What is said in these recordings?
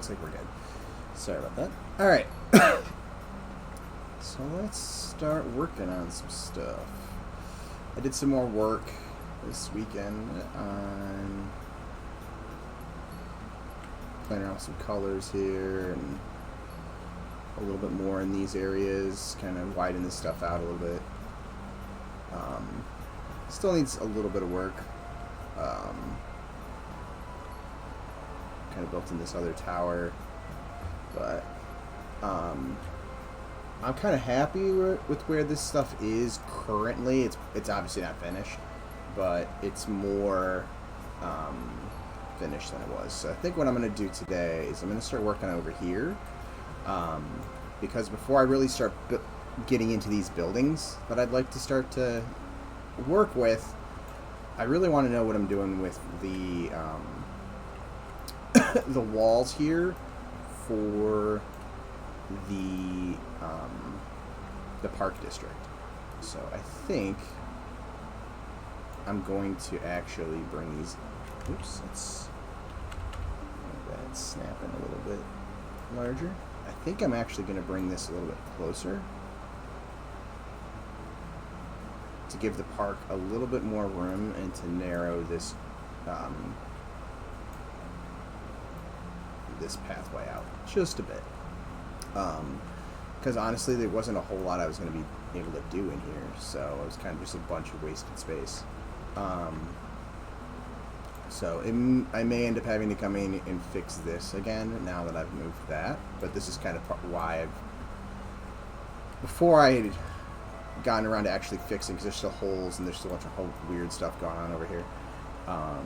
looks like we're good. Sorry about that. Alright. So let's start working on some stuff. I did some more work this weekend on playing around with some colors here and a little bit more in these areas, kind of widen this stuff out a little bit. Still needs a little bit of work. Kind of built in this other tower, but I'm kind of happy with where this stuff is currently. It's obviously not finished, but it's more finished than it was. So I think what I'm going to do today is I'm going to start working over here, because before I really start getting into these buildings that I'd like to start to work with, I really want to know what I'm doing with the the walls here for the park district. So I think I'm going to actually bring these. Oops, let's make that snap in a little bit larger. I think I'm actually going to bring this a little bit closer to give the park a little bit more room and to narrow this this pathway out just a bit. Because honestly, there wasn't a whole lot I was going to be able to do in here, so it was kind of just a bunch of wasted space. So I may end up having to come in and fix this again now that I've moved that, but this is kind of why before I had gotten around to actually fixing, because there's still holes and there's still a bunch of weird stuff going on over here. I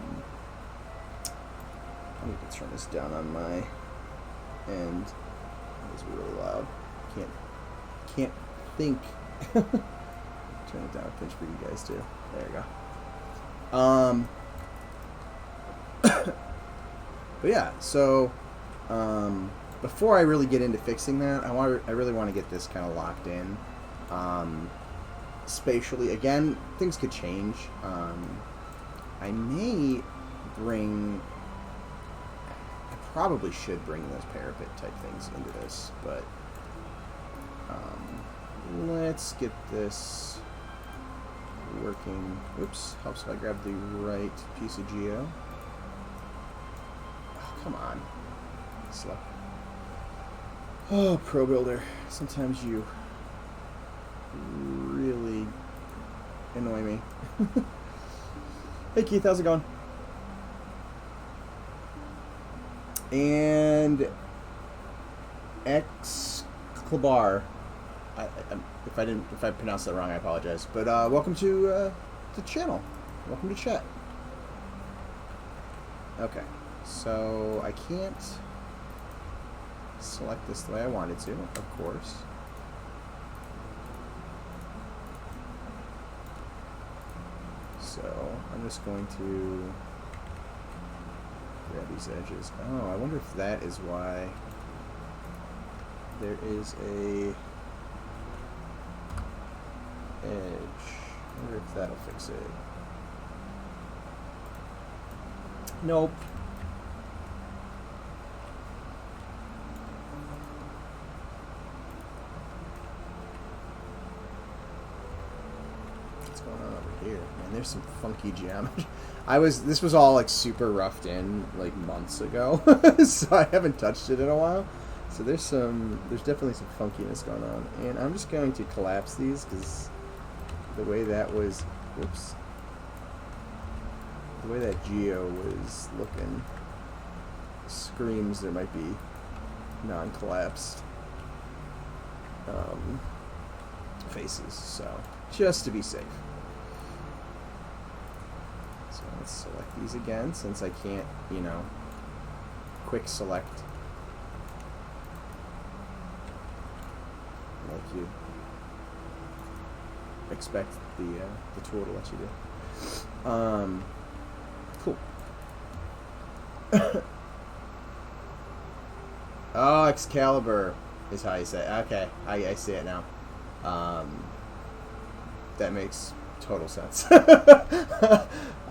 need to turn this down on my end. It's really loud. Can't think. Turn it down a pinch for you guys too. There you go. But yeah, so before I really get into fixing that, I really want to get this kind of locked in. Spatially, again, things could change. I may bring. I probably should bring those parapet type things into this, but let's get this working. Oops, helps if I grab the right piece of geo. Oh, come on. Slow. Oh, Pro Builder. Sometimes you really annoy me. Hey Keith, how's it going? And X Klabar. If I pronounced that wrong, I apologize. But welcome to the channel. Welcome to chat. Okay, so I can't select this the way I wanted to, of course. So I'm just going to grab these edges. Oh, I wonder if that is why there is a edge. I wonder if that'll fix it. Nope. What's going on over here? Man, there's some funky geometry. This was all like super roughed in like months ago, so I haven't touched it in a while. So there's definitely some funkiness going on, and I'm just going to collapse these because the way that was, whoops, the way that geo was looking screams there might be non-collapsed faces. So just to be safe. So let's select these again, since I can't, quick select like you expect the tool to let you do. Cool. Oh, Excalibur is how you say it. Okay, I see it now. That makes total sense.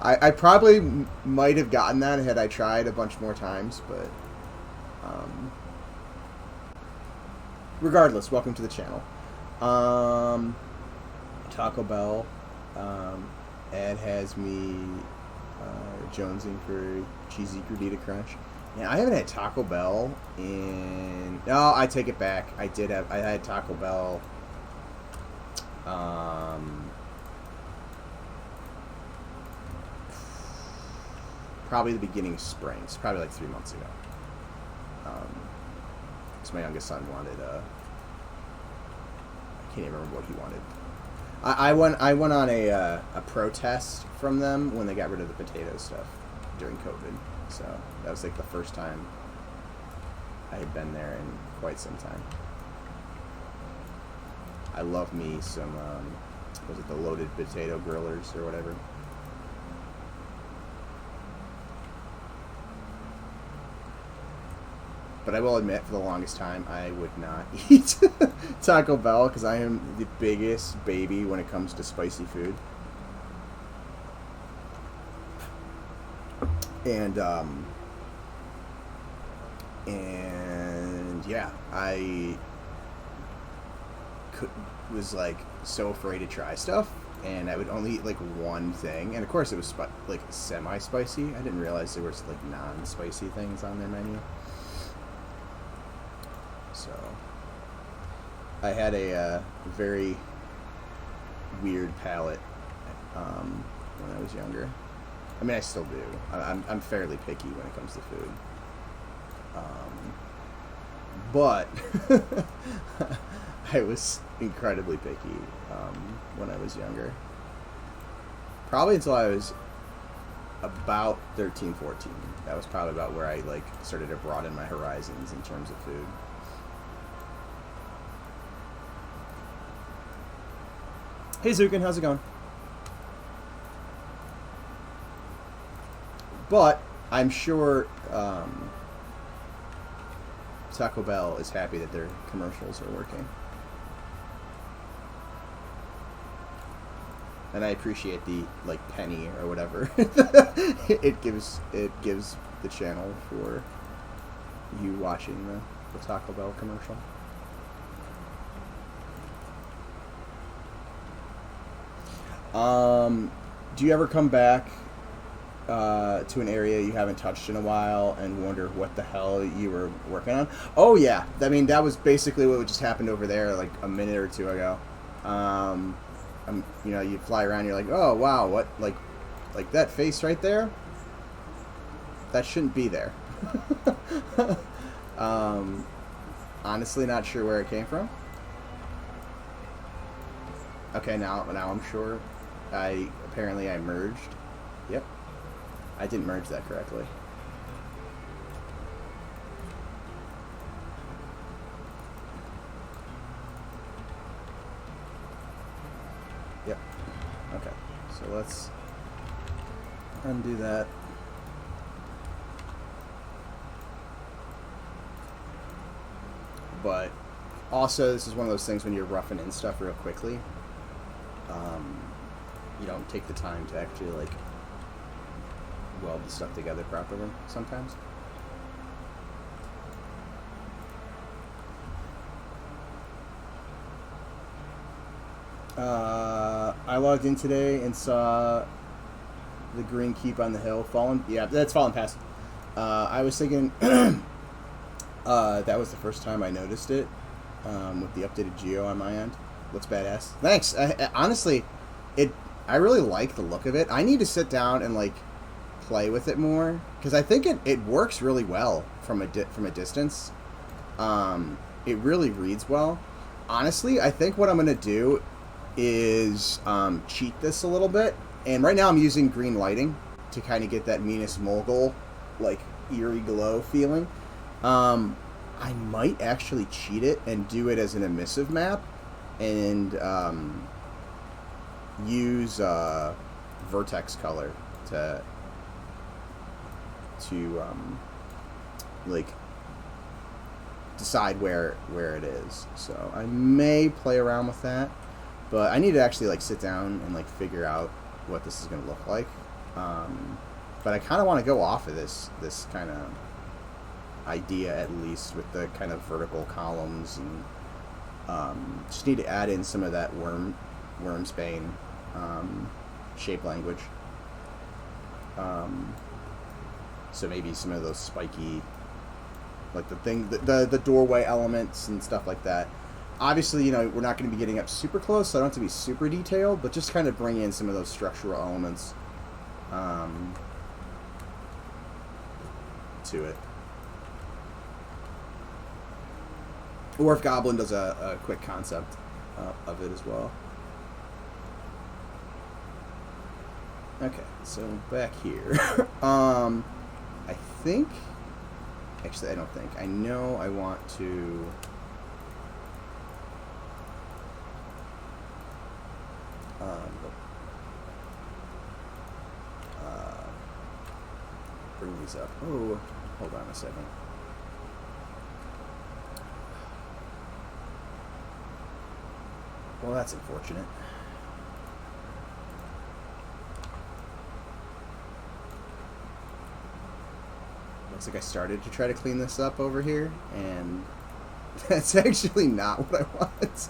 I probably might have gotten that had I tried a bunch more times, but Regardless, welcome to the channel. Taco Bell. Ed has me jonesing for cheesy gordita crunch. Yeah, I haven't had Taco Bell in... No, I take it back. I had Taco Bell... probably the beginning of spring. It's probably like 3 months ago. Because my youngest son wanted... I can't even remember what he wanted. I went on a protest from them when they got rid of the potato stuff during COVID. So that was like the first time I had been there in quite some time. I love me some, was it the loaded potato grillers or whatever? But I will admit, for the longest time, I would not eat Taco Bell because I am the biggest baby when it comes to spicy food. And yeah, I was like so afraid to try stuff, and I would only eat like one thing, and of course it was like semi-spicy. I didn't realize there was like non-spicy things on their menu. So I had a very weird palate when I was younger. I mean, I still do. I'm fairly picky when it comes to food. But I was incredibly picky when I was younger. Probably until I was about 13, 14. That was probably about where I like started to broaden my horizons in terms of food. Hey Zukin, how's it going? But I'm sure Taco Bell is happy that their commercials are working. And I appreciate the like penny or whatever it gives the channel for you watching the Taco Bell commercial. Do you ever come back to an area you haven't touched in a while and wonder what the hell you were working on? Oh yeah, I mean that was basically what just happened over there like a minute or two ago. You know, you fly around, you're like, oh wow, what like that face right there? That shouldn't be there. Honestly, not sure where it came from. Okay, now I'm sure. Apparently I merged. Yep. I didn't merge that correctly. Yep. Okay. So let's undo that. But also, this is one of those things when you're roughing in stuff real quickly. You don't take the time to actually like weld the stuff together properly sometimes. I logged in today and saw the green keep on the hill fallen. Yeah, that's fallen past. I was thinking that was the first time I noticed it with the updated geo on my end. Looks badass. Thanks. Honestly, I really like the look of it. I need to sit down and like play with it more because I think it works really well from a distance. It really reads well. Honestly, I think what I'm gonna do is cheat this a little bit. And right now I'm using green lighting to kind of get that Minas Mogul like eerie glow feeling. I might actually cheat it and do it as an emissive map and use vertex color to like decide where it is. So I may play around with that, but I need to actually like sit down and like figure out what this is going to look like. But I kind of want to go off of this kind of idea, at least, with the kind of vertical columns, and just need to add in some of that Wormsbane shape language. So maybe some of those spiky, like the doorway elements and stuff like that. Obviously, we're not going to be getting up super close, so I don't have to be super detailed, but just kind of bring in some of those structural elements to it. Or if Goblin does a quick concept of it as well. Okay, so back here. I think... Actually, I don't think. I know I want to... bring these up. Oh, hold on a second. Well, that's unfortunate. Looks like I started to try to clean this up over here, and that's actually not what I want.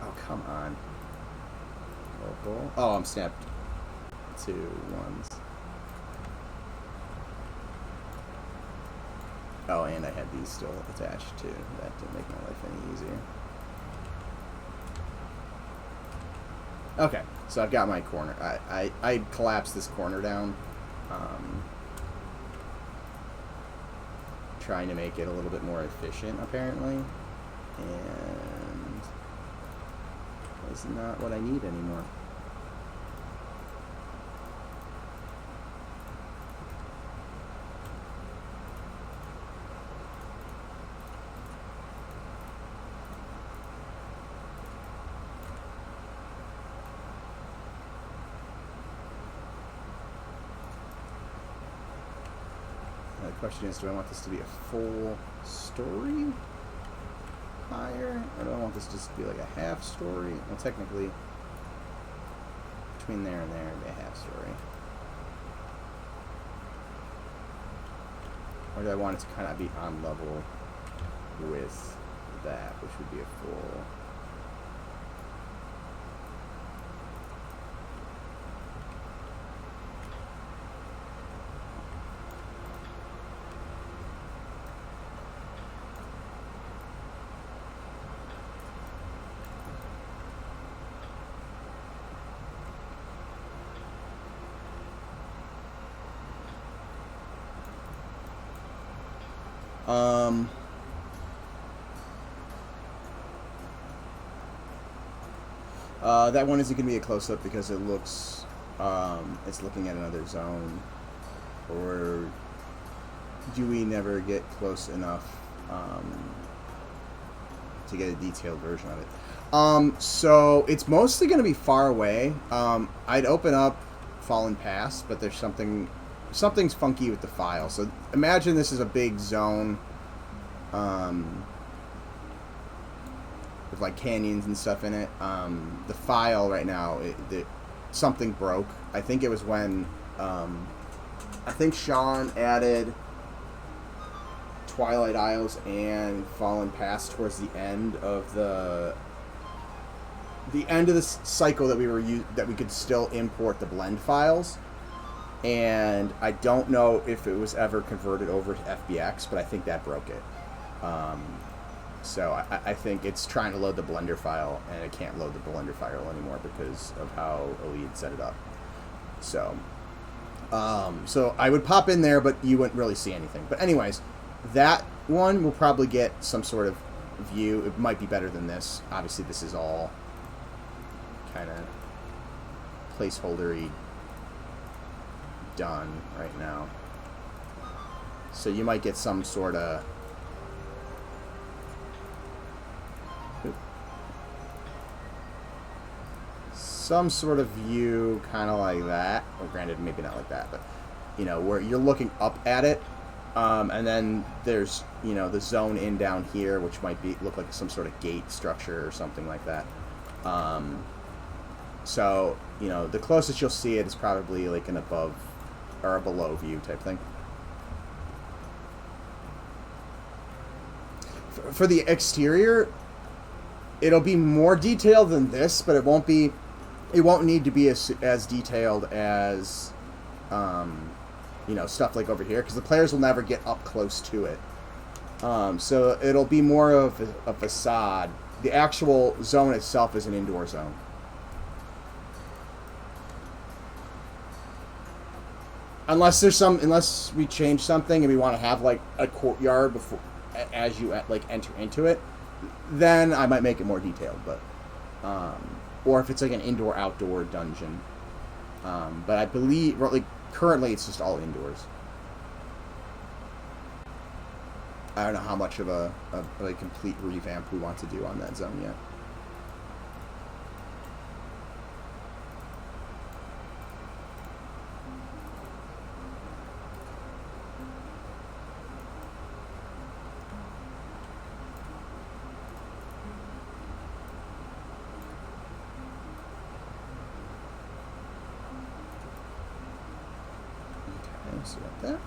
Oh, come on. Local. Oh, I'm snapped. 2 1s. Oh, and I had these still attached too. That didn't make my life any easier. Okay, so I've got my corner. I collapsed this corner down, trying to make it a little bit more efficient, apparently, and it's not what I need anymore. The question is, do I want this to be a full story higher, or do I want this to just be like a half story? Well, technically, between there and there, it'd be a half story. Or do I want it to kind of be on level with that, which would be a full... That one isn't going to be a close-up because it looks, it's looking at another zone. Or do we never get close enough to get a detailed version of it? So it's mostly going to be far away. I'd open up Fallen Pass, but there's something's funky with the file. So imagine this is a big zone with like canyons and stuff in it. The file right now, something broke. I think it was when I think Sean added Twilight Isles and Fallen Pass towards the end of the cycle that we could still import the blend files. And I don't know if it was ever converted over to FBX, but I think that broke it. So I think it's trying to load the Blender file, and it can't load the Blender file anymore because of how Elite set it up. So, so I would pop in there, but you wouldn't really see anything. But anyways, that one will probably get some sort of view. It might be better than this. Obviously, this is all kind of placeholdery done right now. So you might get some sort of view kind of like that. Well, granted, maybe not like that, but where you're looking up at it, and then there's the zone in down here, which might look like some sort of gate structure or something like that. So, you know, the closest you'll see it is probably like an above or a below view type thing. For the exterior, it'll be more detailed than this, but it won't need to be as detailed as, you know, stuff like over here, because the players will never get up close to it. So it'll be more of a facade. The actual zone itself is an indoor zone. Unless we change something and we want to have like a courtyard before, as you like enter into it, then I might make it more detailed. But or if it's like an indoor-outdoor dungeon. But I believe like currently it's just all indoors. I don't know how much of a complete revamp we want to do on that zone yet. Okay, so got that.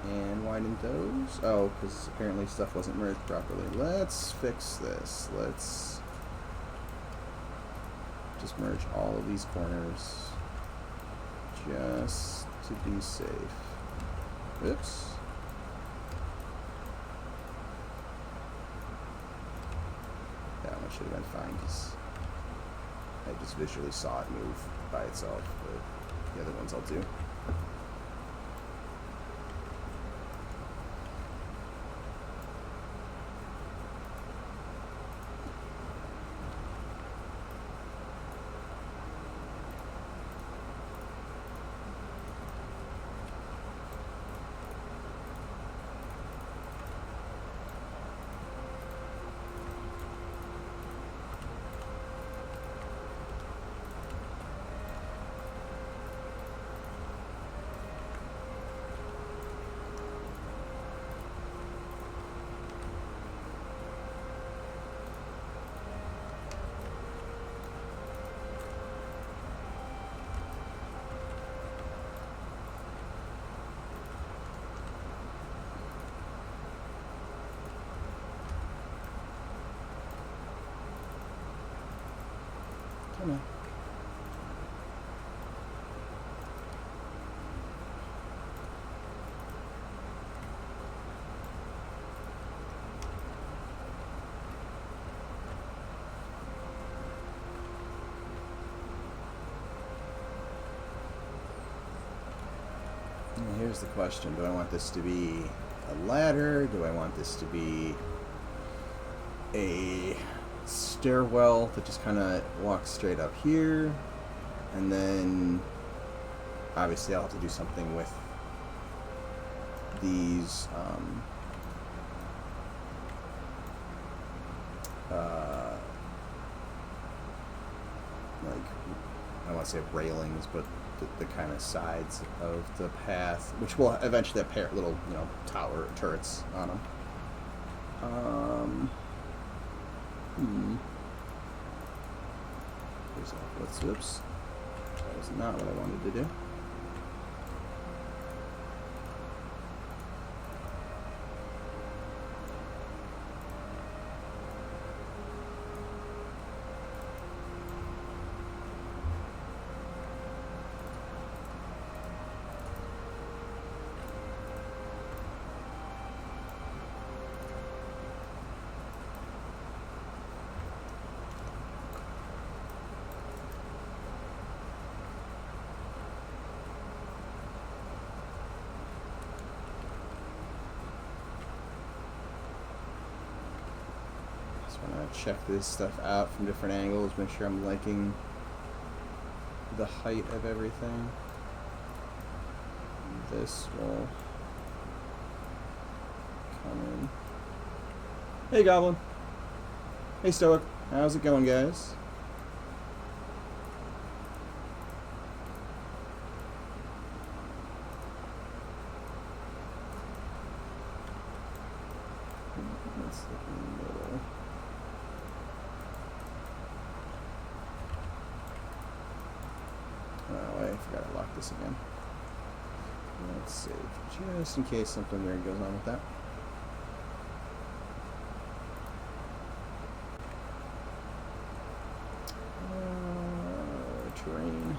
And widen those. Oh, because apparently stuff wasn't merged properly. Let's fix this. Let's just merge all of these corners just to be safe. Oops. That one should have been fine because I just visually saw it move by itself, but the other ones I'll do. Come on. And here's the question. Do I want this to be a ladder? Do I want this to be a stairwell that just kind of walks straight up here? And then obviously I'll have to do something with these like, I want to say railings, but the kind of sides of the path, which will eventually have little, you know, turrets on them. Oops. That was not what I wanted to do. Check this stuff out from different angles, make sure I'm liking the height of everything. This will come in. Hey Goblin. Hey Stoic. How's it going, guys? Let's look in the middle. forgot I locked this again. Let's save, just in case something weird goes on with that. Terrain.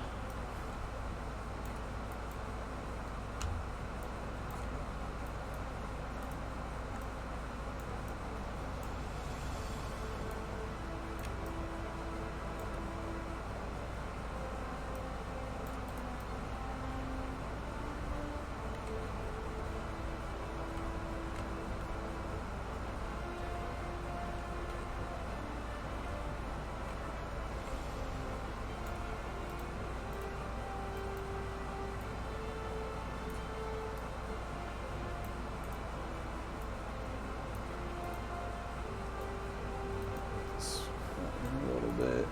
A little bit.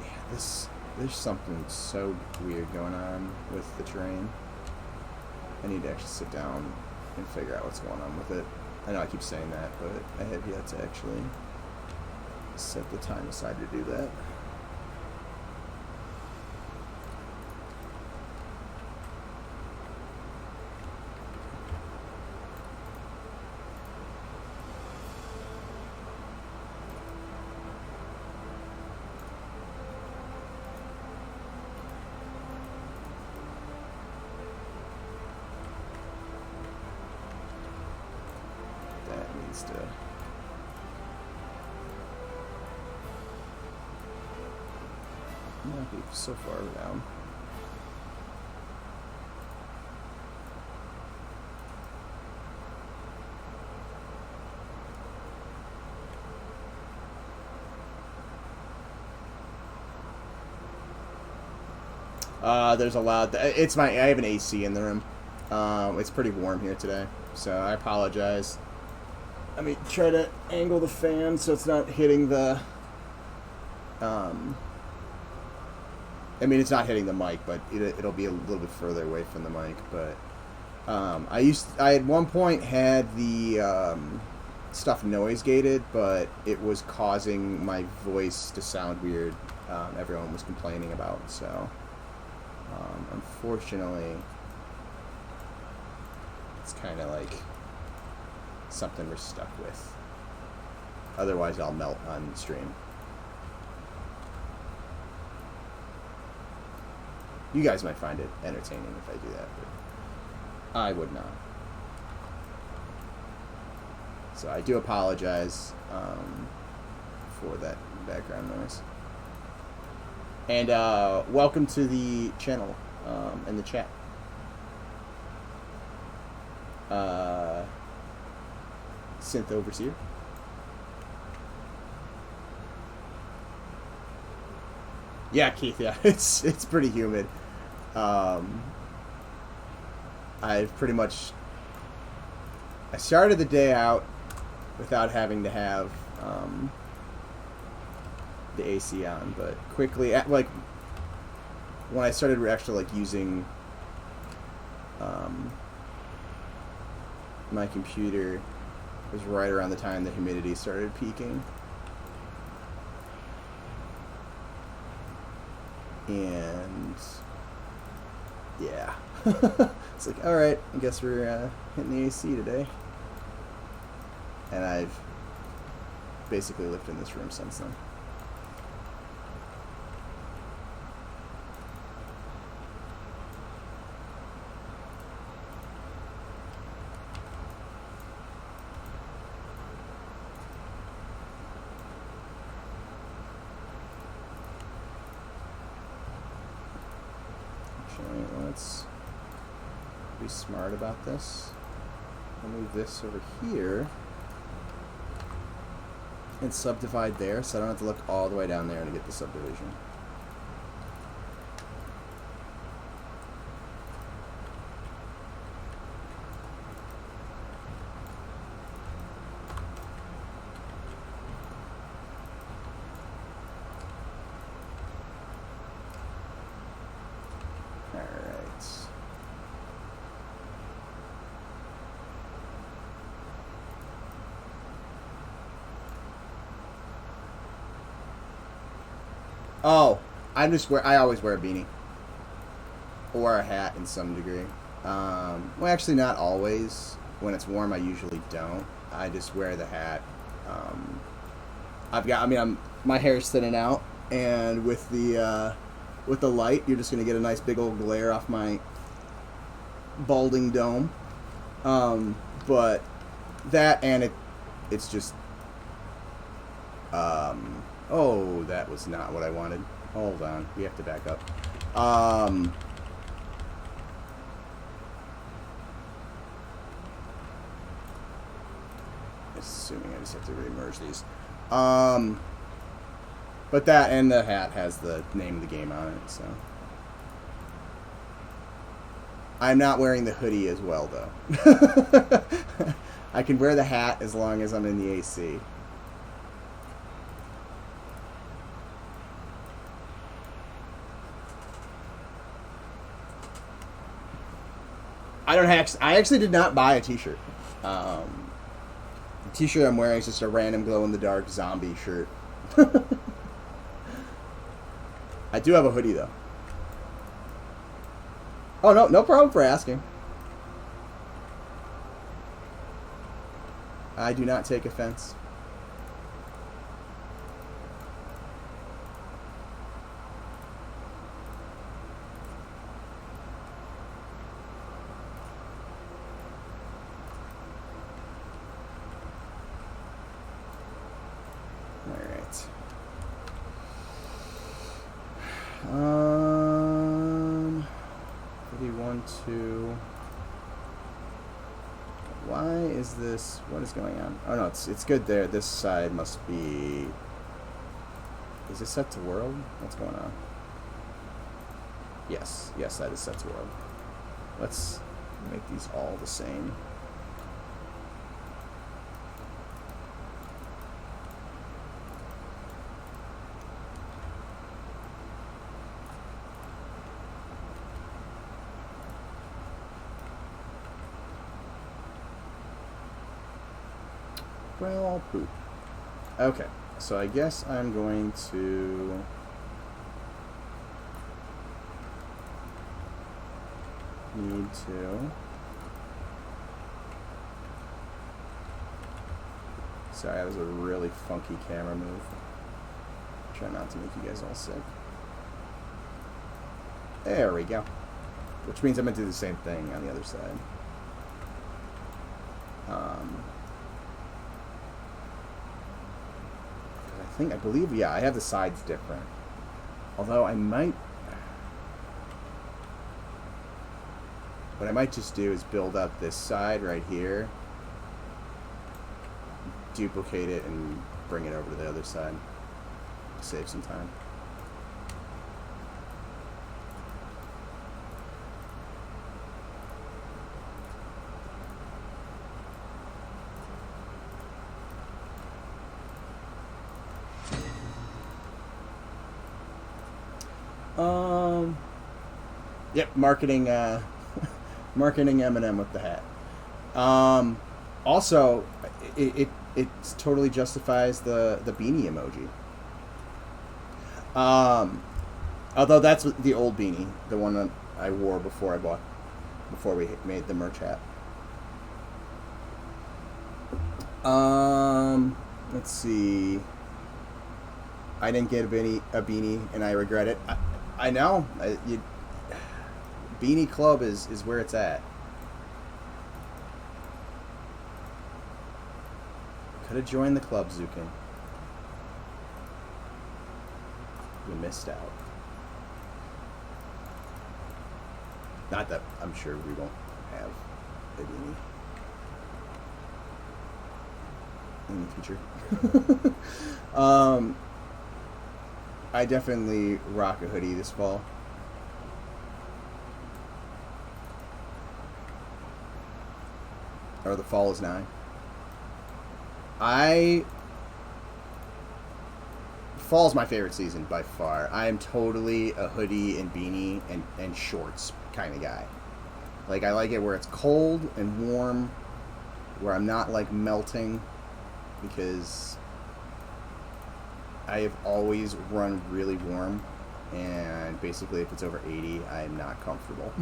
Yeah, there's something so weird going on with the terrain. I need to actually sit down and figure out what's going on with it. I know I keep saying that, but I have yet to actually set the time aside to do that. To not be so far down. There's a lot. It's I have an AC in the room. It's pretty warm here today, so I apologize. Let me try to angle the fan so it's not hitting the. I mean, it's not hitting the mic, but it'll be a little bit further away from the mic. But I at one point had the stuff noise gated, but it was causing my voice to sound weird. Everyone was complaining about, so unfortunately, it's kind of like something we're stuck with. Otherwise, I'll melt on stream. You guys might find it entertaining if I do that, but I would not. So I do apologize for that background noise. And welcome to the channel and the chat. Synth Overseer. Yeah, Keith. Yeah, it's pretty humid. I've pretty much. I started the day out without having to have the AC on, but quickly, like when I started actually like using my computer, it was right around the time the humidity started peaking. And yeah, it's like, all right, I guess we're hitting the AC today. And I've basically lived in this room since then. Let's be smart about this. I'll move this over here and subdivide there, so I don't have to look all the way down there to get the subdivision. Oh, I always wear a beanie. Or a hat in some degree. Well, actually not always. When it's warm, I usually don't. I just wear the hat. My hair's thinning out, and with the light, you're just gonna get a nice big old glare off my balding dome. But that and it's just. Oh, that was not what I wanted. Hold on, we have to back up. Assuming I just have to remerge these. But that and the hat has the name of the game on it, so. I'm not wearing the hoodie as well, though. I can wear the hat as long as I'm in the AC. I actually did not buy a t-shirt. The t-shirt I'm wearing is just a random glow-in-the-dark zombie shirt. I do have a hoodie, though. Oh, no problem for asking. I do not take offense. Why is this? What is going on? Oh no, it's good there. This side must be. Is this set to world? What's going on? Yes, that is set to world. Let's make these all the same. Well, poop. Okay, so I guess I'm going to need to. Sorry, that was a really funky camera move. Try not to make you guys all sick. There we go. Which means I'm going to do the same thing on the other side. I believe, yeah, I have the sides different. Although I might... What I might just do is build up this side right here, duplicate it, and bring it over to the other side to save some time. Yep, marketing marketing Eminem with the hat. Also, it totally justifies the beanie emoji. Although that's the old beanie, the one that I wore before we made the merch hat. Let's see. I didn't get a beanie, and I regret it. I know. Beanie Club is where it's at. Could have joined the club, Zukin. You missed out. Not that I'm sure we won't have a beanie in the future. I definitely rock a hoodie this fall. Or the fall is nigh. Fall's my favorite season by far. I am totally a hoodie and beanie and shorts kind of guy. Like, I like it where it's cold and warm, where I'm not like melting, because I have always run really warm, and basically if it's over 80, I'm not comfortable.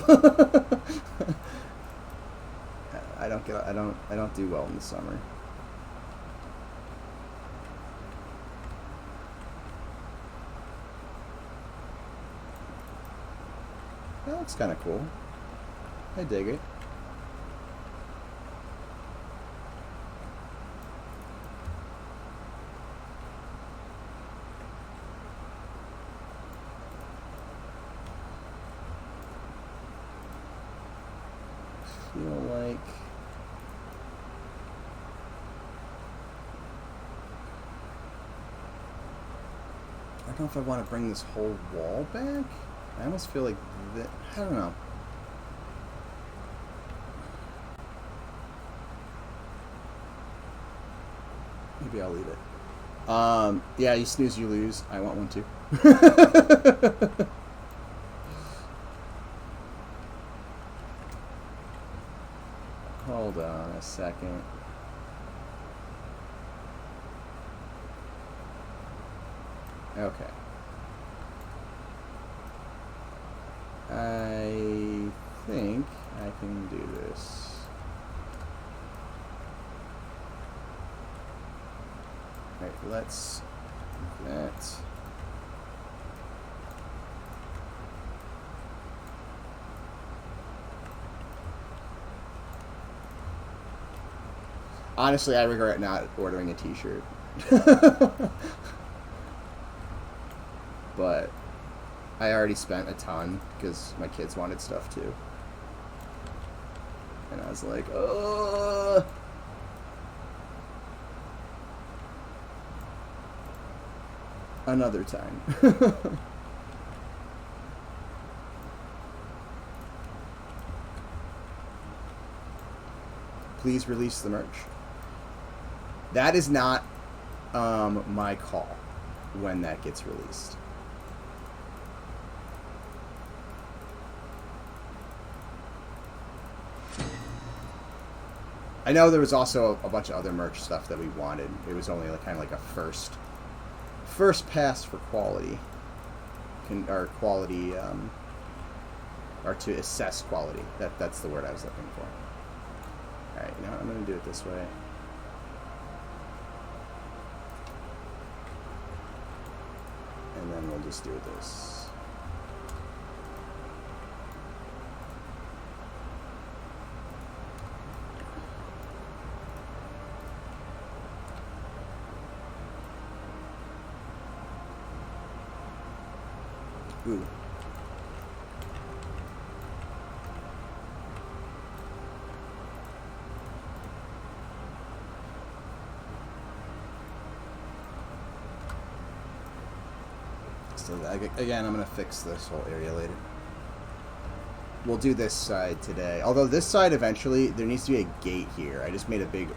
I don't do well in the summer. That looks kind of cool. I dig it. Feel like I don't know if I want to bring this whole wall back. I almost feel like that. I don't know. Maybe I'll leave it. Yeah, you snooze, you lose. I want one too. Hold on a second. Okay. I think I can do this. Alright, let's do that. Honestly, I regret not ordering a t-shirt. But I already spent a ton because my kids wanted stuff too. And I was like, ugh. Another time. Please release the merch. That is not my call when that gets released. I know there was also a bunch of other merch stuff that we wanted. It was only like, kind of like a first pass for quality, or quality, or to assess quality. That's the word I was looking for. All right, you know what? I'm gonna do it this way. And then we'll just do this. Ooh. So again, I'm going to fix this whole area later. We'll do this side today. Although this side eventually, there needs to be a gate here. I just made a big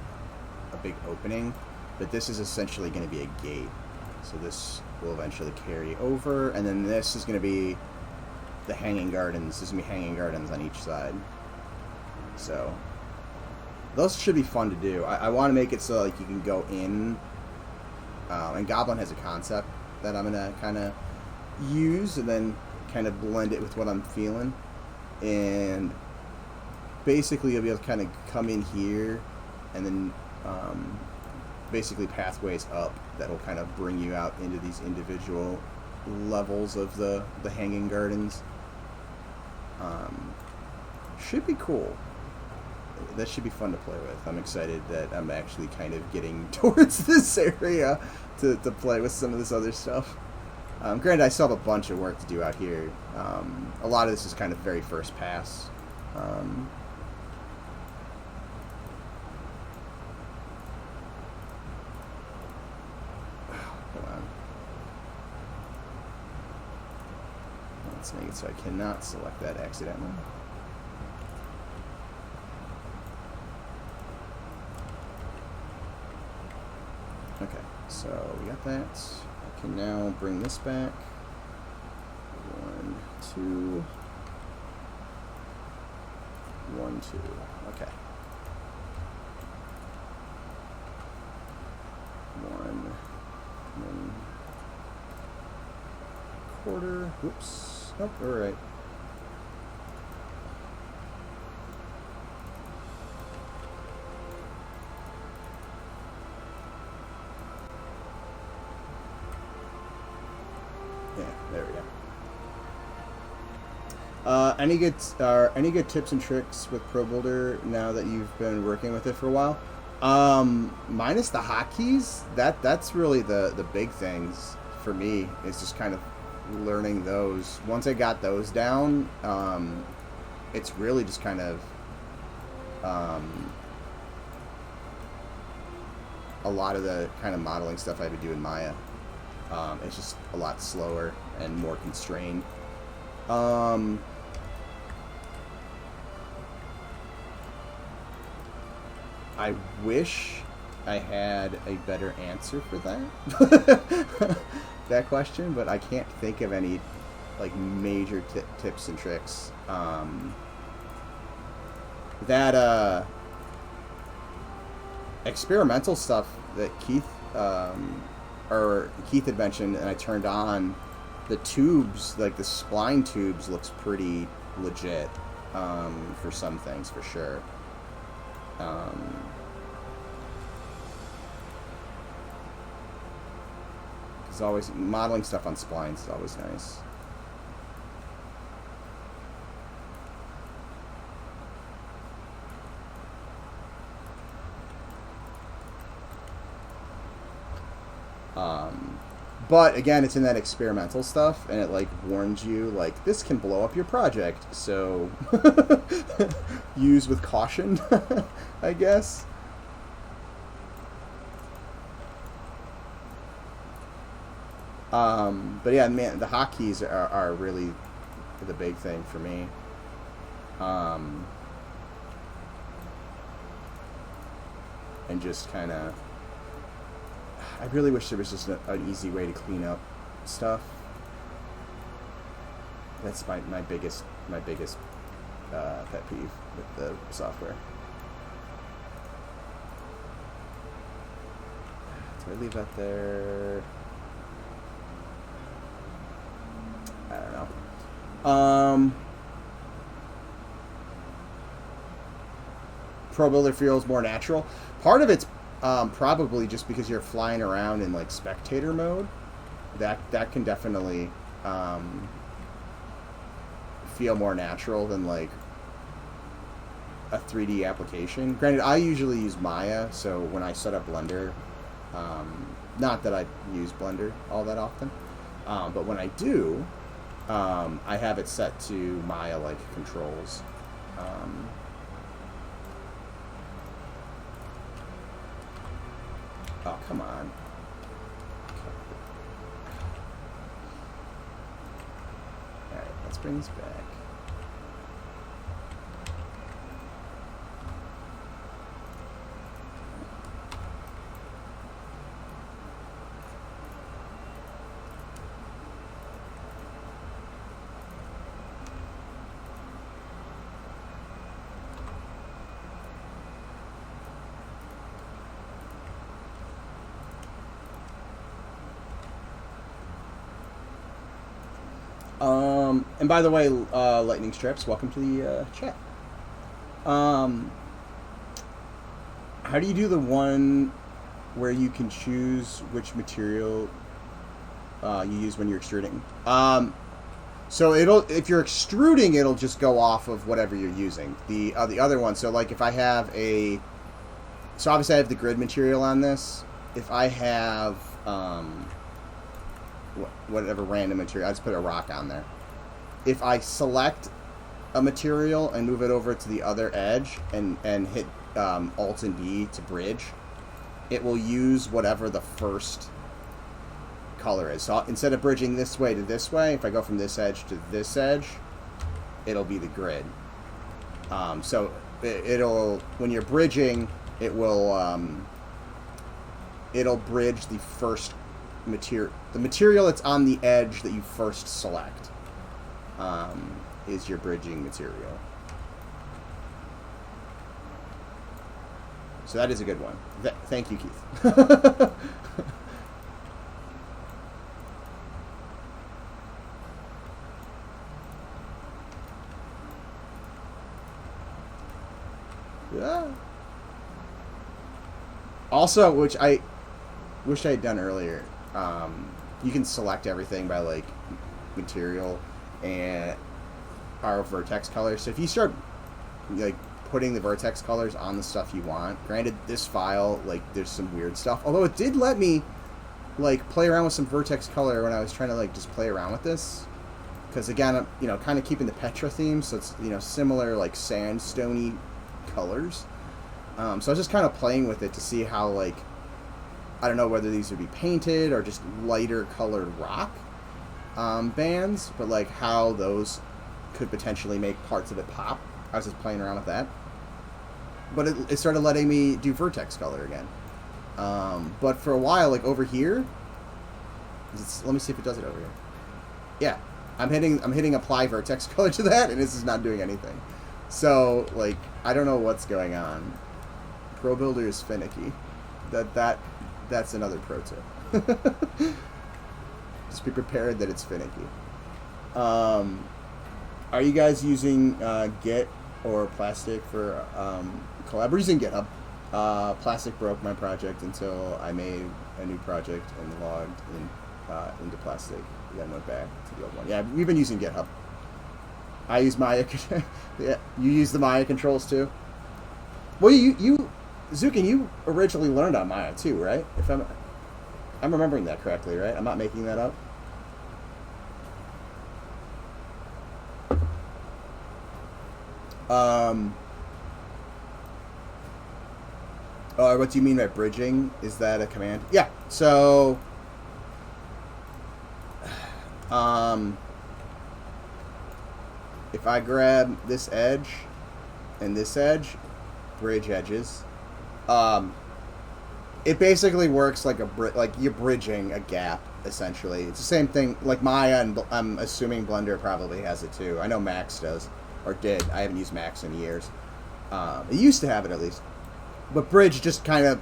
opening, but this is essentially going to be a gate. So this will eventually carry over, and then this is going to be the hanging gardens. There's going to be hanging gardens on each side. So those should be fun to do. I want to make it so like you can go in, and Goblin has a concept that I'm going to kind of use and then kind of blend it with what I'm feeling. And basically you'll be able to kind of come in here and then basically pathways up that will kind of bring you out into these individual levels of the hanging gardens. Should be cool. That should be fun to play with. I'm excited that I'm actually kind of getting towards this area to play with some of this other stuff. Granted, I still have a bunch of work to do out here. A lot of this is kind of very first pass. Hold on. Let's make it so I cannot select that accidentally. Okay, so we got that. I can now bring this back. 1, 2. 1, 2. Okay. 1. quarter. Whoops. Nope, we're right. Yeah, there we go. Any good tips and tricks with Pro Builder now that you've been working with it for a while? Minus the hotkeys, that's really the big things for me. Is just kind of learning those. Once I got those down, it's really just kind of a lot of the kind of modeling stuff I would do in Maya. It's just a lot slower and more constrained. I wish I had a better answer for that that question, but I can't think of any like major tips and tricks. That experimental stuff that Keith had mentioned, and I turned on the tubes, like the spline tubes, looks pretty legit for some things for sure. Because always modeling stuff on splines is always nice. But again, it's in that experimental stuff, and it like warns you like this can blow up your project, so use with caution, I guess. But yeah, man, the hotkeys are really the big thing for me. And just kind of, I really wish there was just an easy way to clean up stuff. That's my biggest pet peeve with the software. Do I leave that there? I don't know. Pro Builder feels more natural. Part of it's probably just because you're flying around in like spectator mode. That can definitely feel more natural than like a 3D application. Granted, I usually use Maya, so when I set up Blender, not that I use Blender all that often, but when I do, I have it set to Maya-like controls. Oh, come on. Alright, let's bring this back. And by the way, Lightning Strips, welcome to the chat. How do you do the one where you can choose which material you use when you're extruding? So if you're extruding, it'll just go off of whatever you're using. The other one, so like if I have so obviously I have the grid material on this. If I have whatever random material, I just put a rock on there. If I select a material and move it over to the other edge and hit Alt and B to bridge, it will use whatever the first color is. So instead of bridging this way to this way, if I go from this edge to this edge, it'll be the grid. So it'll, when you're bridging, it'll bridge the first material. The material that's on the edge that you first select is your bridging material. So that is a good one. Thank you, Keith. Yeah. Also, which I wish I had done earlier, you can select everything by like material and our vertex colors. So if you start like putting the vertex colors on the stuff you want, granted this file, like there's some weird stuff, although it did let me like play around with some vertex color when I was trying to like just play around with this, because again, I'm, you know, kind of keeping the Petra theme, so it's, you know, similar like sandstony colors. So I was just kind of playing with it to see how, like, I don't know whether these would be painted or just lighter colored rock bands, but like how those could potentially make parts of it pop. I was just playing around with that. But it started letting me do vertex color again. But for a while, like over here, let me see if it does it over here. Yeah, I'm hitting apply vertex color to that, and this is not doing anything. So like, I don't know what's going on. Pro Builder is finicky. That's another pro tip. Just be prepared that it's finicky. Are you guys using Git or Plastic for collab? We're using GitHub. Plastic broke my project until I made a new project and logged into Plastic. Then went back to the old one. Yeah, we've been using GitHub. I use Maya. Yeah, you use the Maya controls too. Well, you Zukin, you originally learned on Maya too, right? If I'm remembering that correctly, right? I'm not making that up. What do you mean by bridging? Is that a command? Yeah. So, if I grab this edge and this edge, bridge edges, it basically works like like you're bridging a gap, essentially. It's the same thing, like Maya, and I'm assuming Blender probably has it too. I know Max does, or did. I haven't used Max in years. It used to have it, at least. But bridge just kind of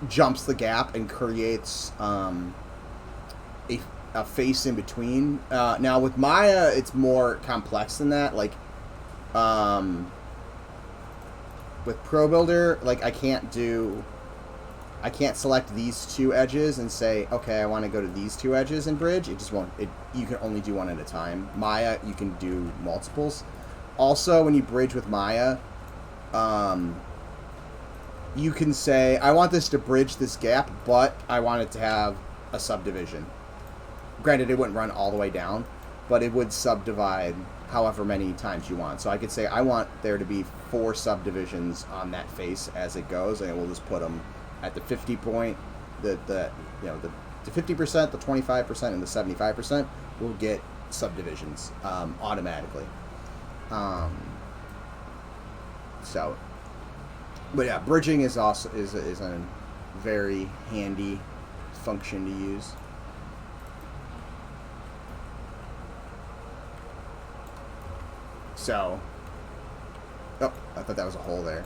jumps the gap and creates a face in between. Now with Maya, it's more complex than that. Like, with Pro Builder, like I can't select these two edges and say, okay, I want to go to these two edges and bridge. It just won't. You can only do one at a time. Maya, you can do multiples. Also, when you bridge with Maya, you can say, I want this to bridge this gap, but I want it to have a subdivision. Granted, it wouldn't run all the way down, but it would subdivide however many times you want. So I could say, I want there to be 4 subdivisions on that face as it goes, and we'll just put them at the 50 point, the 50%, the 25%, and the 75%. We'll get subdivisions automatically. But yeah, bridging is also is a very handy function to use. So, oh, I thought that was a hole there,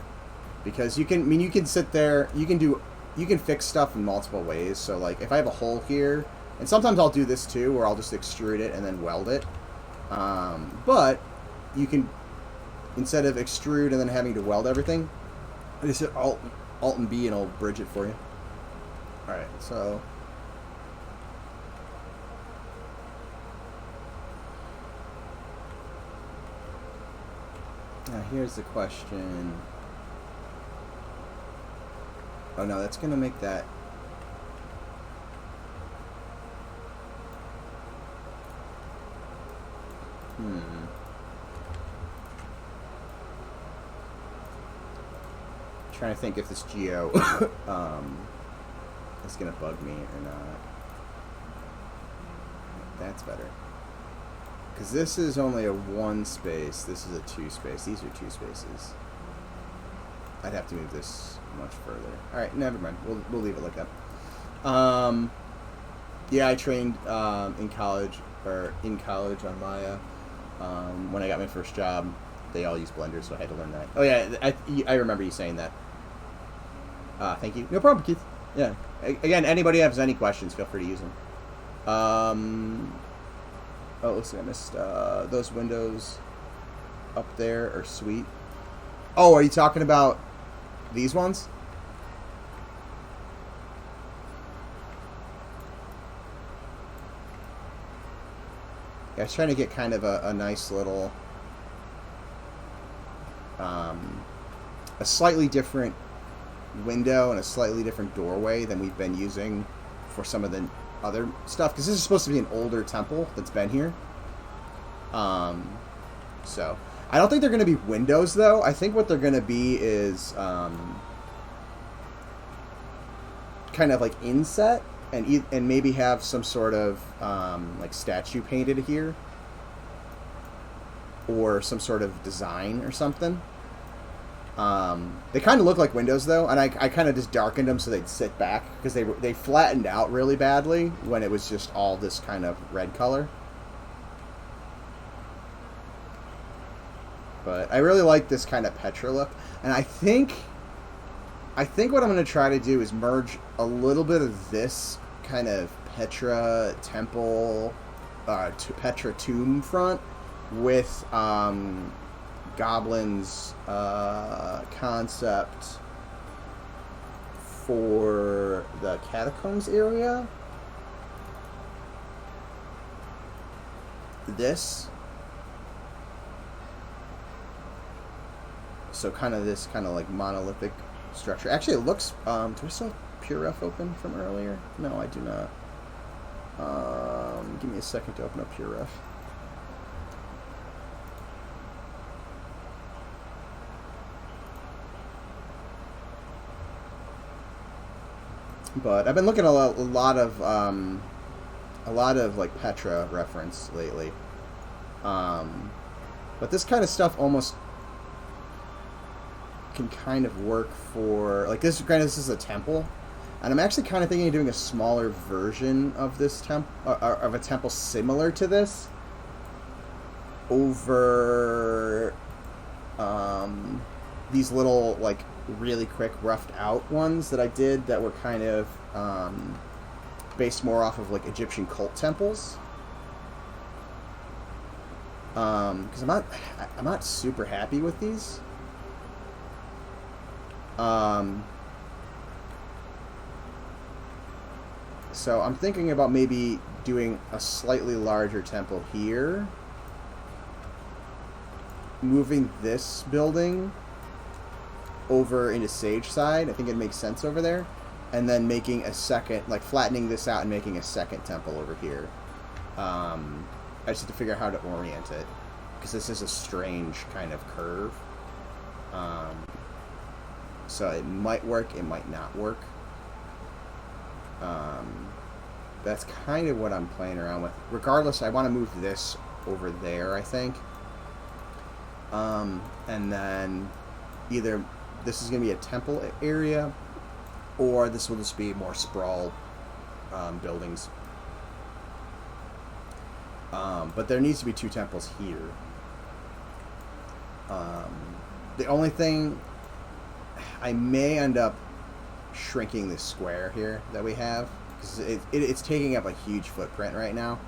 because you can sit there, you can fix stuff in multiple ways. So like, if I have a hole here, and sometimes I'll do this too, where I'll just extrude it and then weld it. But you can, instead of extrude and then having to weld everything, I just hit Alt and B and it'll bridge it for you. Alright, so now here's the question. Oh no, that's gonna make that. Trying to think if this geo is gonna bug me or not. That's better, because this is only a 1 space. This is a 2 space. These are 2 spaces. I'd have to move this much further. All right, never mind. We'll leave it like that. Yeah, I trained in college on Maya. When I got my first job, they all use Blender, so I had to learn that. Oh yeah, I remember you saying that. Thank you. No problem, Keith. Yeah. Again, anybody has any questions, feel free to use them. Oh, looks like I missed those windows up there are sweet. Oh, are you talking about these ones? Yeah, I was trying to get kind of a nice little, a slightly different window and a slightly different doorway than we've been using for some of the other stuff, because this is supposed to be an older temple that's been here. So I don't think they're going to be windows, though. I think what they're going to be is kind of like inset, and maybe have some sort of like statue painted here, or some sort of design or something. They kind of look like windows, though, and I kind of just darkened them so they'd sit back, because they flattened out really badly when it was just all this kind of red color. But I really like this kind of Petra look, and I think what I'm going to try to do is merge a little bit of this kind of Petra temple, Petra tomb front with Goblin's concept for the catacombs area. This. So kind of this kind of like monolithic structure. Actually, it looks... do I still have Pure Ref open from earlier? No, I do not. Give me a second to open up Pure Ref. But I've been looking at a lot of like Petra reference lately. But this kind of stuff almost can kind of work for, like, this. Granted, this is a temple, and I'm actually kind of thinking of doing a smaller version of this of a temple similar to this over these little, like, really quick roughed out ones that I did that were kind of based more off of like Egyptian cult temples. Because I'm not super happy with these. So I'm thinking about maybe doing a slightly larger temple here, moving this building over into Sage side. I think it makes sense over there, and then making a second, like flattening this out and making a second temple over here. I just have to figure out how to orient it, because this is a strange kind of curve. So it might work, it might not work. That's kind of what I'm playing around with. Regardless, I want to move this over there, I think. And then either this is going to be a temple area, or this will just be more sprawl buildings. But there needs to be two temples here. The only thing, I may end up shrinking this square here that we have, because it's taking up a huge footprint right now.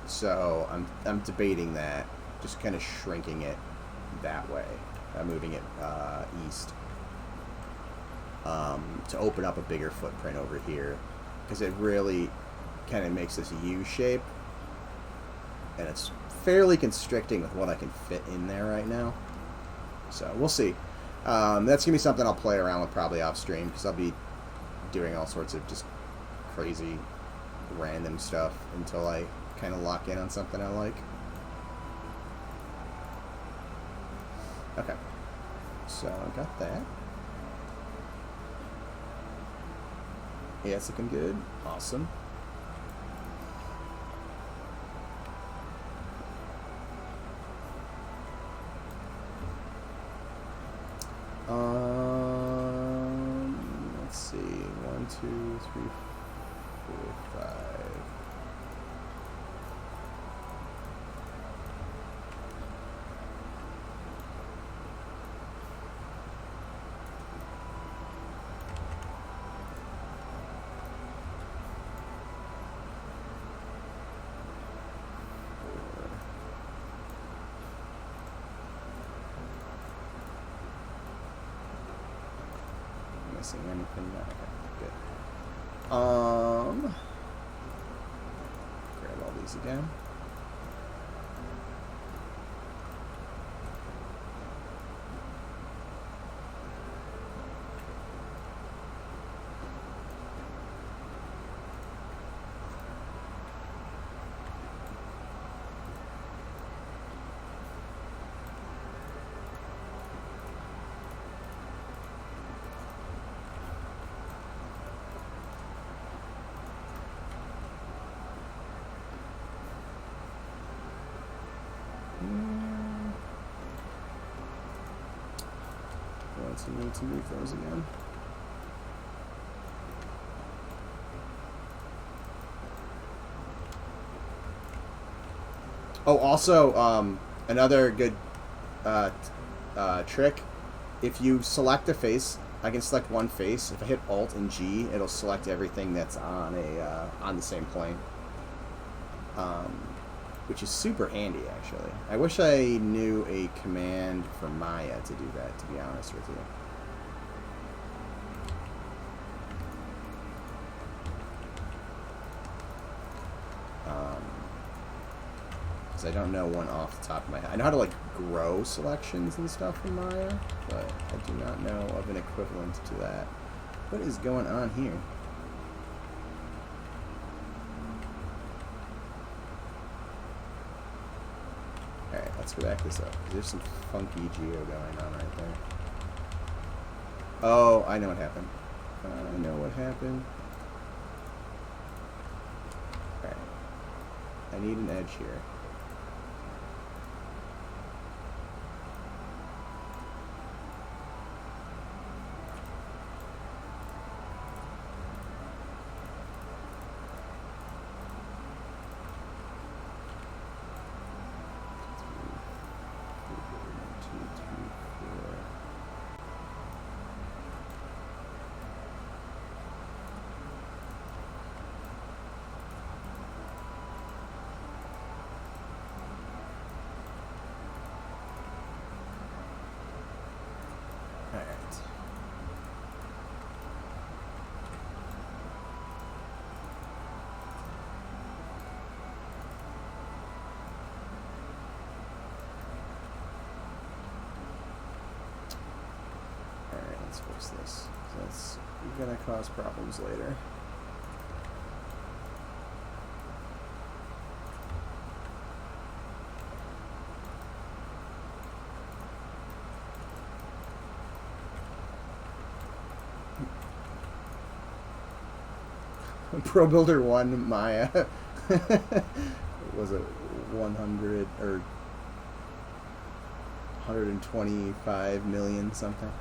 So I'm debating that, just kind of shrinking it that way, moving it east, to open up a bigger footprint over here, because it really kind of makes this U shape, and it's fairly constricting with what I can fit in there right now. So we'll see. That's gonna be something I'll play around with probably off stream, because I'll be doing all sorts of just crazy random stuff until I kind of lock in on something I like. Okay, so I got that. Yeah, it's looking good. Awesome. Let's see. 1, 2, 3, 4, 5. missing anything? No, okay, good. Grab all these again. Going to need to move those again. Oh, also, another good trick. If you select a face, I can select one face. If I hit Alt and G, it'll select everything that's on on the same plane. Which is super handy, actually. I wish I knew a command for Maya to do that, to be honest with you. Because I don't know one off the top of my head. I know how to, like, grow selections and stuff in Maya, but I do not know of an equivalent to that. What is going on here? Alright, let's go back this up. There's some funky geo going on right there. Oh, I know what happened. I know what happened. Alright. I need an edge here. Let's fix this. That's gonna cause problems later. Pro Builder 1 Maya was it 100 or 125 million something?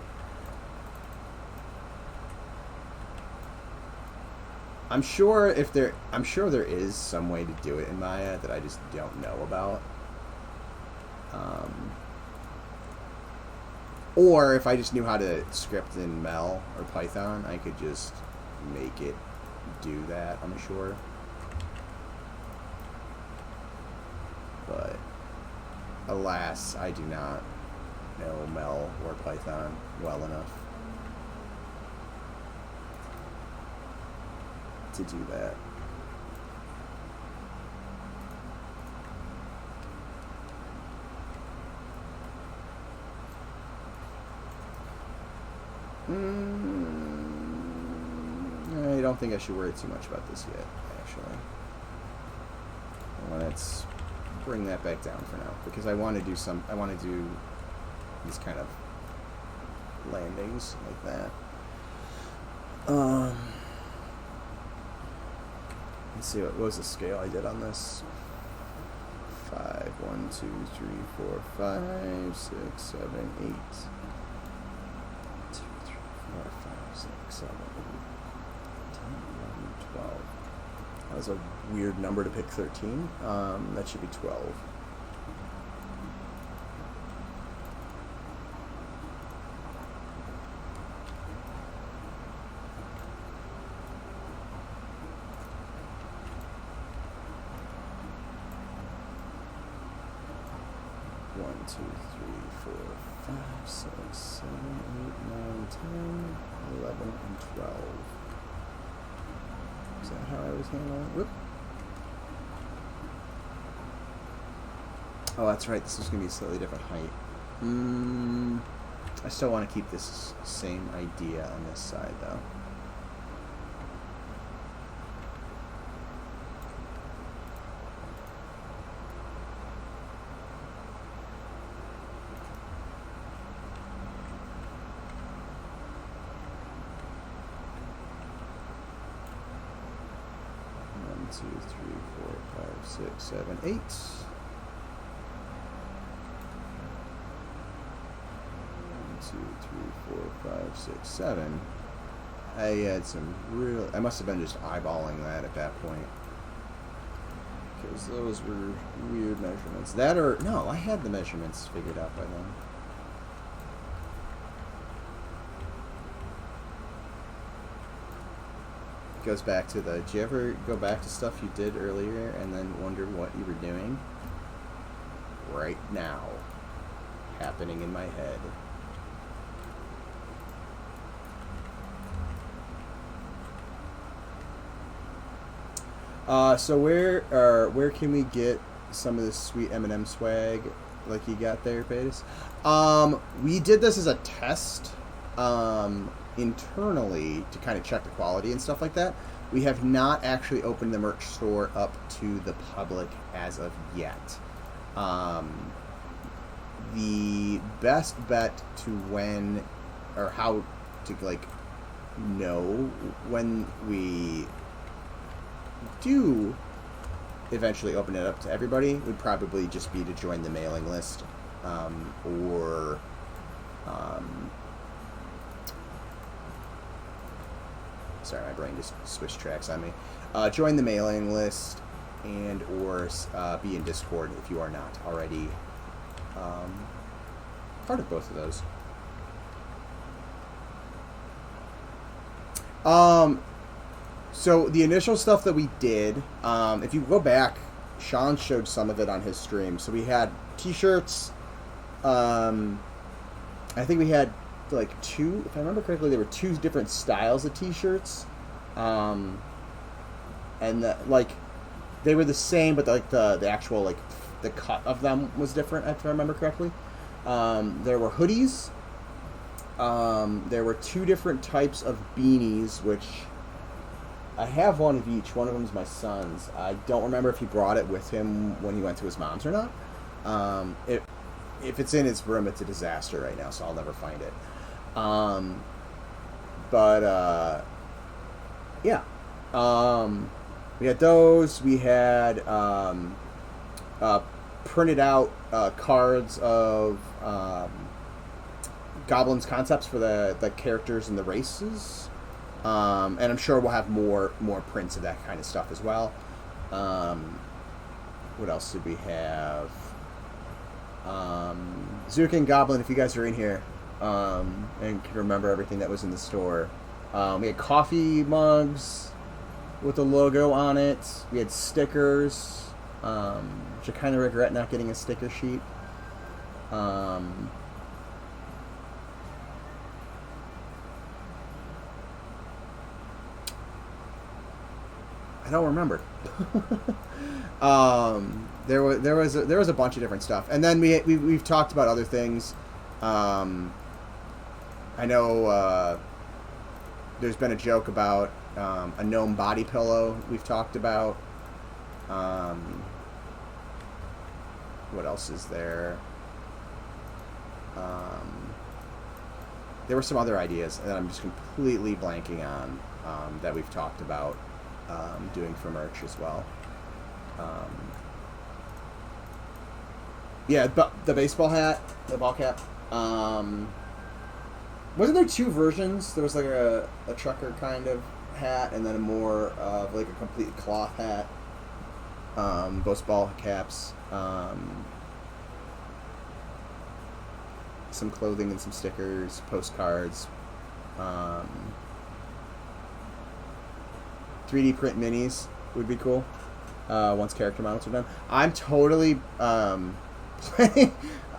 I'm sure there is some way to do it in Maya that I just don't know about. Or if I just knew how to script in Mel or Python, I could just make it do that, I'm sure. But alas, I do not know Mel or Python well enough to do that. I don't think I should worry too much about this yet, actually. Let's bring that back down for now, because I want to do these kind of landings like that. Let's see, what was the scale I did on this? 5, 1, 2, 3, 4, 5, 6, 7, 8. 2, 3, 4, 5, 6, 7, 8, 10, 11, 12. That was a weird number to pick 13. That should be 12. One, two, three, four, 5, 6, 7, 8, 9, 10, 11, and 12. Is that how I was handling it? Whoop. Oh, that's right. This is going to be a slightly different height. I still want to keep this same idea on this side, though. One, 2, 3, 4, 5, 6, 7, 8. 2, 3, 4, 5, 6, 7. I had some real... I must have been just eyeballing that at that point. Because those were weird measurements. That or... No, I had the measurements figured out by then. It goes back to the... Do you ever go back to stuff you did earlier and then wonder what you were doing? Right now. Happening in my head. So where can we get some of this sweet M&M swag like you got there, Betis? We did this as a test internally to kind of check the quality and stuff like that. We have not actually opened the merch store up to the public as of yet. The best bet to when or how to like know when we do eventually open it up to everybody would probably just be to join the mailing list, or sorry, my brain just switched tracks on me. Join the mailing list and or be in Discord if you are not already part of both of those. So the initial stuff that we did, if you go back, Sean showed some of it on his stream. So we had t-shirts. I think we had like two, if I remember correctly, there were two different styles of t-shirts. And like they were the same, but like the actual like the cut of them was different, if I remember correctly. There were hoodies. There were two different types of beanies, which I have one of each. One of them is my son's. I don't remember if he brought it with him when he went to his mom's or not. If it's in his room, it's a disaster right now, so I'll never find it. Yeah. We had those. We had printed out cards of Goblin's concepts for the characters and the races. And I'm sure we'll have more prints of that kind of stuff as well. What else did we have? Zuka and Goblin, if you guys are in here and can remember everything that was in the store. We had coffee mugs with the logo on it. We had stickers, which I kind of regret not getting a sticker sheet. I don't remember. There was a bunch of different stuff, and then we've talked about other things. I know there's been a joke about a gnome body pillow. We've talked about. What else is there? There were some other ideas that I'm just completely blanking on that we've talked about. Doing for merch as well. Yeah, but the baseball hat, the ball cap. Wasn't there two versions? There was like a trucker kind of hat, and then a more of like a complete cloth hat. Both ball caps. Some clothing and some stickers, postcards. 3D print minis would be cool once character models are done. I'm totally planning.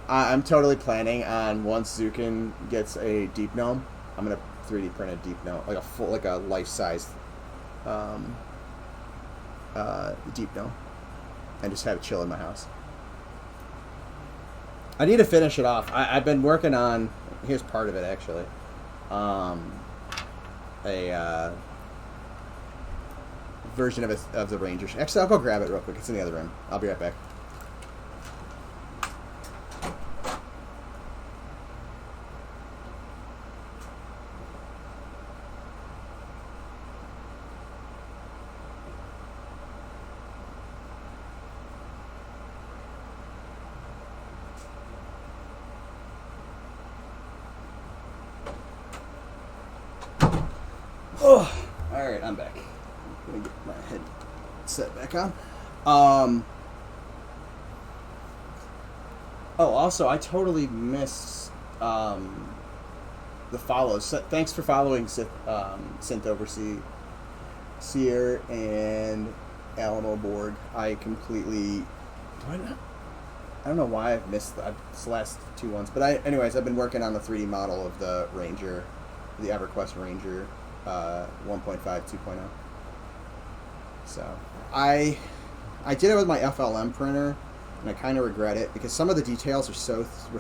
I'm totally planning on once Zukin gets a deep gnome, I'm gonna 3D print a deep gnome, like a full, like a life-size deep gnome, and just have it chill in my house. I need to finish it off. I've been working on. Here's part of it actually. A version of the Ranger. Actually, I'll go grab it real quick. It's in the other room. I'll be right back. Oh, all right, I'm back. I'm gonna get my head set back on. Oh, also, I totally missed the follows. So, thanks for following Synth Overseer and Alamo Borg. I completely. I don't know why I've missed the last 2 ones, but anyways, I've been working on the 3D model of the Ranger, the EverQuest Ranger. 1.5, 2.0. So I did it with my FLM printer, and I kind of regret it because some of the details were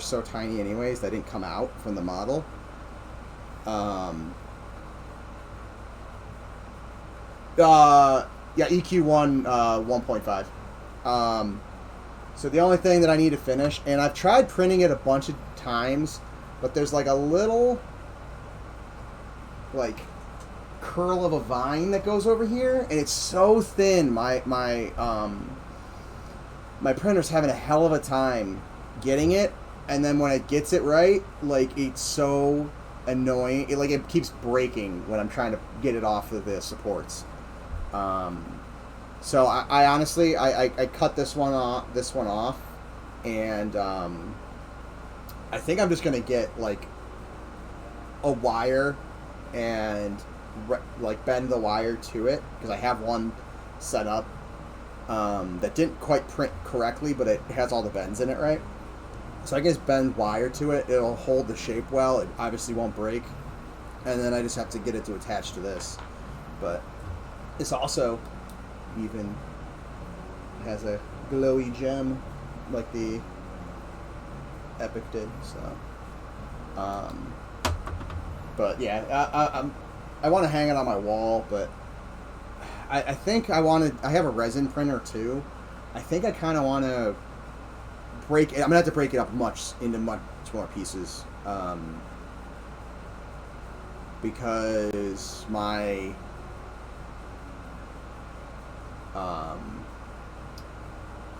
so tiny anyways that didn't come out from the model. Yeah, EQ1 1.5. So the only thing that I need to finish, and I've tried printing it a bunch of times, but there's like a little like curl of a vine that goes over here, and it's so thin. My printer's having a hell of a time getting it, and then when it gets it right, like it's so annoying. It keeps breaking when I'm trying to get it off of the supports. So I honestly I cut this one off, and I think I'm just gonna get like a wire and like bend the wire to it, because I have one set up that didn't quite print correctly, but it has all the bends in it right. So I guess bend wire to it, it'll hold the shape well, it obviously won't break, and then I just have to get it to attach to this. But this also even has a glowy gem like the Epic did. So but yeah, I want to hang it on my wall, but I think I have a resin printer too. I think I kind of want to break it. I'm going to have to break it up into much smaller pieces. Because my I'm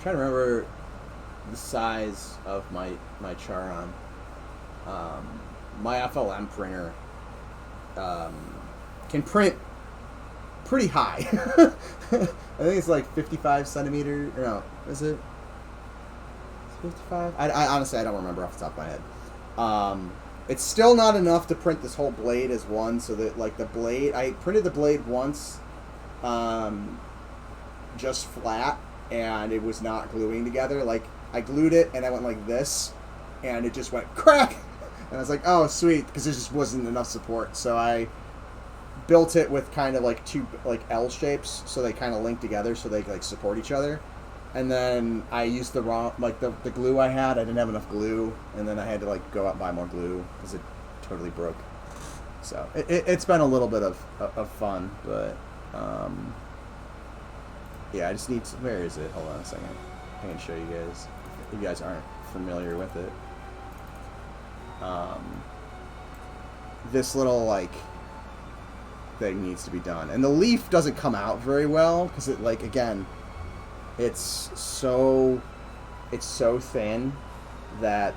trying to remember the size of my Charon. My FLM printer can print pretty high. I think it's like 55 centimeters. Or no, is it 55? I honestly, I don't remember off the top of my head. It's still not enough to print this whole blade as one, so that like the blade, I printed the blade once just flat, and it was not gluing together. Like I glued it and I went like this, and it just went crack, and I was like, oh sweet, because there just wasn't enough support. So I built it with kind of like two like L shapes, so they kind of link together, so they like support each other. And then I used the wrong, like the glue I had, I didn't have enough glue, and then I had to like go out and buy more glue because it totally broke. So it's been a little bit of fun, but yeah, I just need to, where is it? Hold on a second. I can show you guys if you guys aren't familiar with it. This little like thing needs to be done, and the leaf doesn't come out very well because it, like, again, it's so thin that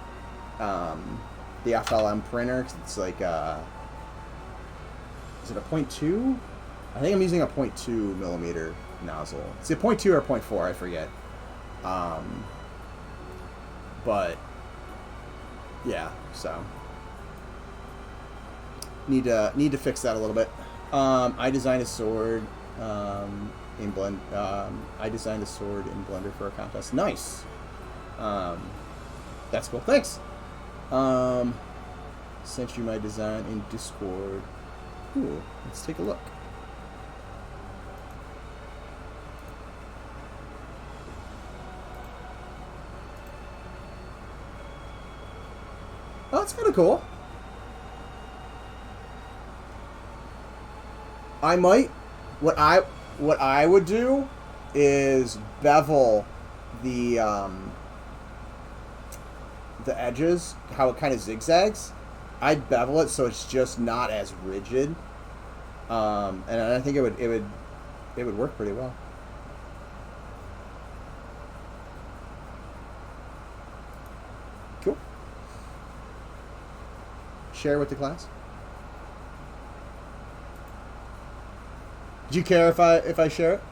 the FLM printer, it's like is it a 0.2? I think I'm using a 0.2 millimeter nozzle. It's a 0.2 or 0.4, I forget. But yeah, so need to fix that a little bit. I designed a sword in Blend. I designed a sword in Blender for a contest. Nice. That's cool. Thanks. Sent you my design in Discord. Cool. Let's take a look. Oh, that's kind of cool. I might. What I would do is bevel the edges, how it kind of zigzags. I'd bevel it so it's just not as rigid, and I think it would work pretty well. Cool. Share with the class. Do you care if I share it?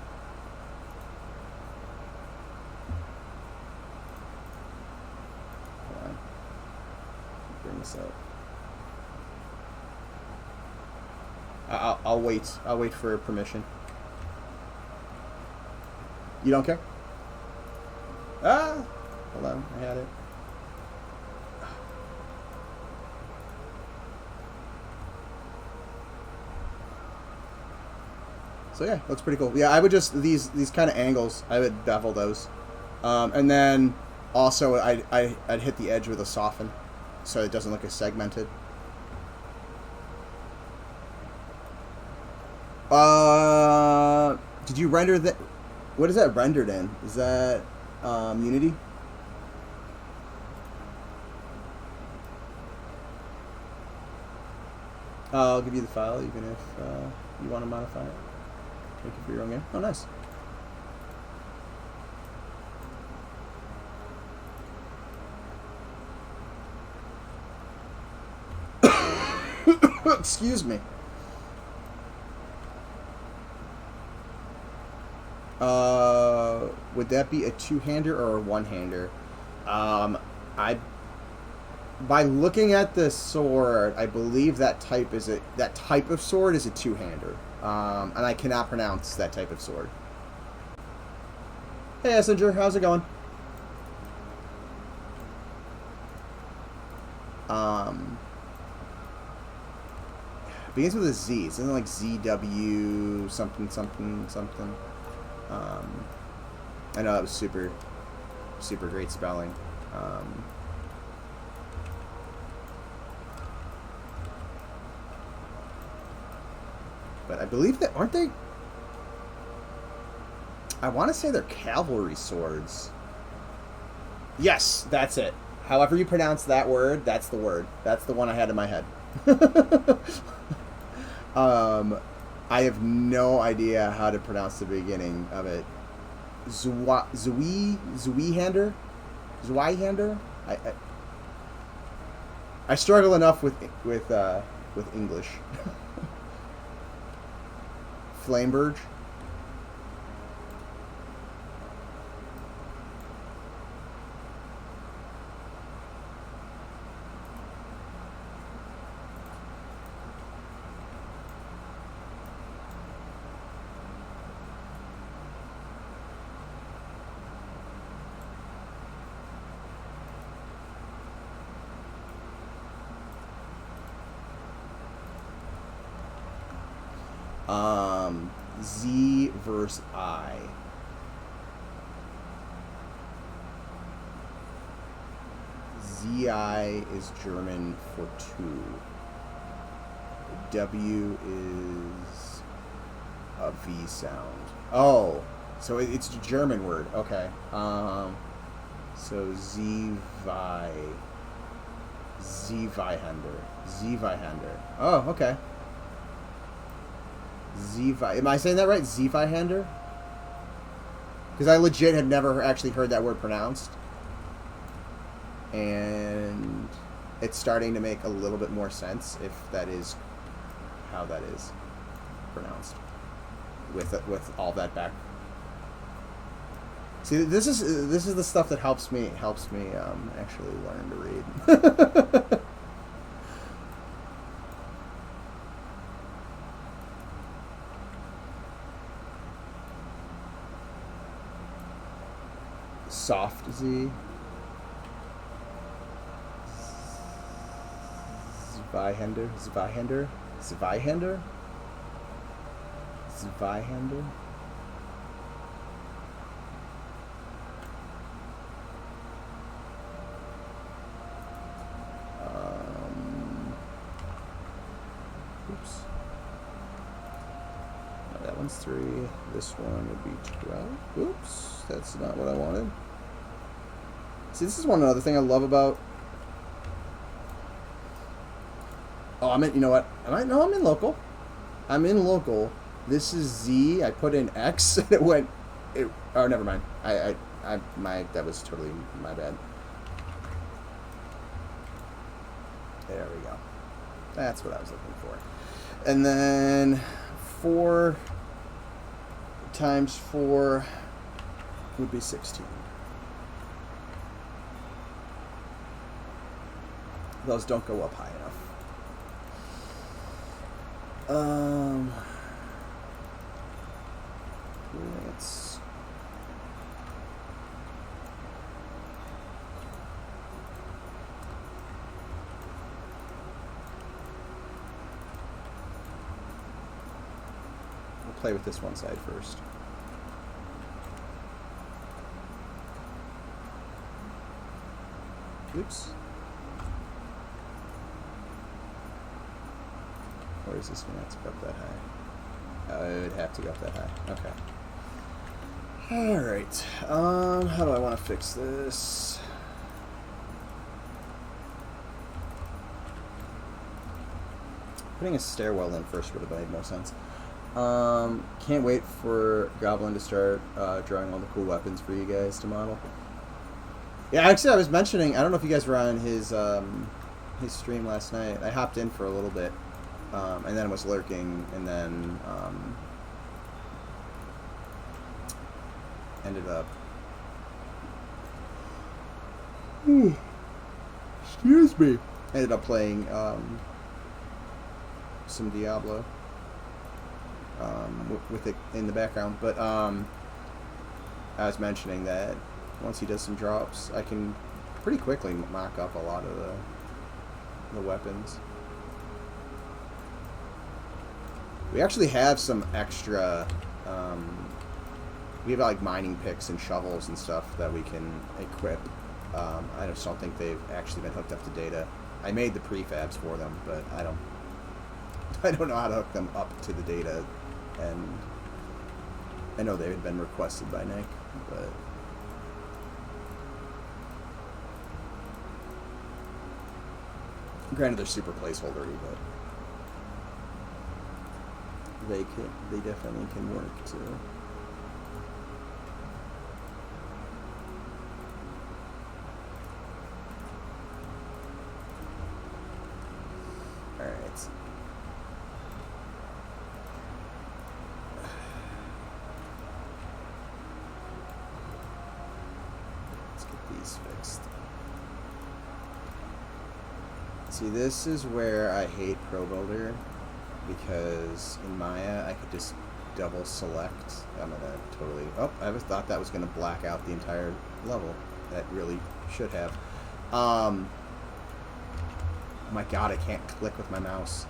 Hold on. Bring this up. I'll wait. I'll wait for permission. You don't care? Ah! Hold on. I had it. So yeah, looks pretty cool. Yeah, I would just these kind of angles. I would bevel those, and then also I'd hit the edge with a soften, so it doesn't look as segmented. Did you render that? What is that rendered in? Is that Unity? I'll give you the file, even if you want to modify it. Make it for your own game. Oh, nice. Excuse me. Would that be a two-hander or a one-hander? By looking at the sword, I believe that type of sword is a two-hander. And I cannot pronounce that type of sword. Hey, Essinger, how's it going? Begins with a Z. It's something like ZW something something something. I know that was super great spelling. But I believe that, aren't they? I want to say they're cavalry swords. Yes, that's it. However you pronounce that word, that's the word. That's the one I had in my head. I have no idea how to pronounce the beginning of it. Zweihander? I struggle enough with English. Flameburge. Z versus I. ZI is German for two. W is a V sound. Oh, so it's a German word. Okay. So Zweihander. Oh, okay. Am I saying that right? Zweihander? Because I legit had never actually heard that word pronounced. And it's starting to make a little bit more sense if that is how that is pronounced. With all that back. See, this is the stuff that helps me actually learn to read. Soft Z. Zweihander? Zweihander? Zweihander? Zweihander? Oops. No, that one's 3. This one would be 12. Oops, that's not what I wanted. See, this is one other thing I love about... Oh, I'm in... You know what? No, I'm in local. I'm in local. This is Z. I put in X, and it went... oh, never mind. That was totally my bad. There we go. That's what I was looking for. And then 4 times 4 would be 16. Those don't go up high enough. Let's... play with this one side first. Oops. Or is this one have to go up that high? It would have to go up that high. Okay. Alright. How do I want to fix this? Putting a stairwell in first would have made more sense. Can't wait for Goblin to start drawing all the cool weapons for you guys to model. Yeah, actually, I was mentioning, I don't know if you guys were on his stream last night. I hopped in for a little bit, and then was lurking, and then ended up... Excuse me. Ended up playing some Diablo. With it in the background, but I was mentioning that once he does some drops, I can pretty quickly mock up a lot of the weapons. We actually have some extra, we have like mining picks and shovels and stuff that we can equip. I just don't think they've actually been hooked up to data. I made the prefabs for them, but I don't know how to hook them up to the data. And I know they had been requested by Nick, but granted they're super placeholdery, but they definitely can work too. All right. Fixed. See, this is where I hate Pro Builder, because in Maya I could just double select. I'm gonna totally... Oh, I thought that was gonna black out the entire level. That really should have. Oh my god, I can't click with my mouse.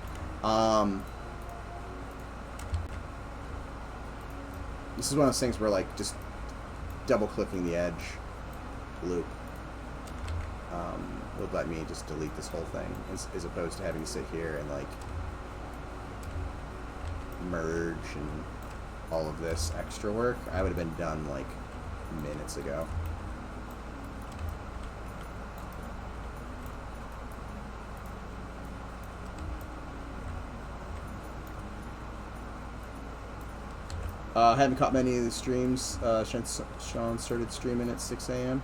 This is one of those things where, like, just double clicking the edge loop would let me just delete this whole thing, as opposed to having to sit here and like merge and all of this extra work. I would have been done like minutes ago. Haven't caught many of the streams. Sean started streaming at 6 a.m.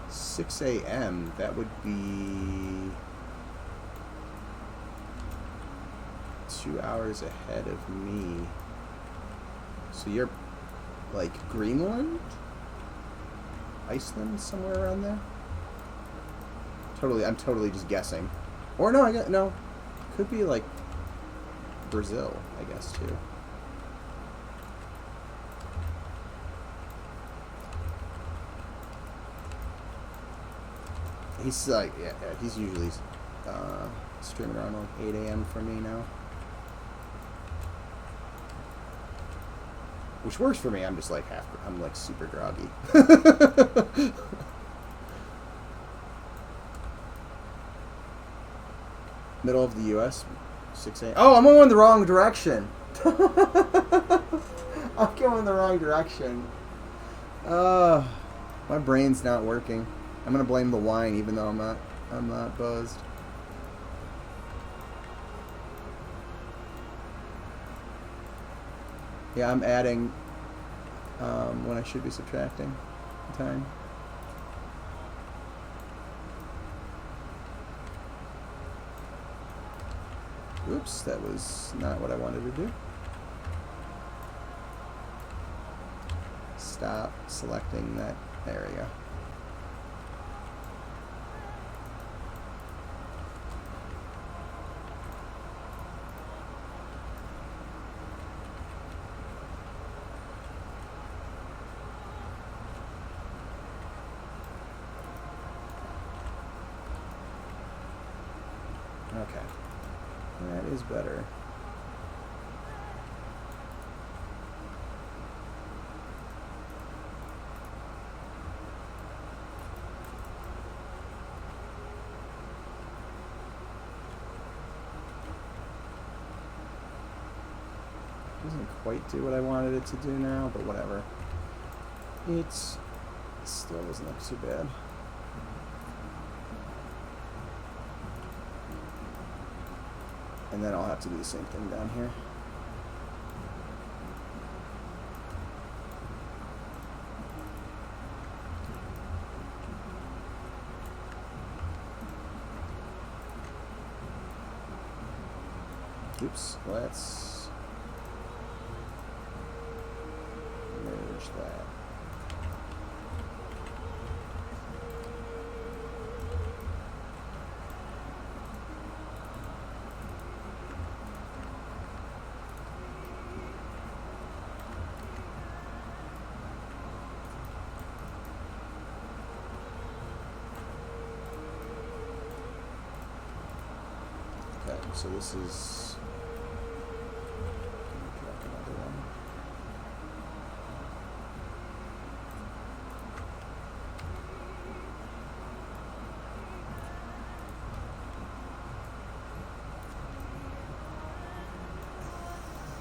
6 a.m. That would be 2 hours ahead of me. So you're like Greenland? Iceland, somewhere around there? I'm totally just guessing. Or no, no. Could be like Brazil, I guess, too. he's like, yeah, he's usually streaming around like 8 a.m. for me now. Which works for me. I'm just like I'm like super groggy. Middle of the U.S. 6 a.m. Oh, I'm going the wrong direction. I'm going the wrong direction. My brain's not working. I'm gonna blame the wine, even though I'm not buzzed. Yeah, I'm adding when I should be subtracting time. Oops, that was not what I wanted to do. Stop selecting that. There we go. Okay. That is better. Doesn't quite do what I wanted it to do now, but whatever. It still doesn't look too bad. And then I'll have to do the same thing down here. Oops, let's merge that. Okay, so this is another one.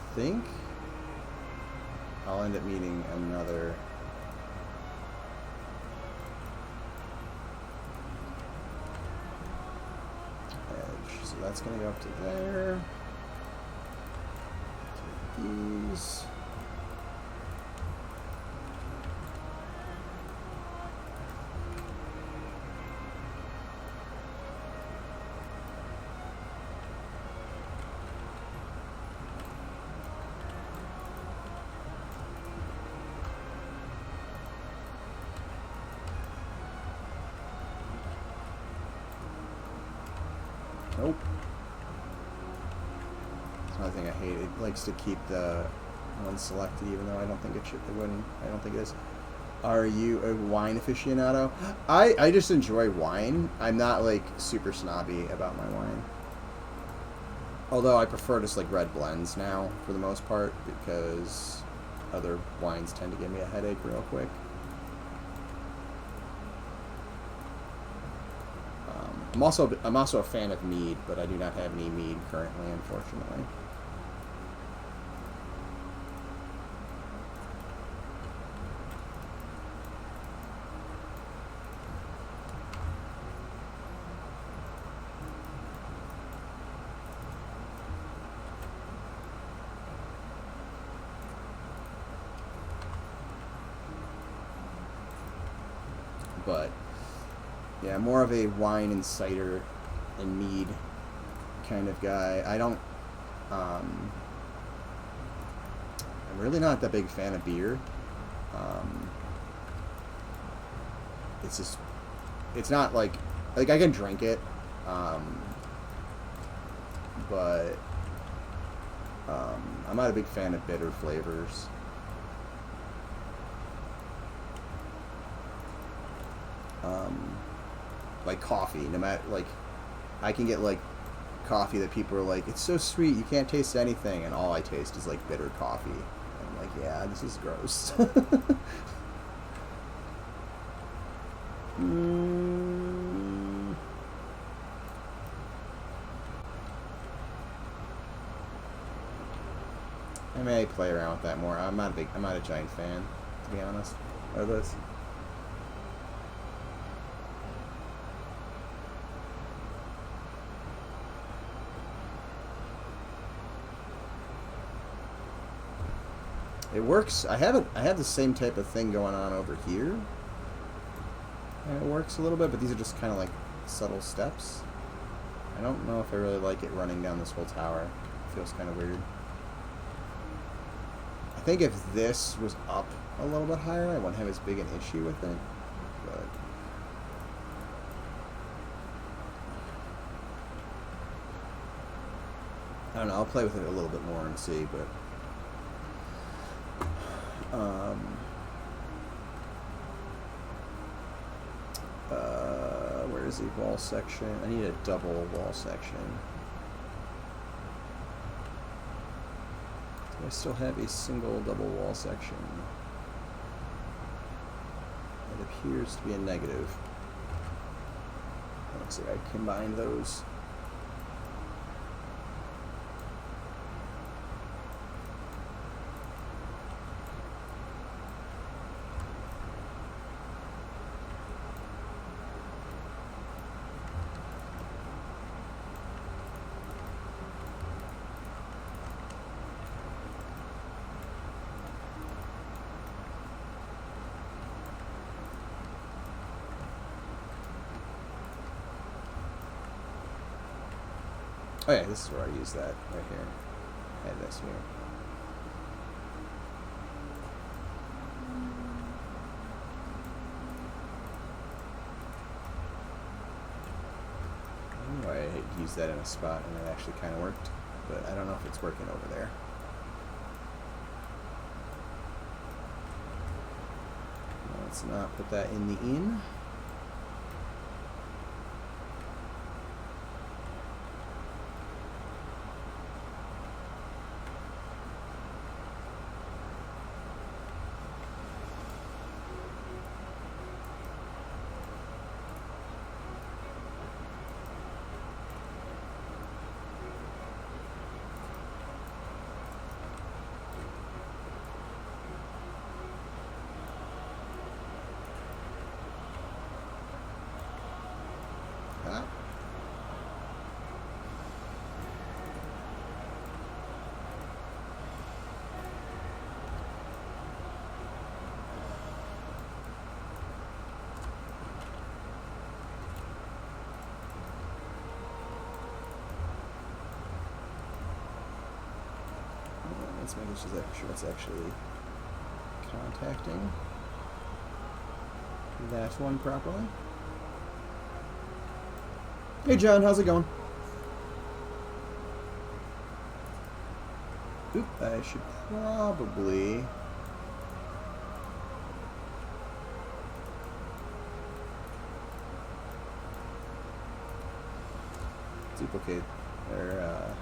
I think I'll end up needing another edge. So that's going to go up to there. To these. Nope. That's another thing I hate. It likes to keep the one selected, even though I don't think it should. It wouldn't. I don't think it is. Are you a wine aficionado? I just enjoy wine. I'm not like super snobby about my wine. Although I prefer just like red blends now for the most part, because other wines tend to give me a headache real quick. I'm also a fan of mead, but I do not have any mead currently, unfortunately. But yeah, more of a wine and cider and mead kind of guy. I don't, I'm really not that big fan of beer. It's just, it's not like I can drink it, but I'm not a big fan of bitter flavors. like coffee. No matter, like, I can get like coffee that people are like, it's so sweet, you can't taste anything, and all I taste is like bitter coffee. I'm like, yeah, this is gross. I may play around with that more. I'm not a giant fan, to be honest, of this. It works. I have the same type of thing going on over here. And it works a little bit, but these are just kind of like subtle steps. I don't know if I really like it running down this whole tower. It feels kind of weird. I think if this was up a little bit higher, I wouldn't have as big an issue with it. But I don't know. I'll play with it a little bit more and see. But where is the wall section? I need a double wall section. I still have a single double wall section. It appears to be a negative. Let's see, I combine those. Oh yeah, this is where I use that right here. I had this here. Anyway, I used that in a spot and it actually kind of worked, but I don't know if it's working over there. Let's not put that in the inn. Let's make sure it's actually contacting that one properly. Hey John, how's it going? Oop, I should probably duplicate or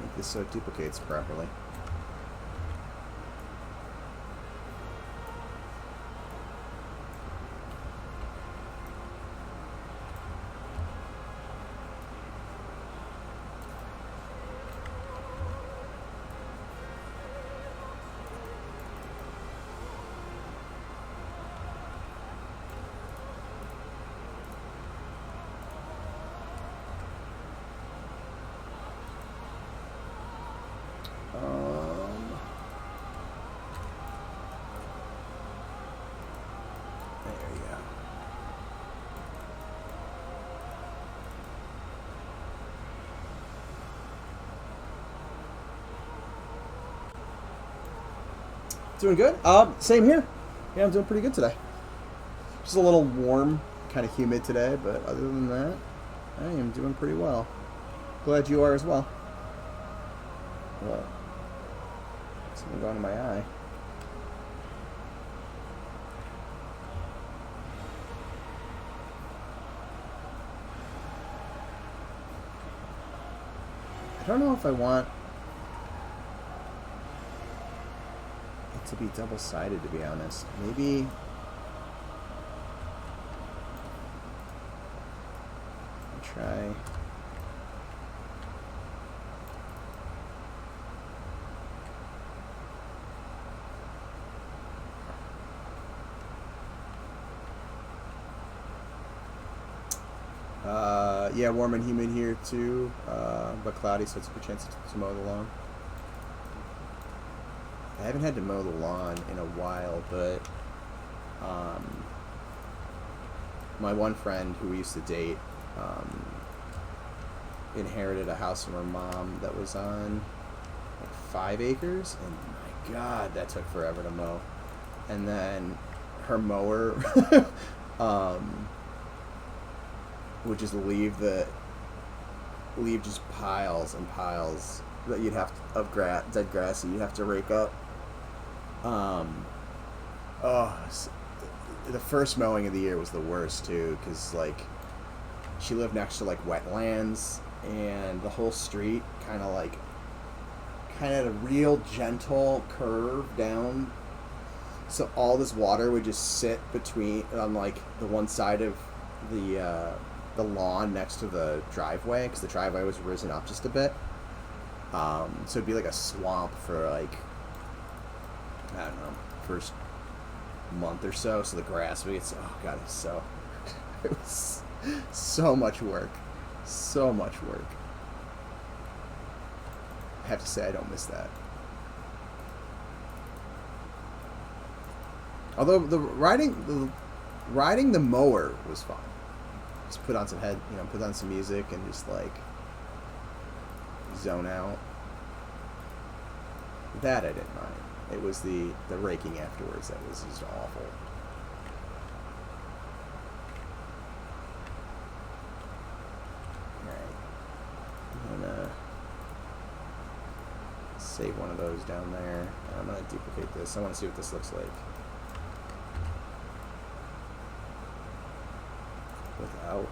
make this so it duplicates properly. Doing good. Same here. Yeah, I'm doing pretty good today. Just a little warm, kind of humid today, but other than that, I am doing pretty well. Glad you are as well. What? Something going in my eye. I don't know if I want it to be double-sided, to be honest. Maybe... I'll try... yeah, warm and humid here too, but cloudy, so it's a good chance to mow the lawn. I haven't had to mow the lawn in a while, but my one friend who we used to date inherited a house from her mom that was on like 5 acres, and my God, that took forever to mow. And then her mower would just leave just piles and piles that you'd have to, of dead grass that you'd have to rake up. The first mowing of the year was the worst too, because like she lived next to like wetlands, and the whole street kind of had a real gentle curve down, so all this water would just sit on like the one side of the lawn next to the driveway, because the driveway was risen up just a bit. So it'd be like a swamp for like, I don't know, first month or so. So the grass would get oh God, it was so much work. So much work. I have to say I don't miss that. Although riding the mower was fun. Just put on some music and just like zone out. That I didn't mind. It was the raking afterwards that was just awful. Alright. I'm gonna save one of those down there, and I'm gonna duplicate this. I want to see what this looks like without.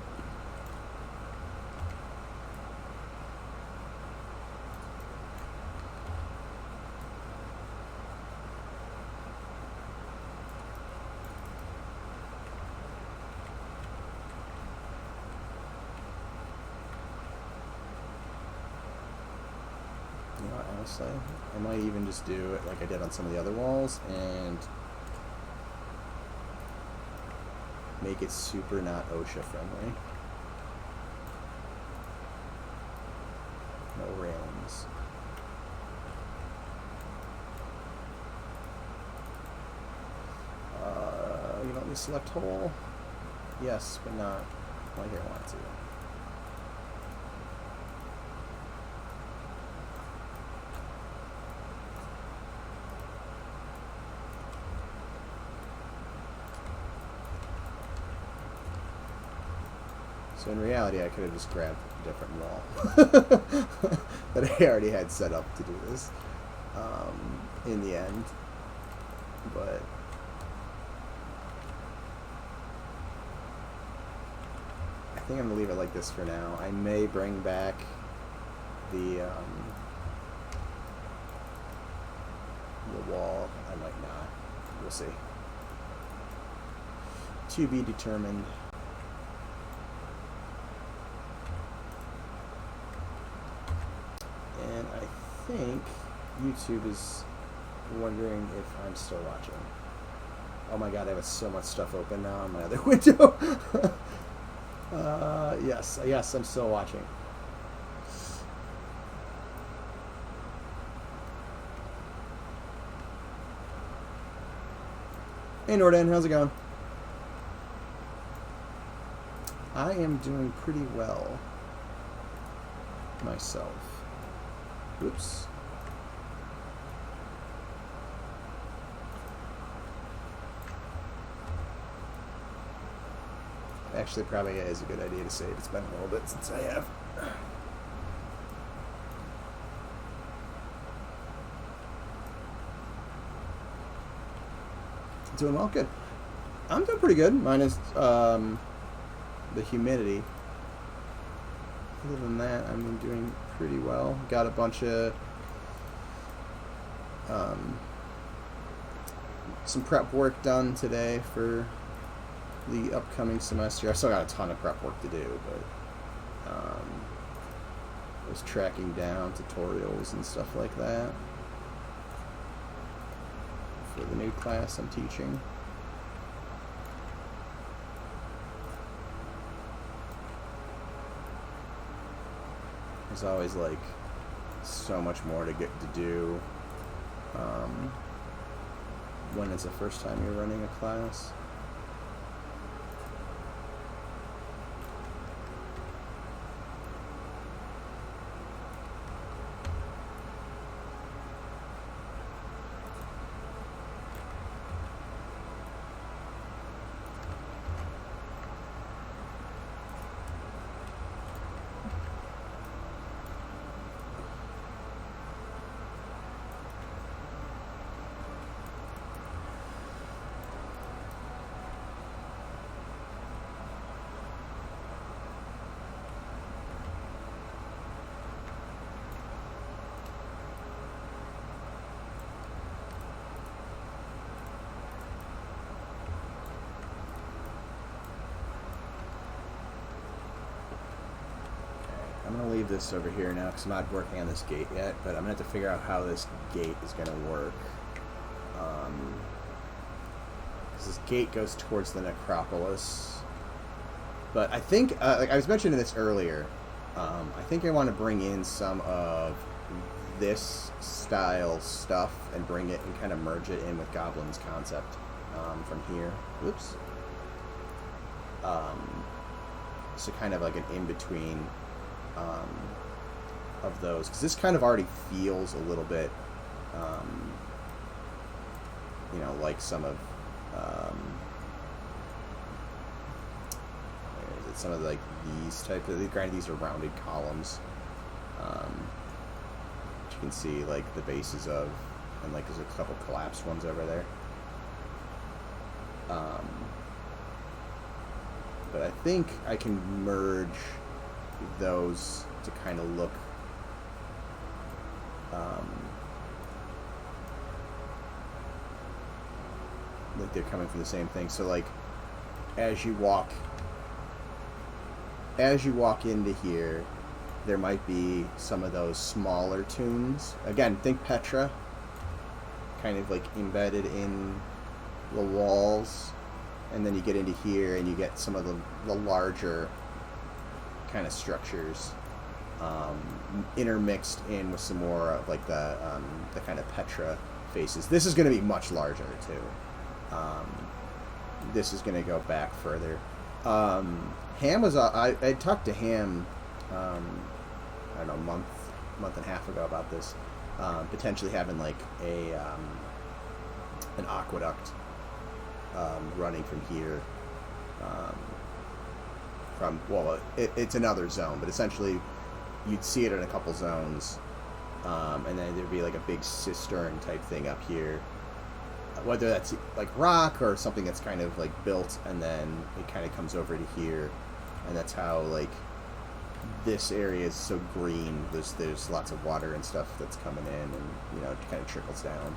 You know what, honestly, I might even just do it like I did on some of the other walls and make it super not OSHA friendly. No railings. You don't need to select hole? Yes, but not like I want to. So in reality, I could have just grabbed a different wall that I already had set up to do this in the end. But I think I'm going to leave it like this for now. I may bring back the wall. I might not. We'll see. To be determined. And I think YouTube is wondering if I'm still watching. Oh my God, I have so much stuff open now on my other window. Yes, I'm still watching. Hey Norden, how's it going? I am doing pretty well myself. Oops. Actually, probably is a good idea to save. It's been a little bit since I have. Doing well, good. I'm doing pretty good, minus the humidity. Other than that, I'm doing pretty well. Got a bunch of some prep work done today for the upcoming semester. I still got a ton of prep work to do, but I was tracking down tutorials and stuff like that for the new class I'm teaching. There's always like so much more to get to do when it's the first time you're running a class. I'm going to leave this over here now because I'm not working on this gate yet, but I'm going to have to figure out how this gate is going to work. Because this gate goes towards the necropolis. But I think, like I was mentioning this earlier, I think I want to bring in some of this style stuff and bring it and kind of merge it in with Goblin's concept from here. Whoops. So kind of like an in-between of those, because this kind of already feels a little bit, you know, like some of, where is it? Some of like these type of, granted these are rounded columns, which you can see like the bases of, and like there's a couple collapsed ones over there. But I think I can merge those to kind of look like they're coming from the same thing. So like as you walk into here, there might be some of those smaller tunes. Again, think Petra, kind of like embedded in the walls, and then you get into here and you get some of the larger kind of structures intermixed in with some more of like the kind of Petra faces. This is going to be much larger too. This is going to go back further. Ham was I talked to Ham I don't know, month and a half ago about this, potentially having like a an aqueduct running from here, from, well, it's another zone, but essentially you'd see it in a couple zones, and then there'd be like a big cistern type thing up here, whether that's like rock or something that's kind of like built, and then it kind of comes over to here, and that's how like this area is so green. There's lots of water and stuff that's coming in, and you know, it kind of trickles down,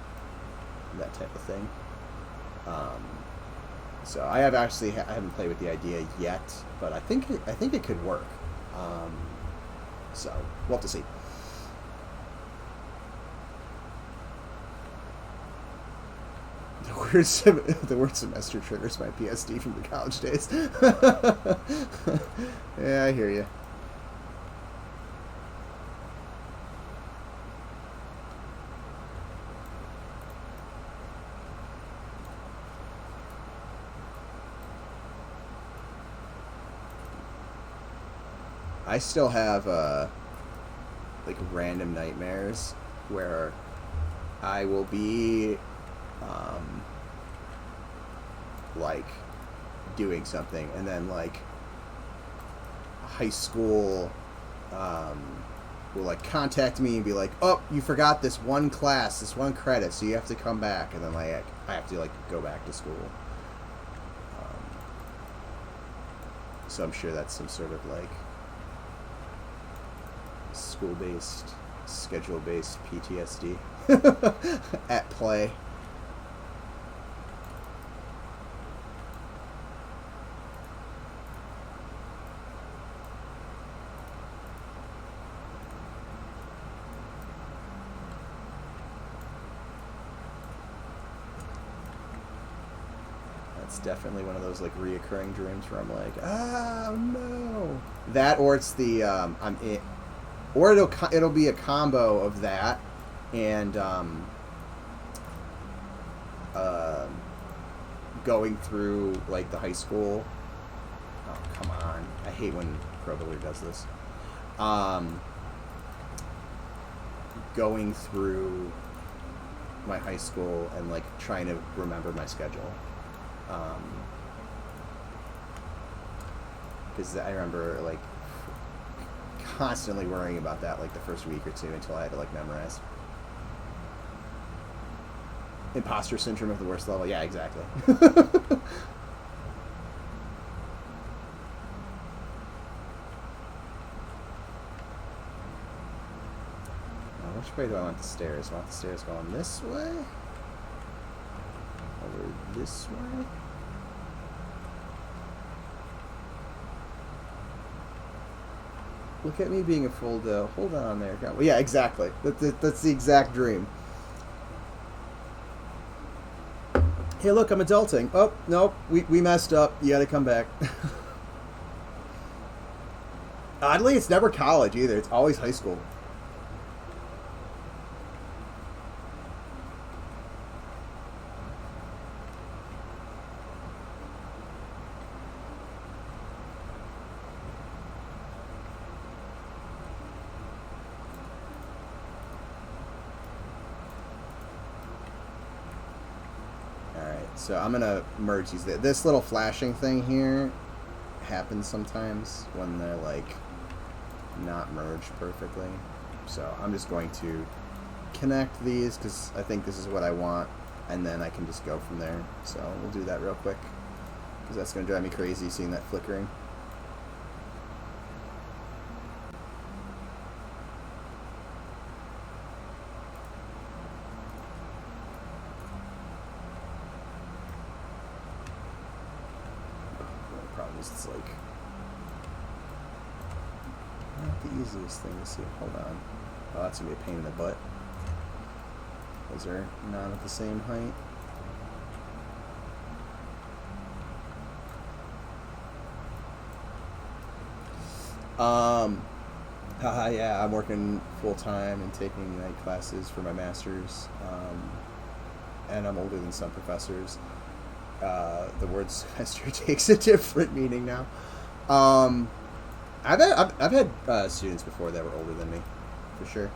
that type of thing. So I haven't played with the idea yet, but I think it could work. So we'll have to see. The word semester triggers my PSD from the college days. Yeah, I hear you. I still have like random nightmares where I will be like doing something, and then like high school will like contact me and be like, oh, you forgot this one class, this one credit, so you have to come back, and then like I have to like go back to school. So I'm sure that's some sort of like school-based, schedule-based PTSD at play. It's definitely one of those like reoccurring dreams where I'm like, oh no, that, or it's the or it'll be a combo of that and going through like the high school. Oh come on, I hate when Probuller does this. Going through my high school and like trying to remember my schedule. Because I remember like constantly worrying about that like the first week or two until I had to like memorize. Imposter syndrome of the worst level. Yeah, exactly. Which way do I want the stairs? I want the stairs going this way? Over this way? Look at me being a full dough. Hold on there. Yeah, exactly. That's the exact dream. Hey, look, I'm adulting. Oh, nope. We messed up. You gotta come back. Oddly, it's never college either. It's always high school. So I'm gonna merge these. This little flashing thing here happens sometimes when they're like not merged perfectly. So I'm just going to connect these because I think this is what I want, and then I can just go from there. So we'll do that real quick because that's gonna drive me crazy seeing that flickering. It's like not the easiest thing to see. Hold on. Oh, that's gonna be a pain in the butt. Those are not at the same height. Yeah, I'm working full time and taking night classes for my master's, and I'm older than some professors. The word semester takes a different meaning now. I've had students before that were older than me, for sure.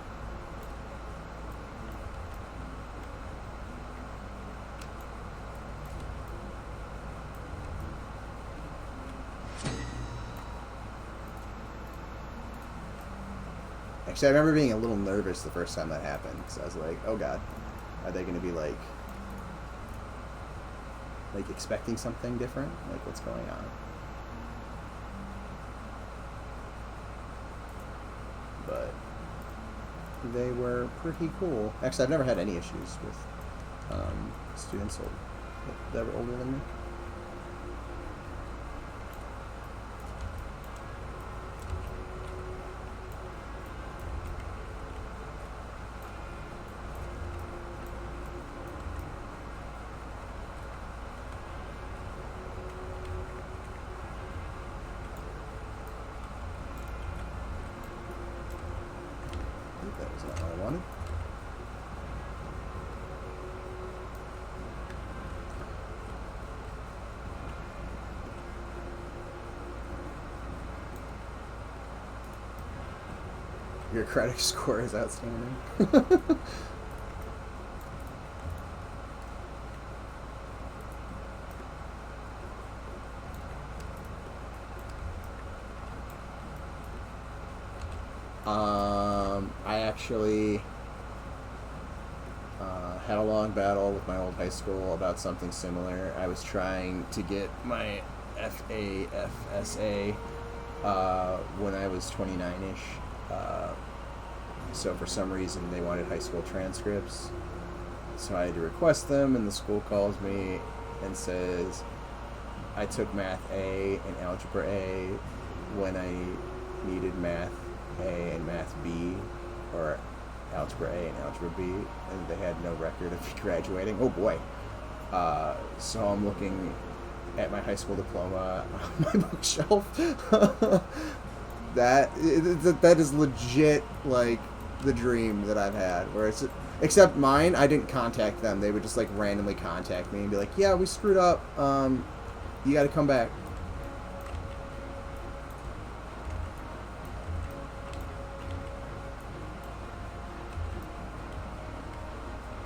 Actually, I remember being a little nervous the first time that happened because I was like, "Oh God, are they going to be like expecting something different? Like, what's going on?" But they were pretty cool. Actually, I've never had any issues with students that were older than me. That was not what I wanted. Your credit score is outstanding. I actually had a long battle with my old high school about something similar. I was trying to get my FAFSA when I was 29-ish, So for some reason they wanted high school transcripts. So I had to request them, and the school calls me and says I took Math A and Algebra A when I needed Math A and Math B, or Algebra A and Algebra B, and they had no record of me graduating. Oh boy. So I'm looking at my high school diploma on my bookshelf. that is legit, like, the dream that I've had, where it's, except mine, I didn't contact them. They would just, like, randomly contact me and be like, yeah, we screwed up, you gotta come back.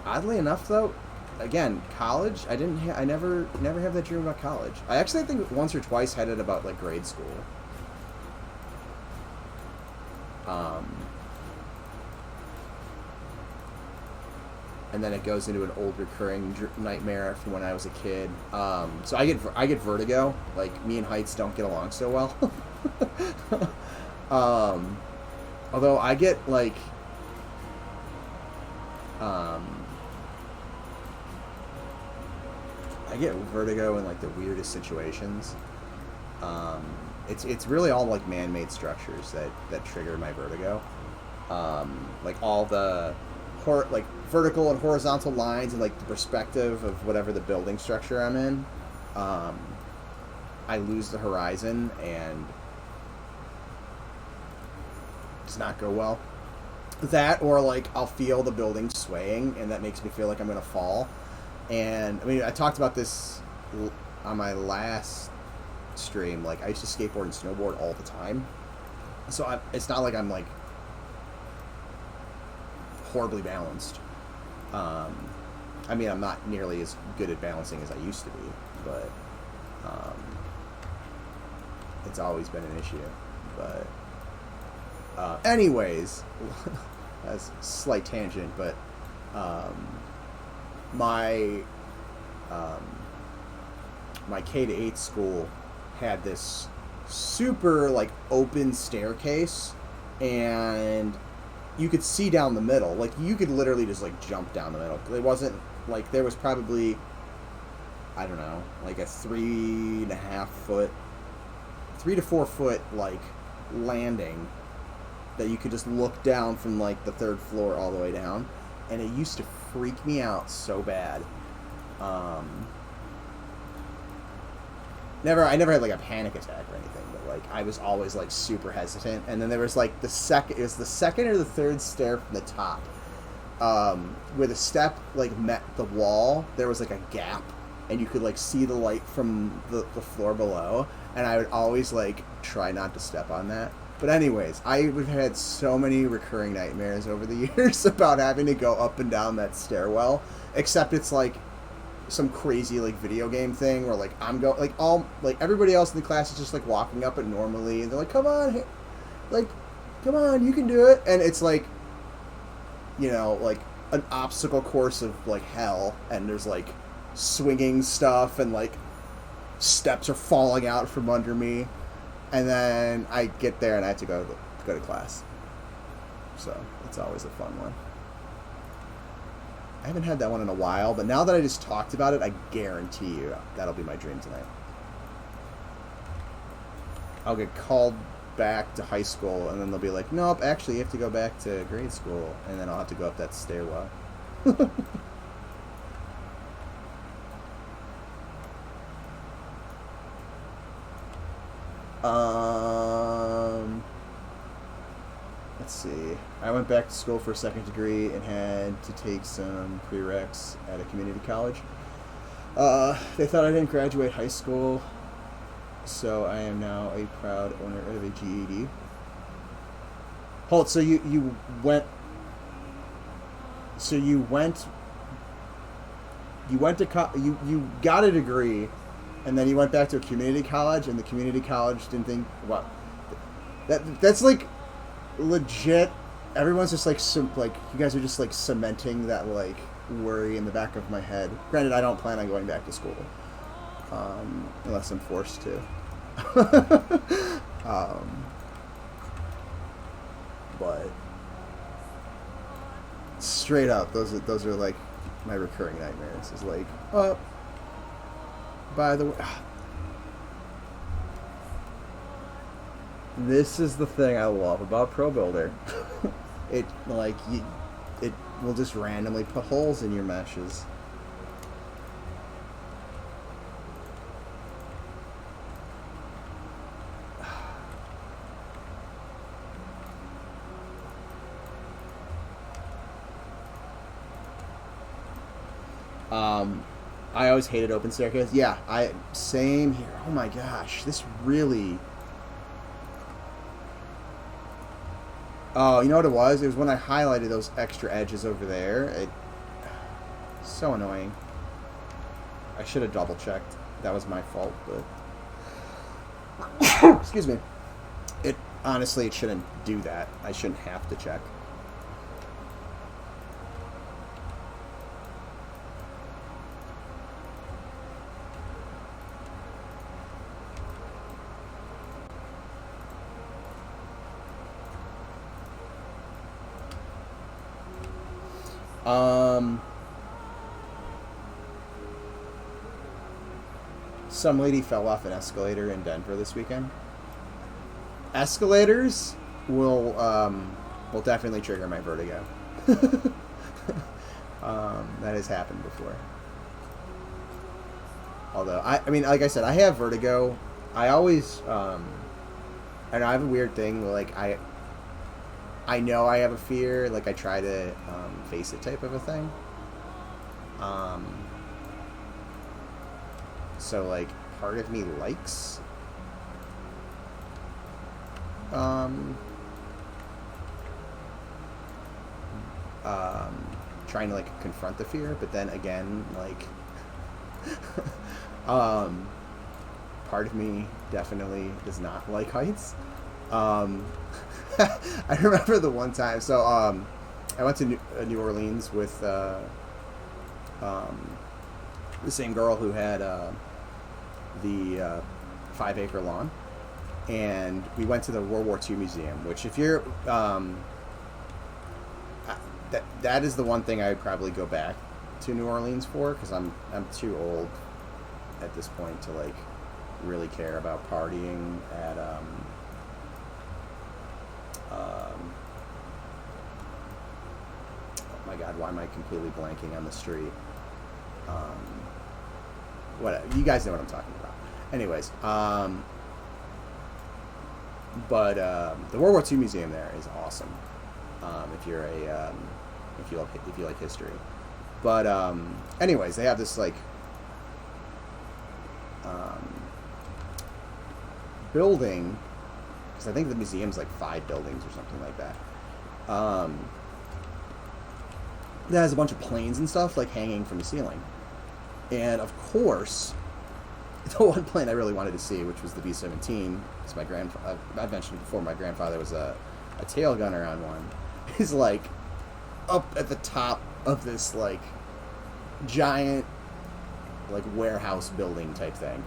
Oddly enough, though, again, college, I never have that dream about college. I actually think once or twice had it about, like, grade school. And then it goes into an old recurring nightmare from when I was a kid. So I get vertigo. Like, me and heights don't get along so well. Although I get, like, I get vertigo in, like, the weirdest situations. It's really all, like, man-made structures that trigger my vertigo. Like, all the like vertical and horizontal lines and, like, the perspective of whatever the building structure I'm in. I lose the horizon and it does not go well. That, or, like, I'll feel the building swaying and that makes me feel like I'm gonna fall. And I mean, I talked about this on my last stream. Like, I used to skateboard and snowboard all the time, so it's not like I'm, like, horribly balanced. I mean, I'm not nearly as good at balancing as I used to be, but it's always been an issue. But anyways, that's a slight tangent, but my K-8 school had this super, like, open staircase, and you could see down the middle. Like, you could literally just, like, jump down the middle. It wasn't, like, there was probably, I don't know, like a 3 to 4 foot, like, landing that you could just look down from, like, the 3rd floor all the way down. And it used to freak me out so bad. I never had, like, a panic attack or anything, but, like, I was always, like, super hesitant. And then there was, like, it was the 2nd or the 3rd stair from the top, where the step, like, met the wall. There was, like, a gap, and you could, like, see the light from the floor below. And I would always, like, try not to step on that. But anyways, I've had so many recurring nightmares over the years about having to go up and down that stairwell. Except it's, like, some crazy, like, video game thing where, like, I'm going, like, everybody else in the class is just, like, walking up it normally, and they're like, come on, hey, like, come on, you can do it. And it's, like, you know, like, an obstacle course of, like, hell, and there's, like, swinging stuff, and, like, steps are falling out from under me. And then I get there and I have to go to class. So it's always a fun one. I haven't had that one in a while, but now that I just talked about it, I guarantee you that'll be my dream tonight. I'll get called back to high school, and then they'll be like, nope, actually you have to go back to grade school, and then I'll have to go up that stairwell. Let's see. I went back to school for a 2nd degree and had to take some prereqs at a community college. They thought I didn't graduate high school, so I am now a proud owner of a GED. Hold, so you went to you got a degree, and then you went back to a community college, and the community college didn't think, what? That's like legit. Everyone's just like you guys are just like cementing that like worry in the back of my head. Granted, I don't plan on going back to school, unless I'm forced to. but straight up, those are like my recurring nightmares. Is like, oh, by the way, this is the thing I love about Pro Builder. It will just randomly put holes in your meshes. I always hated open staircase. Yeah, same here. Oh my gosh, this really. Oh, you know what it was? It was when I highlighted those extra edges over there. So annoying. I should have double checked. That was my fault, but excuse me. Honestly, it shouldn't do that. I shouldn't have to check. Some lady fell off an escalator in Denver this weekend. Escalators will definitely trigger my vertigo. That has happened before. Although I mean, like I said, I have vertigo. I always and I have a weird thing. Like I know I have a fear. Like I try to face it, type of a thing. So, like, part of me likes trying to, like, confront the fear, but then again, like, part of me definitely does not like heights. I remember the one time, so, I went to New Orleans with, the same girl who had, the 5-acre lawn, and we went to the World War II museum, which if you're that is the one thing I would probably go back to New Orleans for, because I'm too old at this point to like really care about partying at oh my god, why am I completely blanking on the street? Whatever, you guys know what I'm talking about. Anyways, but the World War II museum there is awesome. If you're a if you like history, but anyways, they have this like building, because I think the museum's like 5 buildings or something like that. That has a bunch of planes and stuff like hanging from the ceiling. And of course, the one plane I really wanted to see, which was the B-17, because my grandfather, I've mentioned before, my grandfather was a tail gunner on one, is like up at the top of this like giant like warehouse building type thing.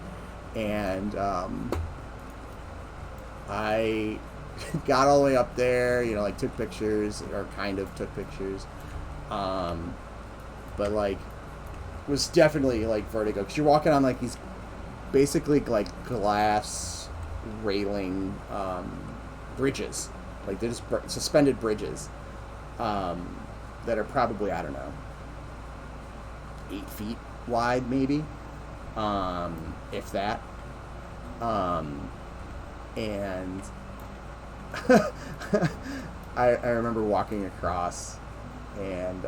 And I got all the way up there, you know, like took pictures, or kind of took pictures, but like was definitely like vertigo, because you're walking on like these basically like glass railing bridges, like they're just suspended bridges that are probably, I don't know, 8 feet wide maybe, if that, and I remember walking across, and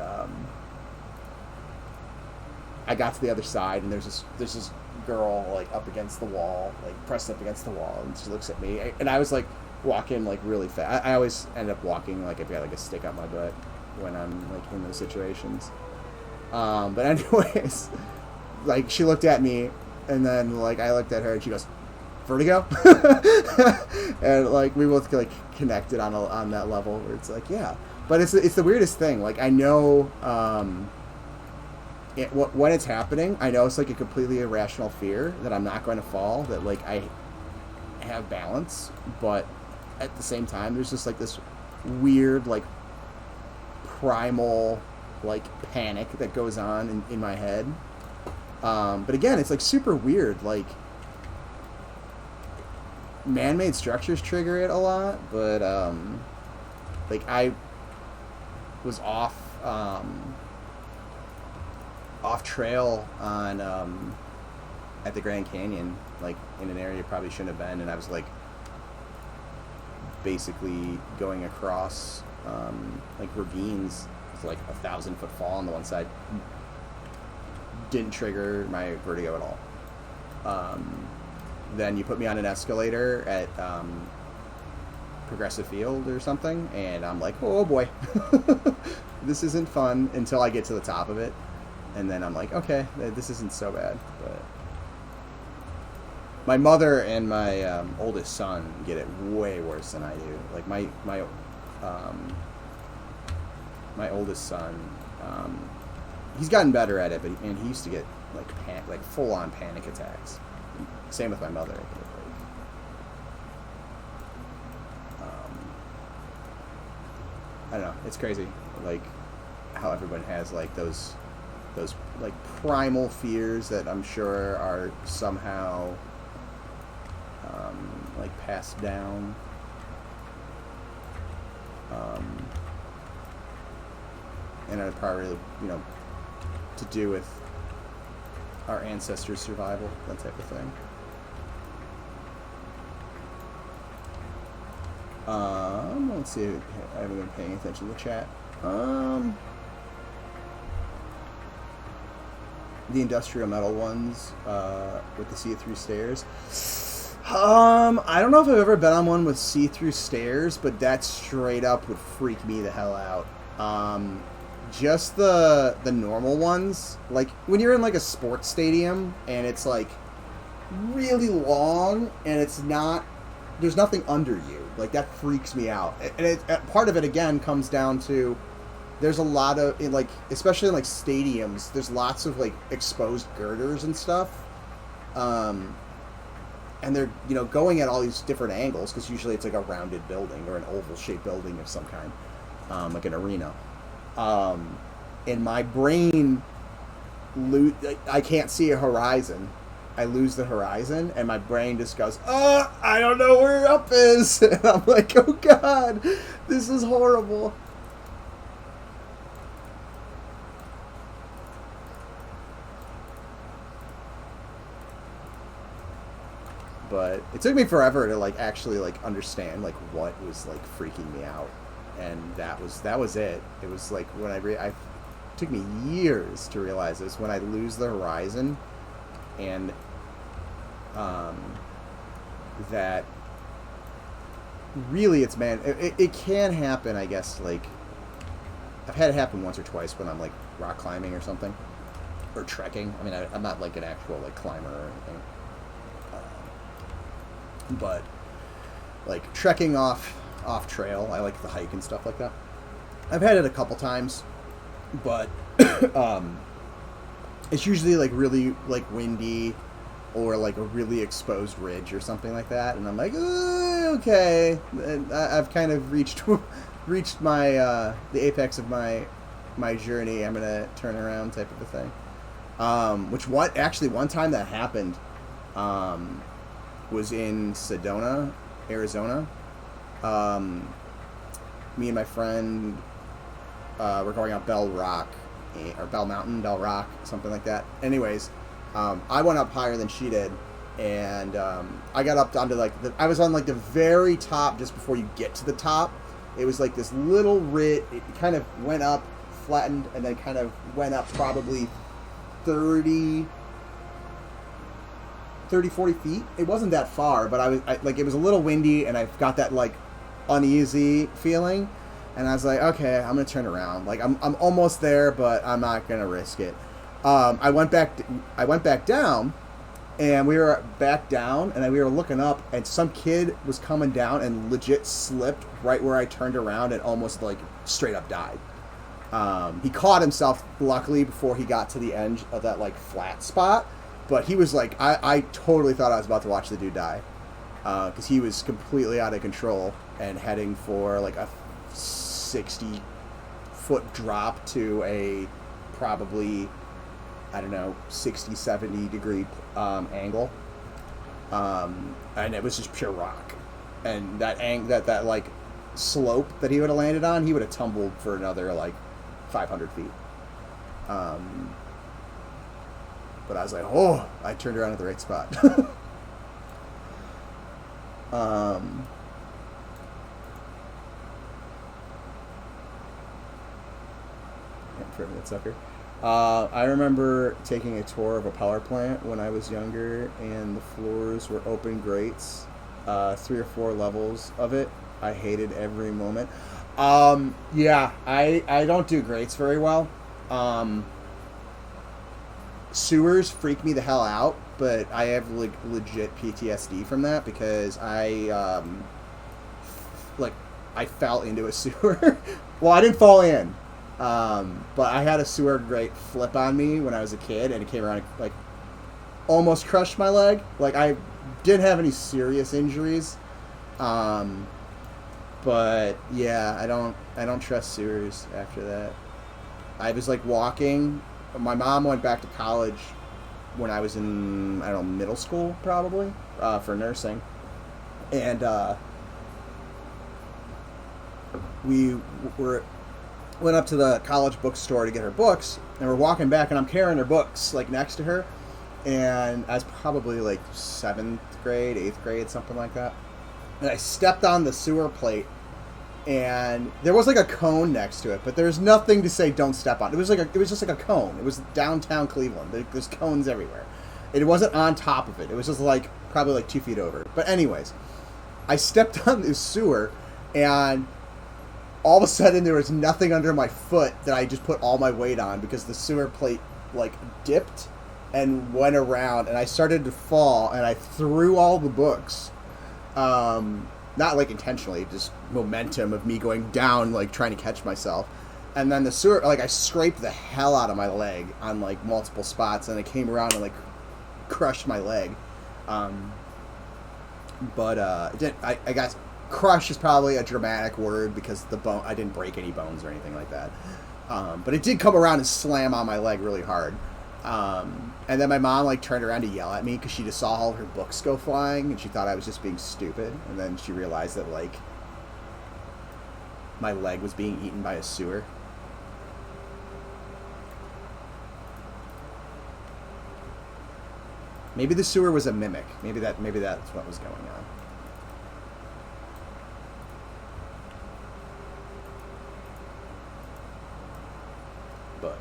I got to the other side, and there's this girl like up against the wall, like pressed up against the wall, and she looks at me, and I was like walking like really fast. I always end up walking like I've got like a stick up my butt when I'm like in those situations. But anyways, like she looked at me, and then like I looked at her, and she goes, "Vertigo?" And like we both like connected on that level where it's like, yeah. But it's the weirdest thing. Like I know when it's happening, I know it's like a completely irrational fear that I'm not going to fall, that like I have balance, but at the same time there's just like this weird, like, primal, like, panic that goes on in my head. But again, it's, like, super weird. Like, man-made structures trigger it a lot, but, like, I was off trail on, at the Grand Canyon, like, in an area you probably shouldn't have been, and I was, like, basically going across, like, ravines with, like, 1,000-foot fall on the one side. Didn't trigger my vertigo at all. Then you put me on an escalator at Progressive Field or something, and I'm like, oh boy, this isn't fun until I get to the top of it, and then I'm like, okay, this isn't so bad. But my mother and my oldest son get it way worse than I do. Like my oldest son, he's gotten better at it, but he used to get like full on panic attacks. Same with my mother. I don't know. It's crazy, like how everyone has like those like primal fears that I'm sure are somehow like passed down. And are probably, you know, to do with our ancestors' survival, that type of thing. Let's see. I haven't been paying attention to the chat. The industrial metal ones with the see-through stairs. I don't know if I've ever been on one with see-through stairs, but that straight up would freak me the hell out. Just the normal ones, like when you're in like a sports stadium and it's like really long and it's not, there's nothing under you. Like that freaks me out. And part of it again comes down to there's a lot of, like, especially in like stadiums, there's lots of like exposed girders and stuff. And they're, you know, going at all these different angles because usually it's like a rounded building or an oval shaped building of some kind, like an arena. And my brain, I can't see a horizon. I lose the horizon, and my brain just goes, I don't know where up is. And I'm like, oh God, this is horrible. But it took me forever to like actually like understand like what was like freaking me out. And that was it. It was like when it took me years to realize this, when I lose the horizon, and that really it's, man, it can happen, I guess. Like I've had it happen once or twice when I'm like rock climbing or something, or trekking. I mean, I'm not like an actual like climber or anything, but like trekking off trail, I like the hike and stuff like that. I've had it a couple times, but it's usually like really like windy or like a really exposed ridge or something like that, and I'm like, okay, and I've kind of reached my the apex of my journey. I'm gonna turn around, type of a thing. One time that happened was in Sedona, Arizona. Me and my friend were going up Bell Rock, or Bell Mountain, Bell Rock, something like that. Anyways, I went up higher than she did, and I got up onto like I was on like the very top just before you get to the top. It was like this little ridge. It kind of went up, flattened, and then kind of went up probably 30, 40 feet. It wasn't that far, but it was a little windy, and I got that like uneasy feeling, and I was like, okay, I'm gonna turn around. Like I'm almost there, but I'm not gonna risk it. I went back down, and we were back down, and we were looking up, and some kid was coming down and legit slipped right where I turned around and almost like straight up died. He caught himself luckily before he got to the end of that like flat spot, but he was like, I totally thought I was about to watch the dude die, because he was completely out of control and heading for like a 60-foot drop to a probably, I don't know, 60, 70 degree angle. And it was just pure rock. And that like slope that he would have landed on, he would have tumbled for another like 500 feet. But I was like, oh, I turned around at the right spot. For that sucker. I remember taking a tour of a power plant when I was younger, and the floors were open grates, 3 or 4 levels of it. I hated every moment. Yeah, I don't do grates very well. Sewers freak me the hell out, but I have like legit PTSD from that because I fell into a sewer. Well, I didn't fall in. But I had a sewer grate flip on me when I was a kid, and it came around and, like, almost crushed my leg. Like, I didn't have any serious injuries. But yeah, I don't trust sewers after that. I was like walking. My mom went back to college when I was in, I don't know, middle school probably, for nursing. And we went up to the college bookstore to get her books, and we're walking back, and I'm carrying her books like next to her, and I was probably like 7th grade, 8th grade, something like that. And I stepped on the sewer plate, and there was like a cone next to it, but there's nothing to say don't step on. It was just like a cone. It was downtown Cleveland. There's cones everywhere. It wasn't on top of it. It was just like probably like 2 feet over. But anyways, I stepped on this sewer, and all of a sudden there was nothing under my foot that I just put all my weight on, because the sewer plate like dipped and went around, and I started to fall, and I threw all the books. Not like intentionally, just momentum of me going down, like trying to catch myself. And then the sewer, like I scraped the hell out of my leg on like multiple spots, and it came around and like crushed my leg. But it didn't, I got crush is probably a dramatic word because I didn't break any bones or anything like that. But it did come around and slam on my leg really hard. And then my mom like turned around to yell at me because she just saw all her books go flying, and she thought I was just being stupid. And then she realized that like my leg was being eaten by a sewer. Maybe the sewer was a mimic. Maybe that's what was going on. But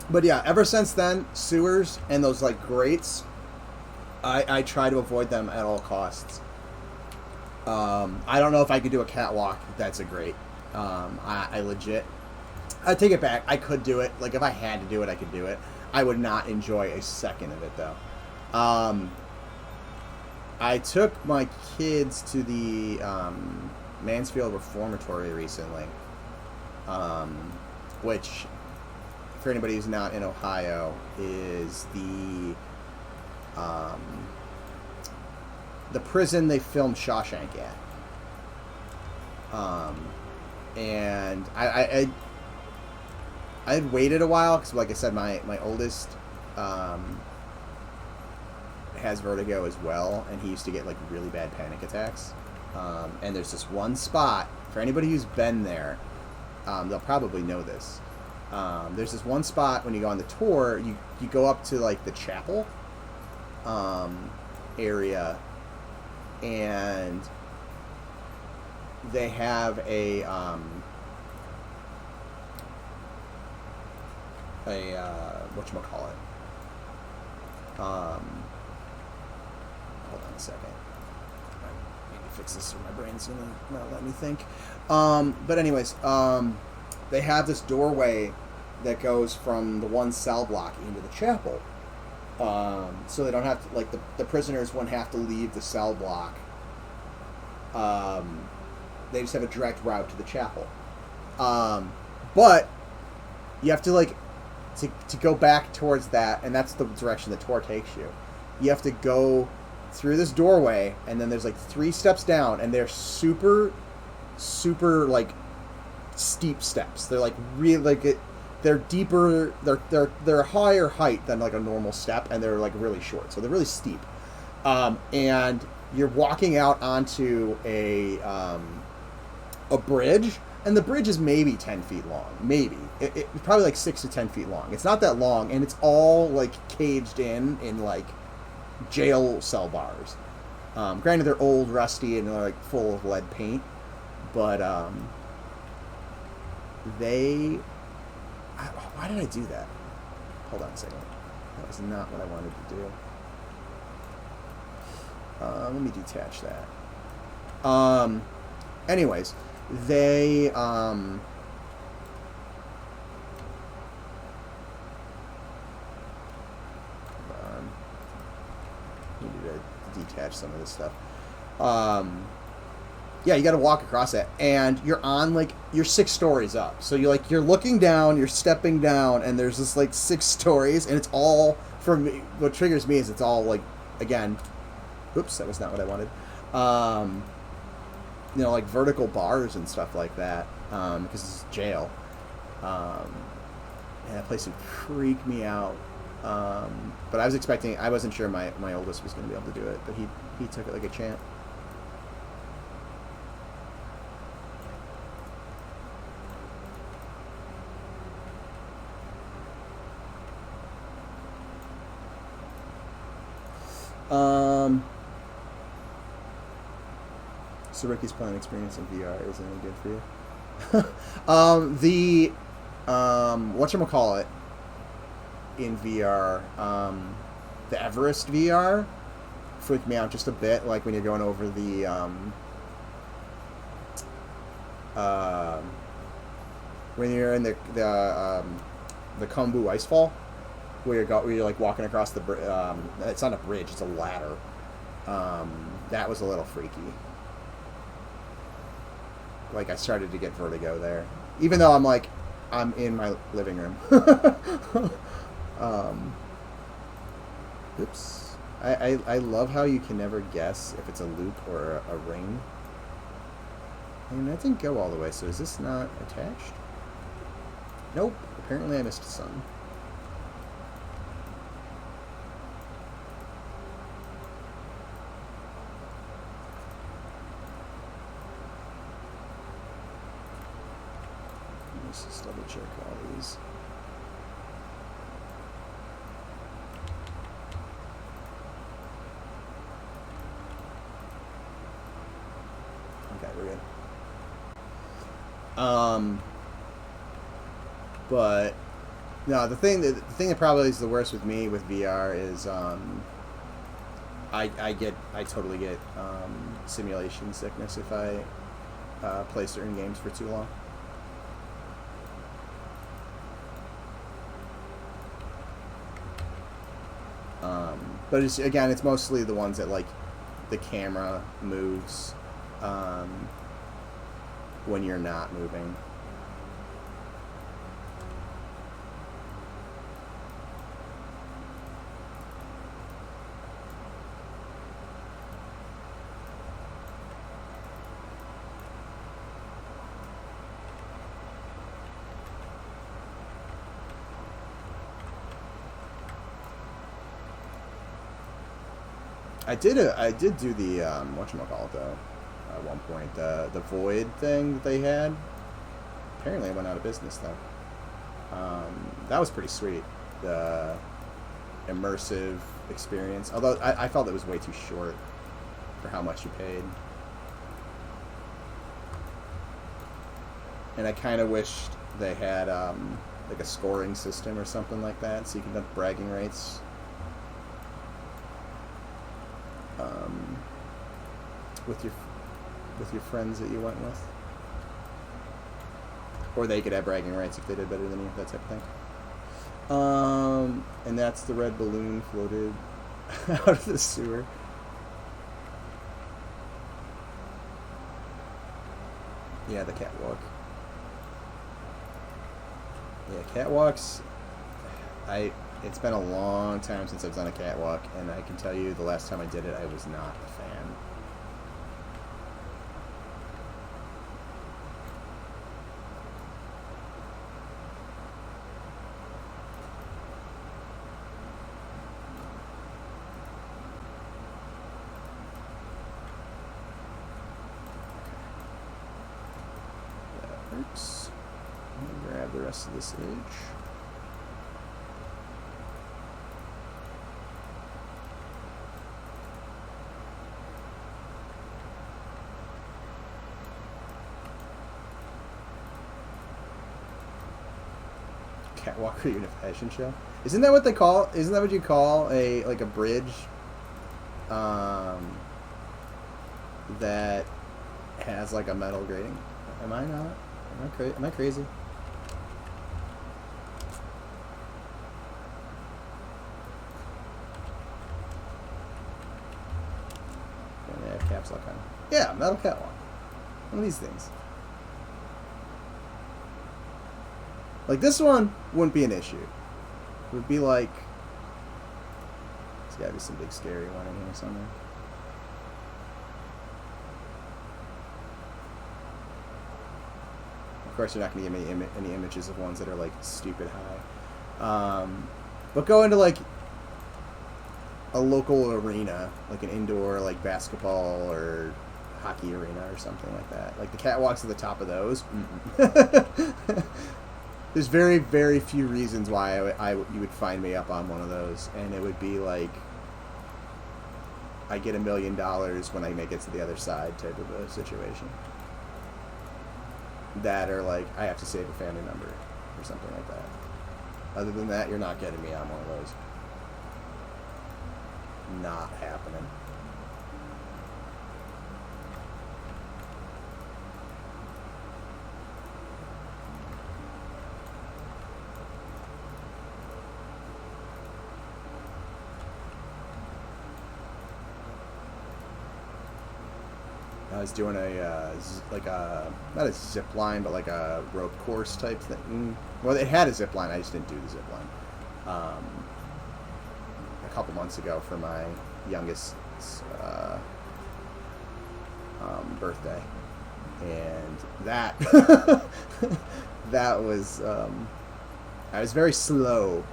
But yeah, ever since then, sewers and those like grates, I try to avoid them at all costs. I don't know if I could do a catwalk. That's a grate. I legit, I take it back. I could do it. Like if I had to do it, I could do it. I would not enjoy a second of it though. I took my kids to the Mansfield Reformatory recently, which, for anybody who's not in Ohio, is the prison they filmed Shawshank at. And I had waited a while because, like I said, my oldest has vertigo as well, and he used to get like really bad panic attacks. And there's this one spot, for anybody who's been there, they'll probably know this. There's this one spot when you go on the tour, you go up to like the chapel area, and they have a whatchamacallit. Hold on a second. I need to fix this or my brain's gonna not let me think. But anyways, they have this doorway that goes from the one cell block into the chapel. So they don't have to, like, the prisoners wouldn't have to leave the cell block. They just have a direct route to the chapel. But you have to, like, to go back towards that, and that's the direction the tour takes you. You have to go through this doorway, and then there's, like, 3 steps down, and they're super, like, steep steps. They're, like, really, like, they're deeper, they're higher height than, like, a normal step, and they're, like, really short. So they're really steep. And you're walking out onto a bridge, and the bridge is maybe 10 feet long. Maybe. It's probably like 6 to 10 feet long. It's not that long, and it's all, like, caged in, like, jail cell bars. Granted, they're old, rusty, and they're, like, full of lead paint. But, why did I do that? Hold on a second. That was not what I wanted to do. Let me detach that. Anyways, they, needed to detach some of this stuff. Yeah, you got to walk across it, and you're on, like, you're 6 stories up. So you're looking down, you're stepping down, and there's this, like, 6 stories, and it's all, for me, what triggers me is it's all, like, again, oops, that was not what I wanted. You know, like, vertical bars and stuff like that, because it's jail. And that place would freak me out. But I wasn't sure my oldest was going to be able to do it, but he took it like a champ. So Ricky's playing experience in VR isn't any good for you. Whatchamacallit in VR, the Everest VR freaked me out just a bit, like when you're going over the when you're in the Khumbu Icefall, where you're like walking across the it's not a bridge, it's a ladder. That was a little freaky. Like, I started to get vertigo there, even though I'm in my living room. Oops. I love how you can never guess if it's a loop or a ring. I mean, that didn't go all the way, so is this not attached? Nope. Apparently I missed some. Let's just double check all these. Okay, we're good. But no, the thing that probably is the worst with me with VR is I totally get simulation sickness if I play certain games for too long. But it's mostly the ones that, like, the camera moves when you're not moving. I did do the whatchamacallit though at one point, the void thing that they had. Apparently it went out of business though. That was pretty sweet, the immersive experience, although I felt it was way too short for how much you paid, and I kind of wished they had like a scoring system or something like that, so you can have bragging rights. With your friends that you went with, or they could have bragging rights if they did better than you, that type of thing. And that's the red balloon floated out of the sewer. Yeah, the catwalk. Yeah, catwalks. It's been a long time since I've done a catwalk, and I can tell you the last time I did it, I was not a fan. That works. I'm gonna grab the rest of this edge. Catwalk or even a fashion show? Isn't that what they call? Isn't that what you call a bridge? That has like a metal grating. Am I not? Am I crazy? And they have caps lock on. Yeah, metal catwalk. One of these things. Like, this one wouldn't be an issue. It would be like... There's gotta be some big scary one in here somewhere. Of course, you're not going to give me any images of ones that are, like, stupid high. But go into, like, a local arena, like an indoor, like, basketball or hockey arena or something like that. Like, the catwalks at the top of those. There's very, very few reasons why you would find me up on one of those, and it would be like I get $1 million when I make it to the other side type of a situation. That or like I have to save a family member or something like that. Other than that, you're not getting me on one of those. Not happening. I was doing not a zip line, but like a rope course type thing. Well, it had a zip line. I just didn't do the zip line. A couple months ago for my youngest's birthday, and that that was I was very slow.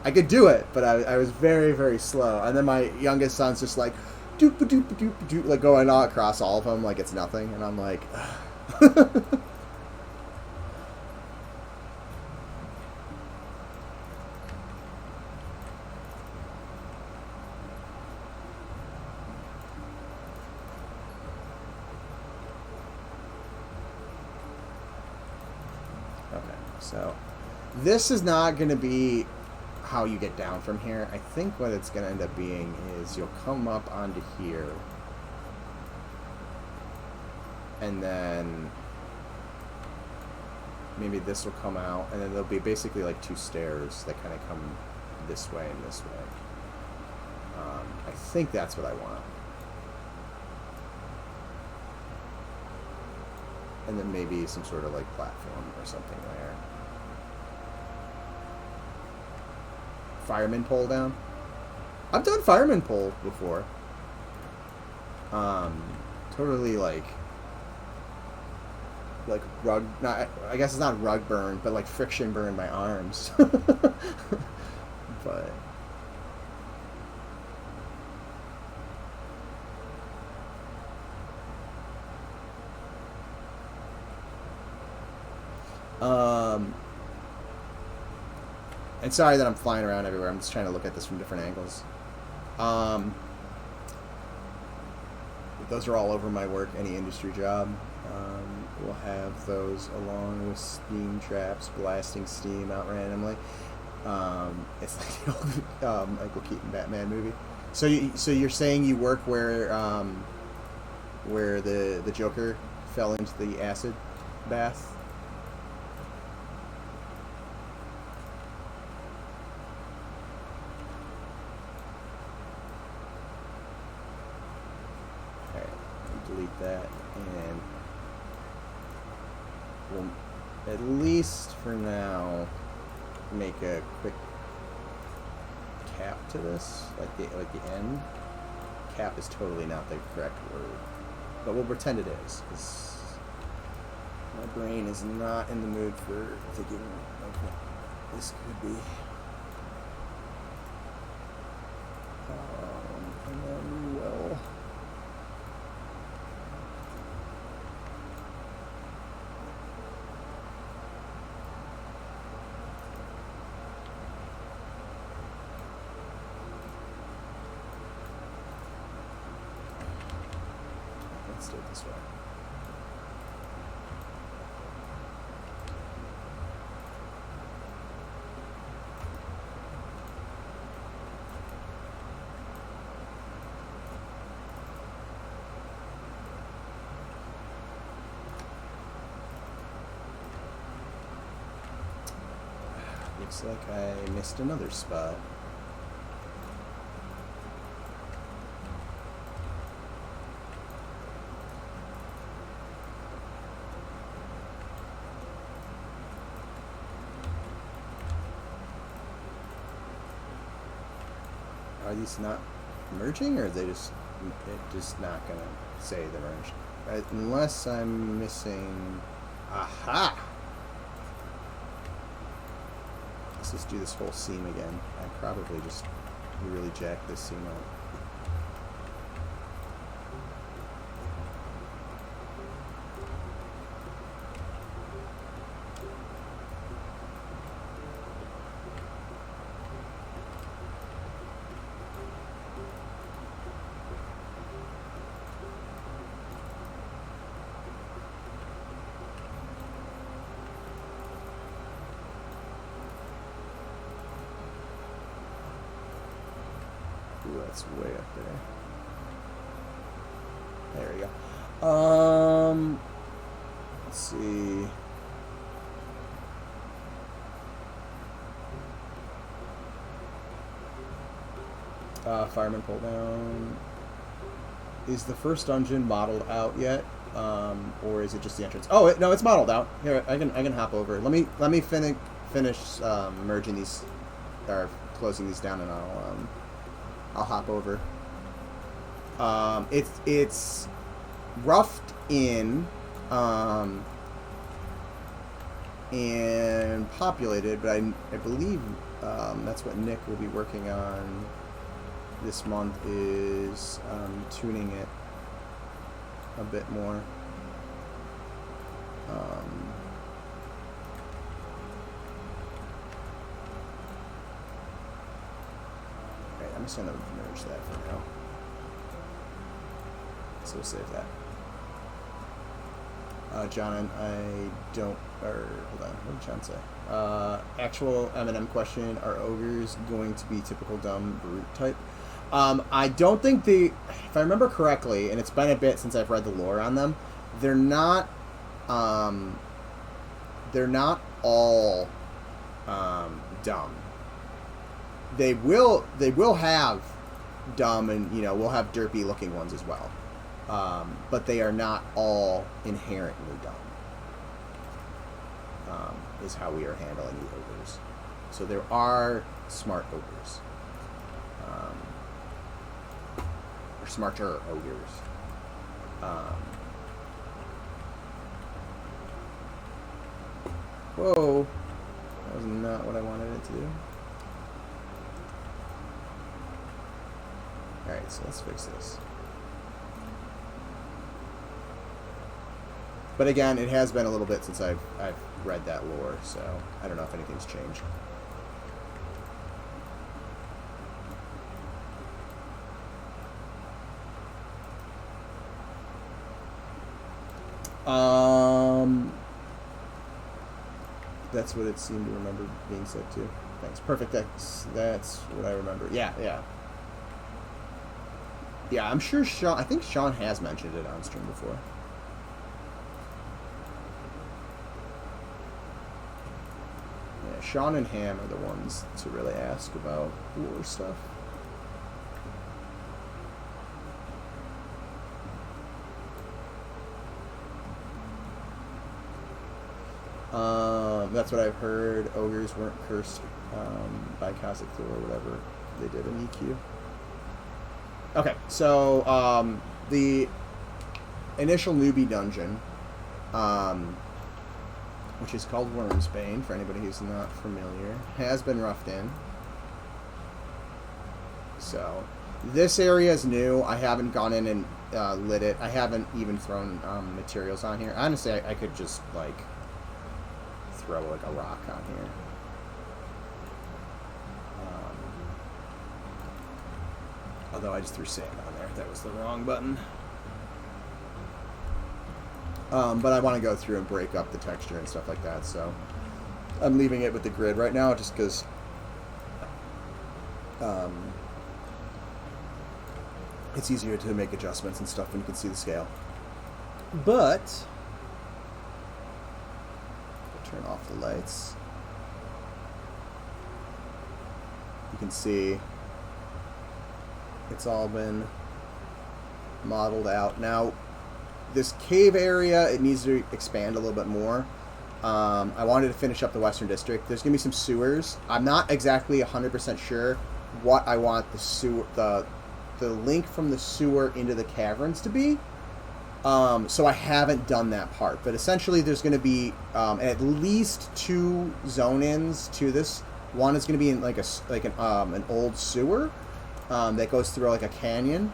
I could do it, but I was very, very slow. And then my youngest son's just like, doop doop doop doop, like going all across all of them like it's nothing, and I'm like, okay, so this is not going to be how you get down from here. I think what it's going to end up being is you'll come up onto here, and then maybe this will come out, and then there'll be basically like two stairs that kind of come this way and this way. I think that's what I want. And then maybe some sort of like platform or something there. Fireman pole down. I've done fireman pole before. Totally like rug. Not, I guess it's not rug burn, but like friction burn my arms. But and sorry that I'm flying around everywhere. I'm just trying to look at this from different angles. Those are all over my work. Any industry job will have those, along with steam traps blasting steam out randomly. It's like the old Michael Keaton Batman movie. So you're saying you work where the Joker fell into the acid bath? that, and we'll, at least for now, make a quick cap to this at the end. Cap is totally not the correct word, but we'll pretend it is, because my brain is not in the mood for thinking of what this could be. And then we will... Let's do it this way. Looks like I missed another spot. Are these not merging, or are they just not gonna say they're merged? Unless I'm missing... Aha! Let's just do this whole seam again. I probably just really jacked this seam up. That's way up there. There we go. Let's see. Fireman pull down. Is the first dungeon modeled out yet, or is it just the entrance? Oh no, it's modeled out. Here, I can hop over. Let me finish merging these, or closing these down, and I'll hop over. It's roughed in and populated, but I believe that's what Nick will be working on this month, is tuning it a bit more. I'm just going to merge that for now. So we'll save that. John, I don't... Or, hold on, what did John say? Actual M&M question, are ogres going to be typical dumb brute type? I don't think if I remember correctly, and it's been a bit since I've read the lore on them, they're not all dumb. They will have dumb, and we'll have derpy looking ones as well, but they are not all inherently dumb. Is how we are handling the ogres. So there are smart ogres, or smarter ogres. Whoa, that was not what I wanted it to do. Alright, so let's fix this. But again, it has been a little bit since I've read that lore, so I don't know if anything's changed. That's what it seemed to remember being said too. Thanks. Perfect. That's what I remember. Yeah. Yeah, I'm sure Sean... I think Sean has mentioned it on stream before. Yeah, Sean and Ham are the ones to really ask about lore stuff. That's what I've heard. Ogres weren't cursed by Cossack Thor or whatever they did in EQ. Okay, so the initial newbie dungeon, which is called Wormsbane, for anybody who's not familiar, has been roughed in. So this area is new. I haven't gone in and lit it. I haven't even thrown materials on here. Honestly, I could just like throw like a rock on here. Although I just threw sand on there. That was the wrong button. But I want to go through and break up the texture and stuff like that, so I'm leaving it with the grid right now just because it's easier to make adjustments and stuff when you can see the scale. But I'll turn off the lights. You can see it's all been modeled out. Now, this cave area, it needs to expand a little bit more. I wanted to finish up the Western District. There's going to be some sewers. I'm not exactly 100% sure what I want the sewer, the link from the sewer into the caverns to be. So I haven't done that part. But essentially, there's going to be at least 2 zone-ins to this. One is going to be in like an old sewer that goes through like a canyon.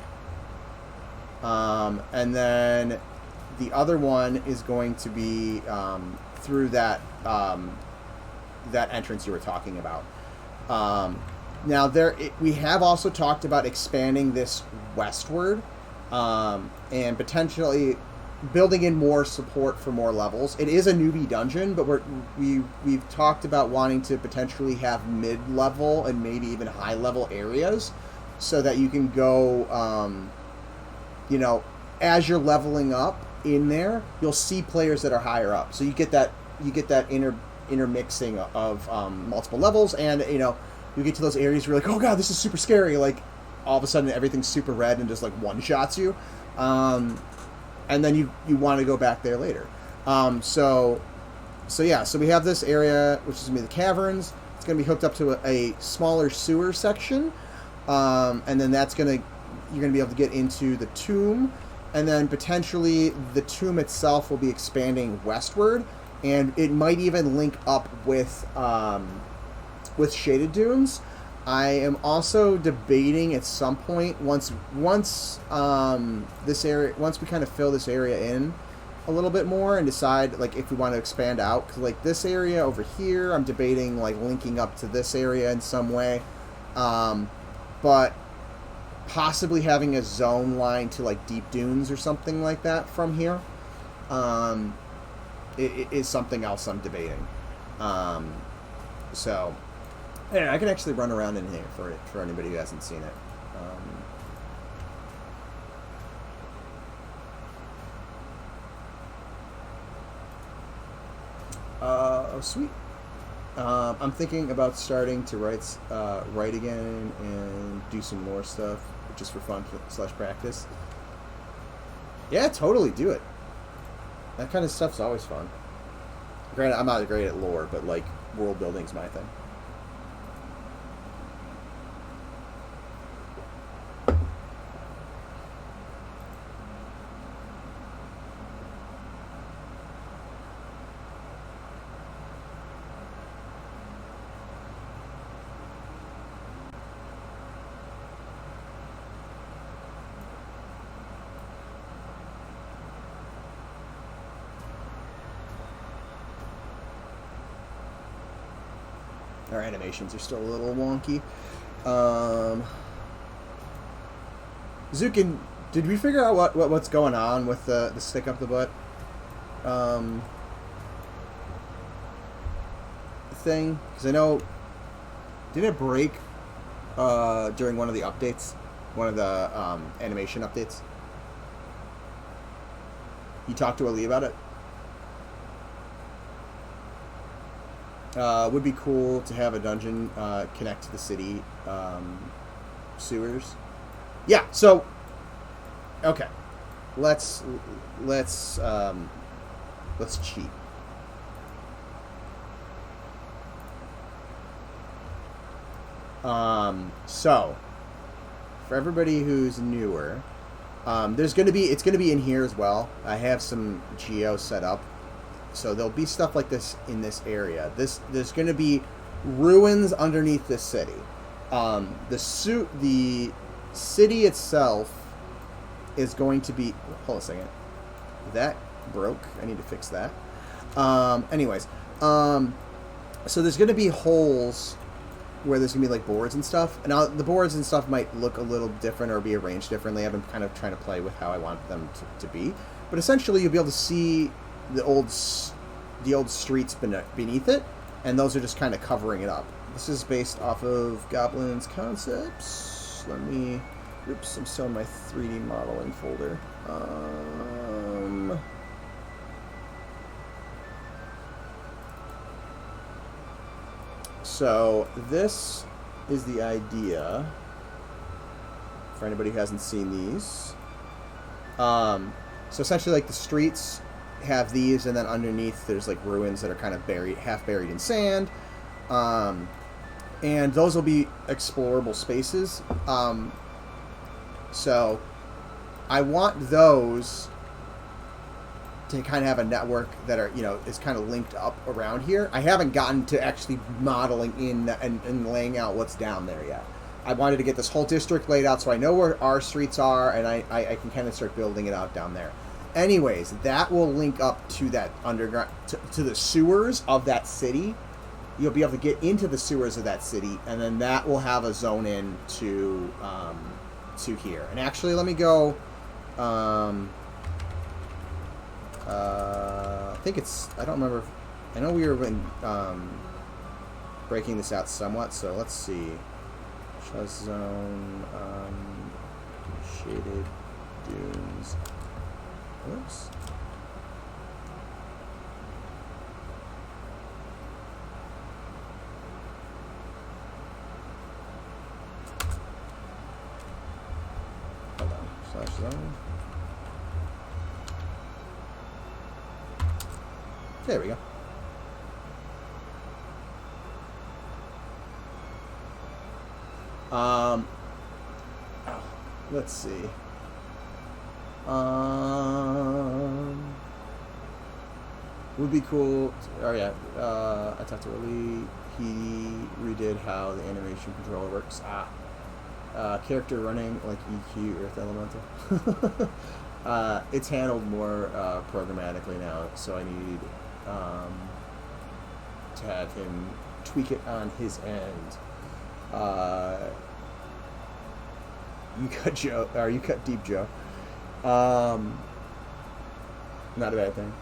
And then the other one is going to be through that that entrance you were talking about. Now we have also talked about expanding this westward and potentially building in more support for more levels. It is a newbie dungeon, but we've talked about wanting to potentially have mid-level and maybe even high-level areas so that you can go. You know, as you're leveling up in there, you'll see players that are higher up. So you get that intermixing of multiple levels, and you know, you get to those areas where you're like, oh god, this is super scary. Like all of a sudden everything's super red and just like one-shots you, and then you want to go back there later. So yeah, so we have this area which is gonna be the caverns. It's gonna be hooked up to a smaller sewer section, and then you're going to be able to get into the tomb, and then potentially the tomb itself will be expanding westward, and it might even link up with Shaded Dunes. I am also debating at some point once this area, once we kind of fill this area in a little bit more and decide like if we want to expand out, 'cause like this area over here, I'm debating like linking up to this area in some way, but possibly having a zone line to like Deep Dunes or something like that from here it is something else I'm debating. So yeah, I can actually run around in here for anybody who hasn't seen it. Oh sweet. I'm thinking about starting to write again and do some more stuff just for fun / practice. Yeah, totally do it. That kind of stuff's always fun. Granted, I'm not great at lore, but like world building's my thing. Our animations are still a little wonky. Zukin, did we figure out what's going on with the stick up the butt thing? Because I know, did it break during one of the updates? One of the animation updates? You talked to Ali about it? Would be cool to have a dungeon connect to the city sewers. Yeah, so okay. Let's cheat. So for everybody who's newer, it's gonna be in here as well. I have some geo set up, so there'll be stuff like this in this area. There's gonna be ruins underneath this city. The city itself is going to be. Hold on a second. That broke. I need to fix that. Anyways, so there's going to be holes where there's going to be like boards and stuff. Now the boards and stuff might look a little different or be arranged differently. I've been kind of trying to play with how I want them to be. But essentially, you'll be able to see the old streets beneath it, and those are just kind of covering it up. This is based off of Goblin's concepts. Oops, I'm still in my 3D modeling folder. So this is the idea for anybody who hasn't seen these. So essentially, like, the streets have these, and then underneath there's like ruins that are kind of half buried in sand. And those will be explorable spaces. So I want those to kind of have a network that are, is kind of linked up around here. I haven't gotten to actually modeling in and laying out what's down there yet. I wanted to get this whole district laid out so I know where our streets are, and I can kind of start building it out down there. Anyways, that will link up to that underground, to the sewers of that city. You'll be able to get into the sewers of that city, and then that will have a zone in to here. And actually, let me go. I think it's. I don't remember. I know we were breaking this out somewhat. So let's see. Trust zone. Shaded dunes. Whoops. Hold on. /zone. There we go. Let's see. Would be cool. Oh yeah. I talked to Willie. He redid how the animation controller works. Character running like EQ Earth Elemental. It's handled more programmatically now, so I need to have him tweak it on his end. You cut Joe, or you cut Deep Joe. Not a bad thing.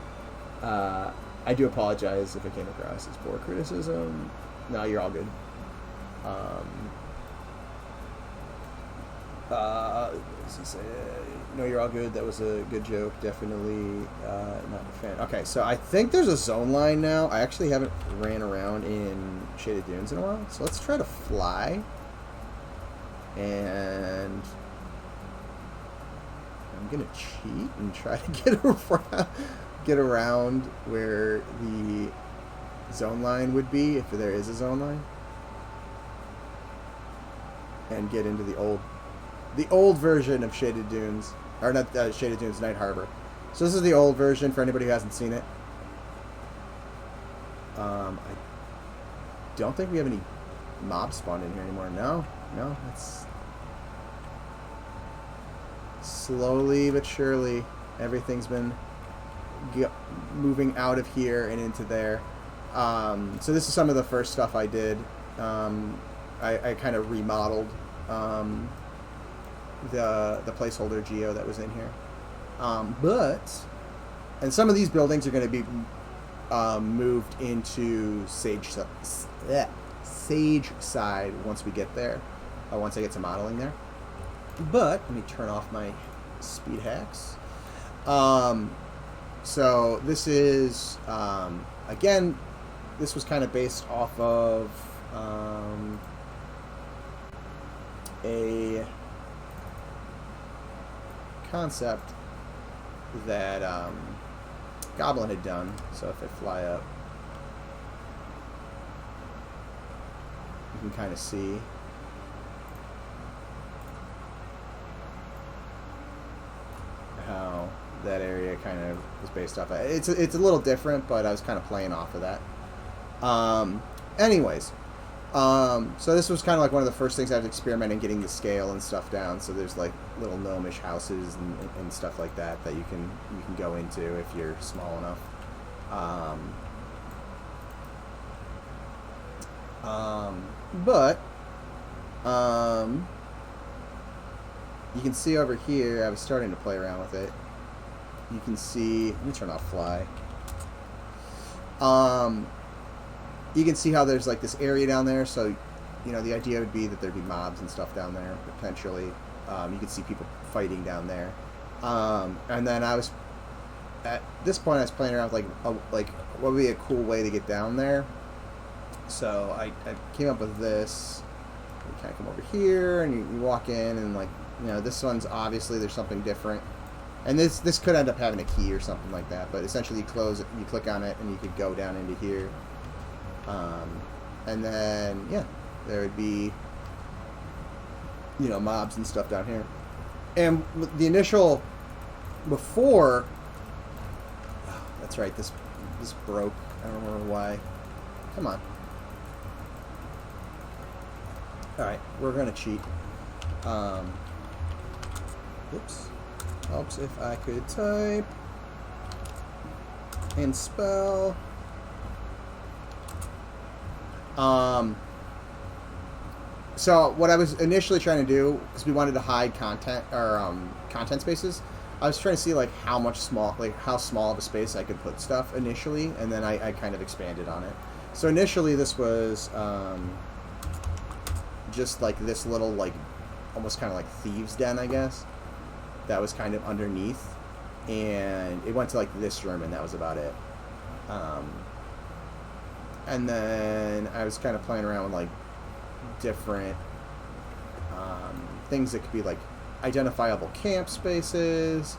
I do apologize if it came across as poor criticism. No, you're all good. No, you're all good. That was a good joke. Definitely not a fan. Okay, so I think there's a zone line now. I actually haven't ran around in Shaded Dunes in a while. So let's try to fly. And I'm going to cheat and try to get around where the zone line would be, if there is a zone line. And get into the old version of Shaded Dunes, or not Shaded Dunes, Night Harbor. So this is the old version for anybody who hasn't seen it. I don't think we have any mobs spawned in here anymore. No, it's slowly but surely everythre's been moving out of here and into there. So this is some of the first stuff I did. I kind of remodeled the placeholder geo that was in here. And some of these buildings are going to be moved into Sage side once we get there. Once I get to modeling there. But let me turn off my speed hacks. So this is again, this was kind of based off of a concept that Goblin had done. So if I fly up, you can kind of see that area kind of was based off of. It's a little different, but I was kind of playing off of that. Anyways, so this was kind of like one of the first things I was experimenting getting the scale and stuff down. So there's like little gnomish houses and stuff like that you can go into if you're small enough. But you can see over here, I was starting to play around with it. You can see, let me turn off fly. You can see how there's like this area down there, so you know the idea would be that there'd be mobs and stuff down there potentially. You could see people fighting down there, and then I was at this point I was playing around with like what would be a cool way to get down there. So I came up with this. You kind of come over here and you walk in, and like, you know, this one's obviously there's something different, and this could end up having a key or something like that, but essentially you close it, you click on it, and you could go down into here. And then, yeah, there would be, you know, mobs and stuff down here. And the initial, before, oh, that's right, this broke. I don't remember why. Come on. Alright, we're going to cheat. Oops. Helps if I could type and spell. So what I was initially trying to do, because we wanted to hide content or content spaces, I was trying to see like how small of a space I could put stuff initially, and then I kind of expanded on it. So initially this was just like this little like almost kind of like thieves' den, I guess. That was kind of underneath, and it went to like this room, and that was about it. And then I was kind of playing around with like different things that could be like identifiable camp spaces.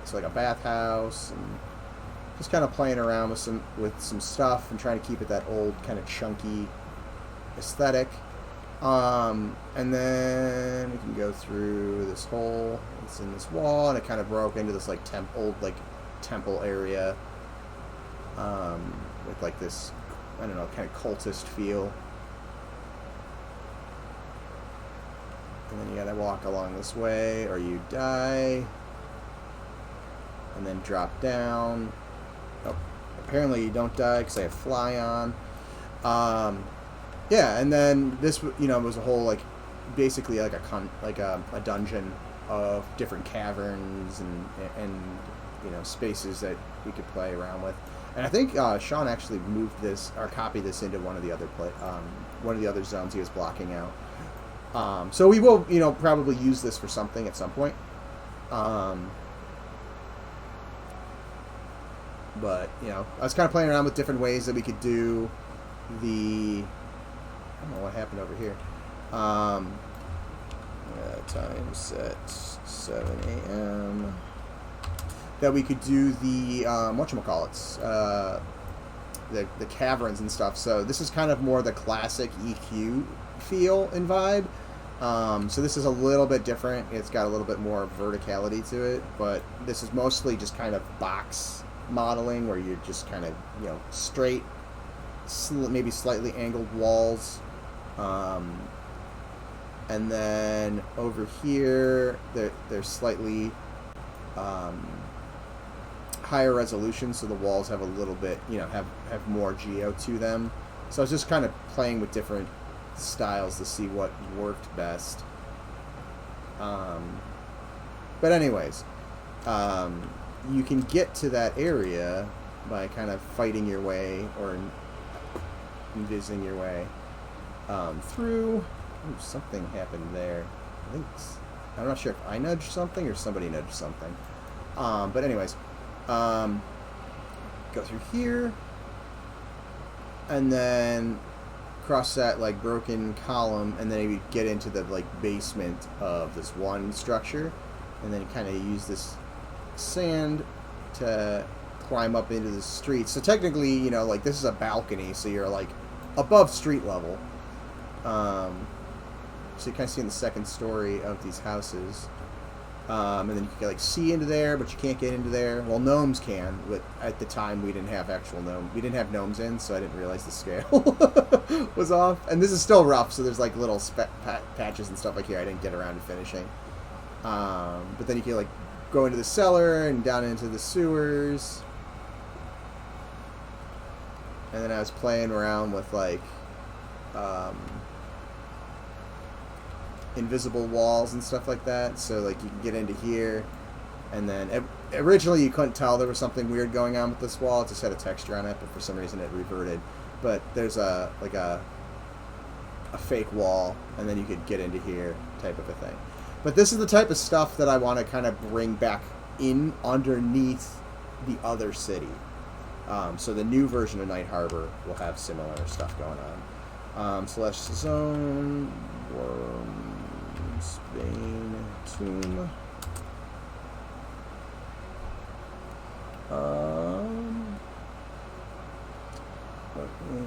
It's like a bathhouse, and just kind of playing around with some stuff and trying to keep it that old kind of chunky aesthetic. And then we can go through this hole that's in this wall, and it kind of broke into this like old like temple area. With like this, I don't know, kind of cultist feel. And then you gotta walk along this way or you die. And then drop down. Oh, apparently you don't die because I have fly on. Yeah, and then this, you know, was a whole like, basically like a dungeon of different caverns and you know, spaces that we could play around with. And I think Sean actually moved this or copied this into one of the other zones he was blocking out. So we will, you know, probably use this for something at some point. But you know, I was kind of playing around with different ways that we could do the. I don't know what happened over here. Time set 7 a.m. That we could do the whatchamacallits, the caverns and stuff. So this is kind of more the classic EQ feel and vibe. So this is a little bit different. It's got a little bit more verticality to it, but this is mostly just kind of box modeling where you're just kind of, you know, straight, maybe slightly angled walls. And then over here, they're slightly higher resolution, so the walls have a little bit, you know, have more geo to them. So I was just kind of playing with different styles to see what worked best. But anyways, you can get to that area by kind of fighting your way or envisaging your way through. Ooh, something happened there. I'm not sure if I nudged something or somebody nudged something. But anyways, go through here, and then cross that like broken column, and then you get into the like basement of this one structure, and then kind of use this sand to climb up into the street. So technically, you know, like this is a balcony, so you're like above street level. So you kind of see in the second story of these houses. And then you can like see into there, but you can't get into there. Well, gnomes can, but at the time we didn't have actual gnome. We didn't have gnomes in, so I didn't realize the scale was off. And this is still rough, so there's like little patches and stuff like here I didn't get around to finishing. But then you can like go into the cellar and down into the sewers. And then I was playing around with like invisible walls and stuff like that, so like you can get into here, and then originally you couldn't tell there was something weird going on with this wall. It just had a texture on it, but for some reason it reverted. But there's a fake wall, and then you could get into here type of a thing. But this is the type of stuff that I want to kind of bring back in underneath the other city. So the new version of Night Harbor will have similar stuff going on. Celestial Zone, Bane, Tomb.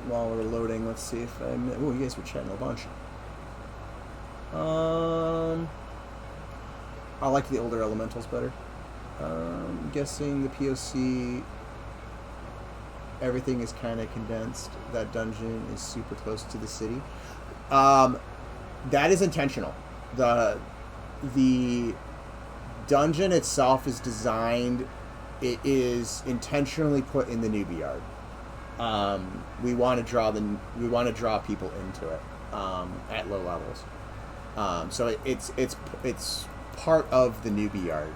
While we're loading, let's see if I'm... Oh, you guys were chatting a bunch. I like the older elementals better. I'm guessing the POC... Everything is kind of condensed. That dungeon is super close to the city. That is intentional. The dungeon itself is designed. It is intentionally put in the newbie yard. We want to draw people into it at low levels. So it's part of the newbie yard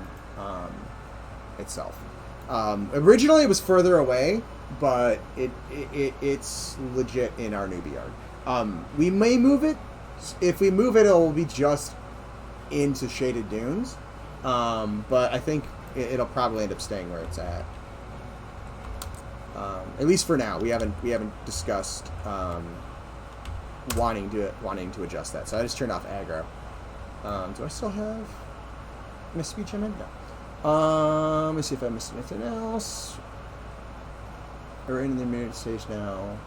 itself. Originally, it was further away, but it's legit in our newbie yard. We may move it. If we move it, it will be just into Shaded Dunes. But I think it'll probably end up staying where it's at. At least for now, we haven't discussed wanting to adjust that. So I just turned off aggro. Do I still have my speech in it? No. Let me see if I missed anything else. We're in the immediate stage now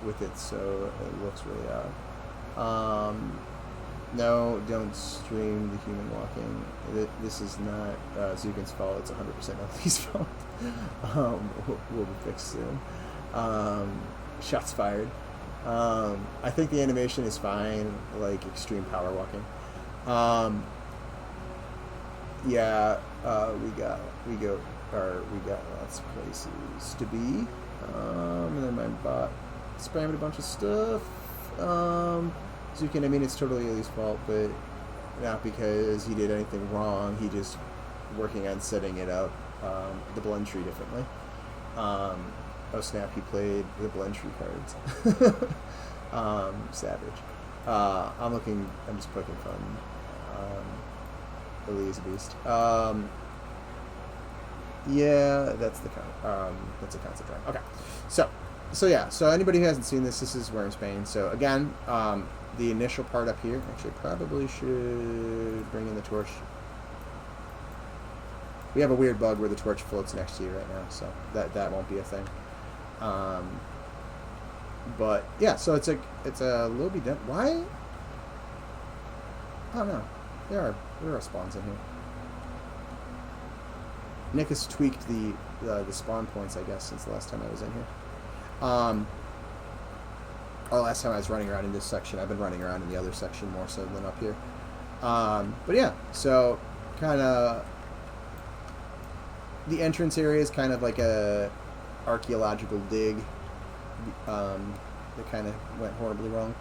with it, so it looks really odd. No, don't stream the human walking. This is not Zugin's fault. It's 100% Ellie's fault. Will be fixed soon. Shots fired. I think the animation is fine, like extreme power walking. Yeah, we got lots of places to be. And then my bot spammed a bunch of stuff. Zukin, I mean, it's totally Ellie's fault, but not because he did anything wrong. He just working on setting it up, the blend tree differently. Oh snap, he played the blend tree cards. Savage. I'm just poking fun. Ellie is a beast. Yeah, that's a concept, right? Okay. So yeah, so anybody who hasn't seen this is Where in Spain. So again, the initial part up here, actually probably should bring in the torch. We have a weird bug where the torch floats next to you right now, so that won't be a thing. But yeah, so it's a little bit done. Why? I don't know. There are spawns in here. Nick has tweaked the spawn points, I guess, since the last time I was in here. Or last time I was running around in this section. I've been running around in the other section more so than up here. But yeah, so kind of the entrance area is kind of like a archaeological dig that kind of went horribly wrong.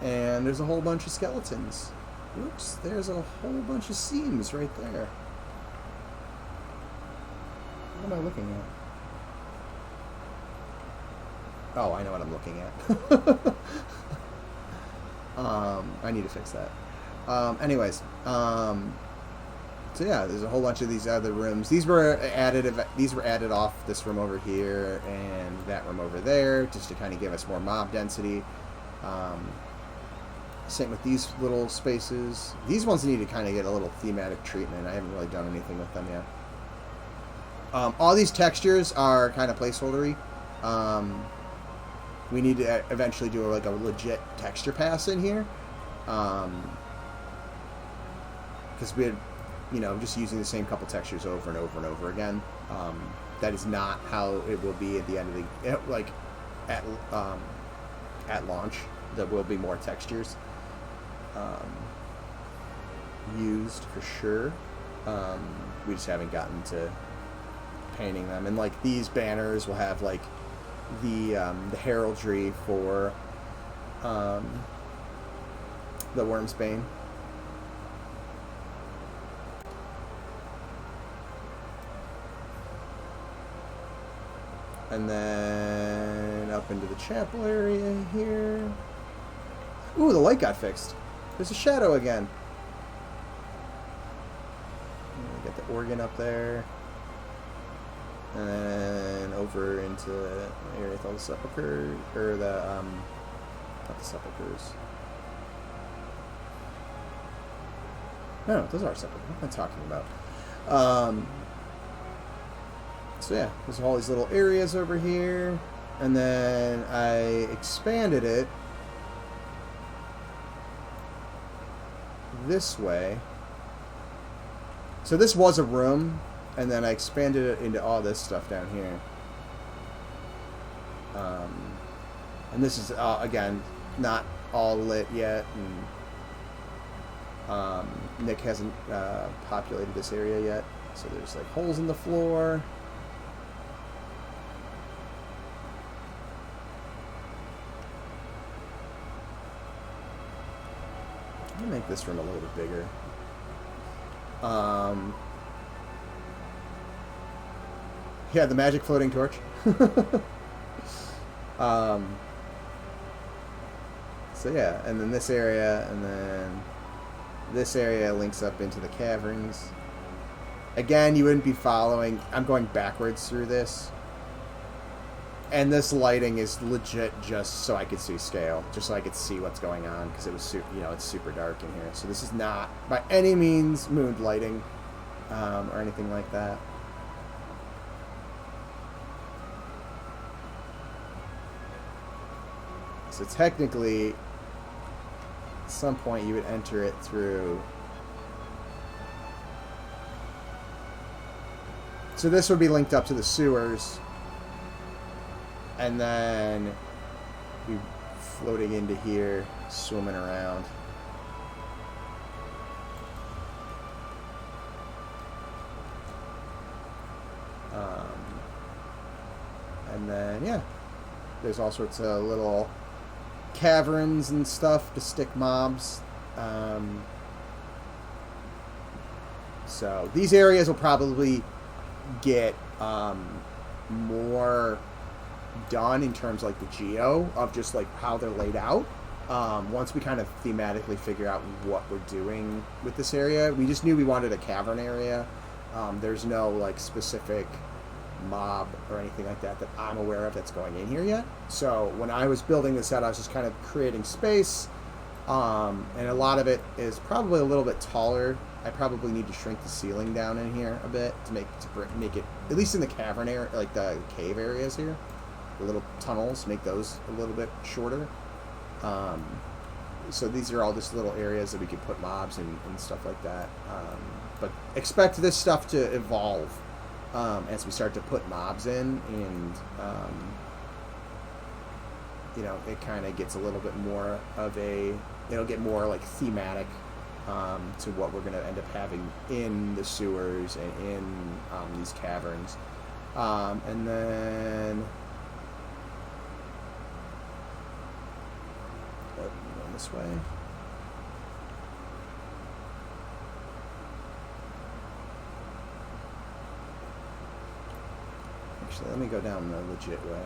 And there's a whole bunch of skeletons. Oops, there's a whole bunch of seams right there. What am I looking at? Oh, I know what I'm looking at. I need to fix that. Anyways, so yeah, there's a whole bunch of these other rooms. These were added off this room over here and that room over there, just to kind of give us more mob density. Same with these little spaces. These ones need to kind of get a little thematic treatment. I haven't really done anything with them yet. All these textures are kind of placeholdery. We need to eventually do a legit texture pass in here. because we had, you know, just using the same couple textures over and over and over again. That is not how it will be at the end of the, like, at launch. There will be more textures used for sure. We just haven't gotten to painting them. And like these banners will have like the heraldry for the Wormsbane. And then up into the chapel area here. Ooh, the light got fixed. There's a shadow again. Get the organ up there. And then over into the area with all the sepulchres, or the, not the sepulchres. No, those are sepulchres. What am I talking about? So yeah, there's all these little areas over here. And then I expanded it this way. So this was a room, and then I expanded it into all this stuff down here. And this is, again, not all lit yet. And Nick hasn't populated this area yet. So there's like holes in the floor. Let me make this room a little bit bigger. Yeah, the magic floating torch. So yeah, and then this area, and then this area links up into the caverns. Again, you wouldn't be following. I'm going backwards through this. And this lighting is legit just so I could see scale, just so I could see what's going on, because it was, you know, it's super dark in here. So this is not by any means mood lighting or anything like that. So technically, at some point you would enter it through. So this would be linked up to the sewers. And then be floating into here, swimming around. And then, yeah, there's all sorts of little caverns and stuff to stick mobs. So these areas will probably get more done in terms of like the geo of just like how they're laid out. Once we kind of thematically figure out what we're doing with this area, we just knew we wanted a cavern area. There's no like specific mob or anything like that that I'm aware of that's going in here yet. So when I was building this out, I was just kind of creating space, and a lot of it is probably a little bit taller. I probably need to shrink the ceiling down in here a bit to make it, at least in the cavern area, like the cave areas here, the little tunnels, make those a little bit shorter. So these are all just little areas that we could put mobs and stuff like that. But expect this stuff to evolve as we start to put mobs in, and you know, it kind of gets a little bit more of a, it'll get more like thematic to what we're going to end up having in the sewers and in these caverns. And then going this way. Actually, let me go down the legit way.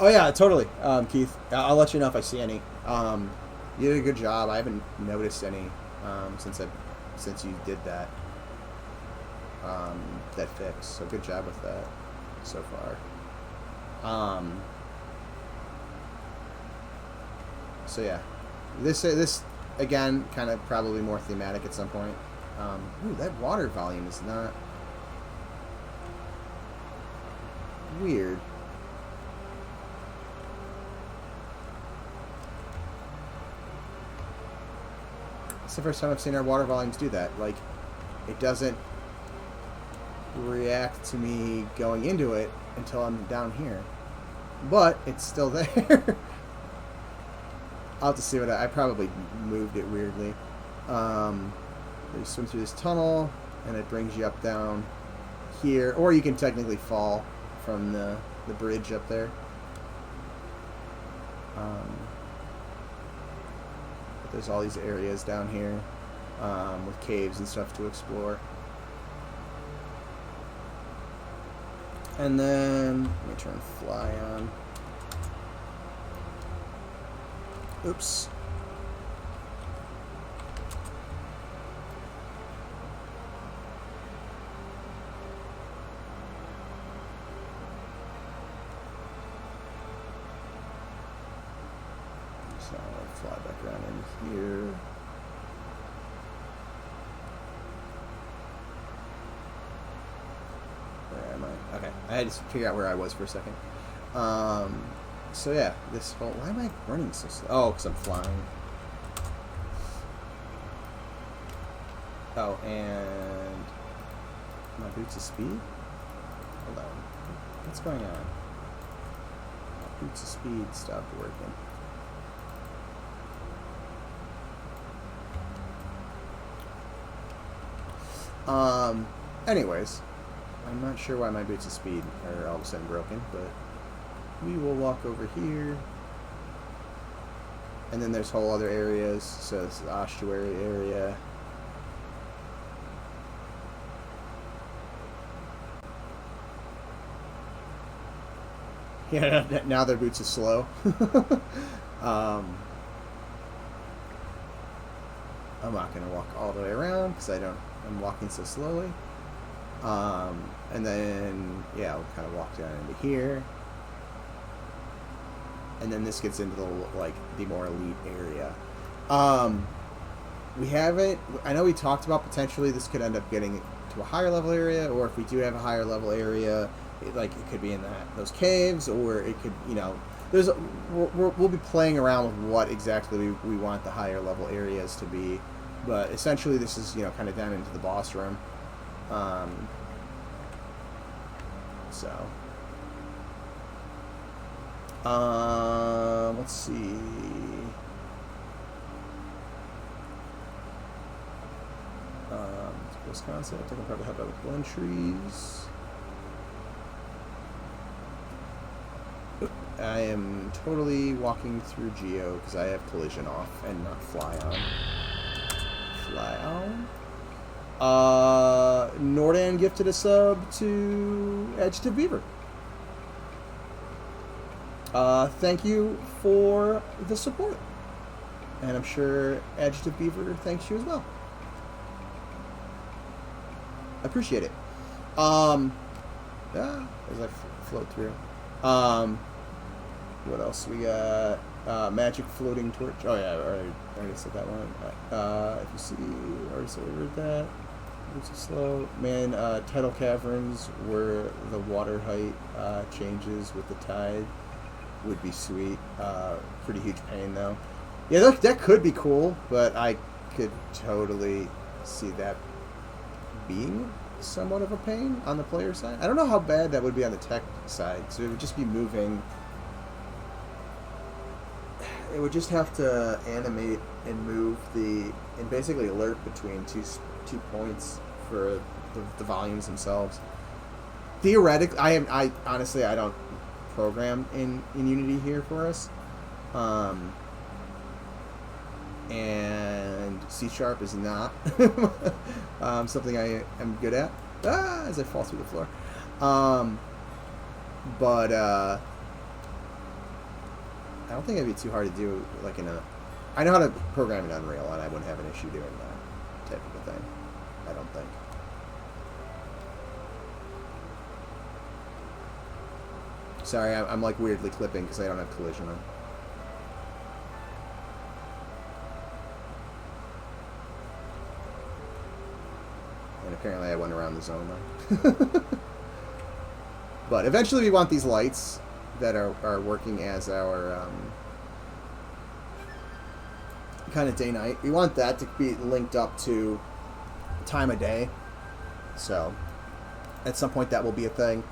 Oh yeah, totally, Keith. I'll let you know if I see any. You did a good job. I haven't noticed any since you did that that fix. So good job with that so far. So yeah, this again kind of probably more thematic at some point. Ooh, that water volume is not. weird. It's the first time I've seen our water volumes do that. Like, it doesn't react to me going into it until I'm down here. But it's still there. I'll have to see what I probably moved it weirdly. You swim through this tunnel, and it brings you up down here. Or you can technically fall from the bridge up there. But there's all these areas down here with caves and stuff to explore. And then, let me turn fly on. Oops. So I'll fly back around in here. Where am I? Okay, I had to figure out where I was for a second. So yeah, this whole... Why am I running so slow? Oh, because I'm flying. Oh, and... My boots of speed? Hold on. What's going on? My boots of speed stopped working. Anyways, I'm not sure why my boots of speed are all of a sudden broken, but we will walk over here. And then there's whole other areas. So this is the ossuary area. Yeah, now their boots are slow. I'm not going to walk all the way around because I'm walking so slowly. And then, yeah, we'll kind of walk down into here. And then this gets into the more elite area. We haven't... I know we talked about potentially this could end up getting to a higher level area, or if we do have a higher level area, it could be in those caves, or it could, we'll be playing around with what exactly we want the higher level areas to be. But essentially this is, kind of down into the boss room. Let's see. This concept, I can probably help out with blend trees. I am totally walking through Geo because I have collision off and not fly on. Fly on. Nordan gifted a sub to Edge to Beaver. Thank you for the support. And I'm sure Edge to Beaver thanks you as well. I appreciate it. As I float through. What else we got? Magic floating torch. Oh yeah, I already said that one. If you see, already said that. It's slow. Man, tidal caverns where the water height changes with the tide would be sweet. Pretty huge pain though. Yeah, that could be cool, but I could totally see that being somewhat of a pain on the player side. I don't know how bad that would be on the tech side. So it would just be moving. It would just have to animate and move and basically alert between two points for the volumes themselves. Theoretically, I honestly don't program in Unity here for us, and C# is not something I am good at. As I fall through the floor, but I don't think it'd be too hard to do, I know how to program in Unreal, and I wouldn't have an issue doing that type of a thing. I don't think. Sorry, I'm weirdly clipping because I don't have collision on. And apparently I went around the zone though. But eventually we want these lights that are working as our kind of day-night. We want that to be linked up to time of day. So at some point that will be a thing.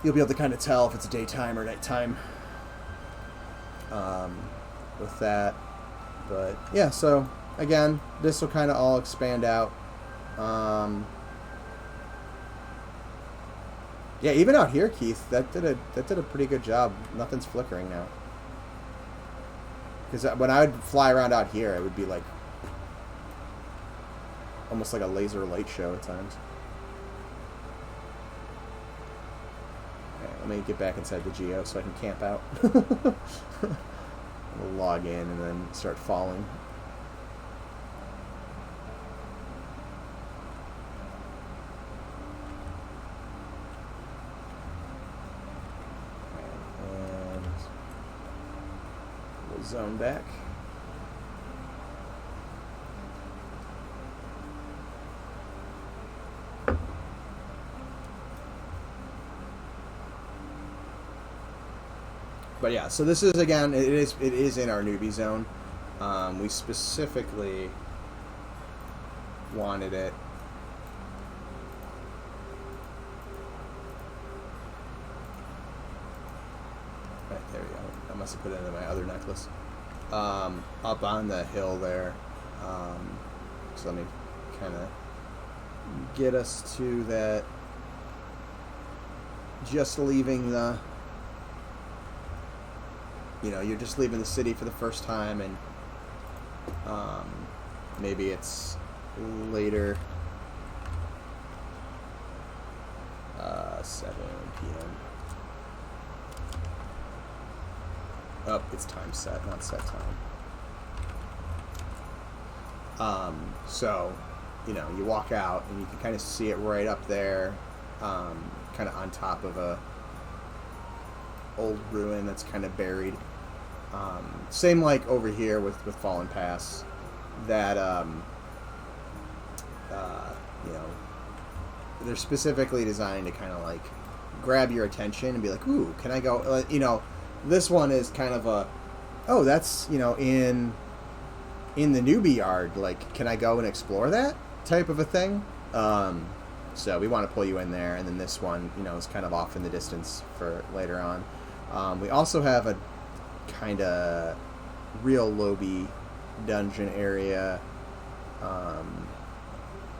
You'll be able to kind of tell if it's daytime or nighttime with that. But yeah, so again, this will kind of all expand out. Yeah, even out here, Keith, that did a pretty good job. Nothing's flickering now. Because when I would fly around out here, it would be like almost like a laser light show at times. Okay, let me get back inside the geo so I can camp out. We'll log in and then start falling. And we'll zone back. But yeah, so this is, again, it is in our newbie zone. We specifically wanted it. Right, there we go. I must have put it into my other necklace. Up on the hill there. So let me kind of get us to that. Just leaving the... You know, you're just leaving the city for the first time, and maybe it's later, 7 p.m. Oh, it's time set, not set time. So, you know, you walk out, and you can kind of see it right up there, kind of on top of a old ruin that's kind of buried. Same like over here with Fallen Pass, that you know, they're specifically designed to kind of like grab your attention and be like, ooh, can I go? You know, this one is kind of a, oh, that's, you know, in the newbie yard. Like, can I go and explore that type of a thing? So we want to pull you in there, and then this one, you know, is kind of off in the distance for later on. We also have a kind of real lobby dungeon area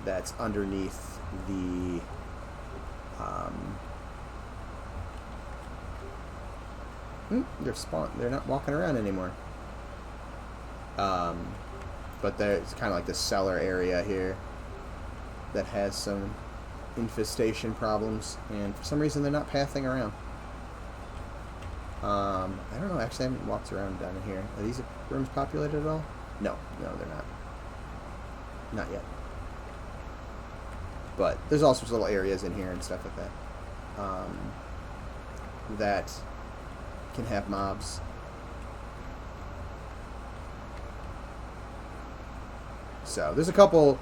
that's underneath the they're not walking around anymore, but there's kind of like the cellar area here that has some infestation problems, and for some reason they're not pathing around. I don't know, actually I haven't walked around down in here. Are these rooms populated at all? No, they're not. Not yet. But there's all sorts of little areas in here and stuff like that. That can have mobs. So there's a couple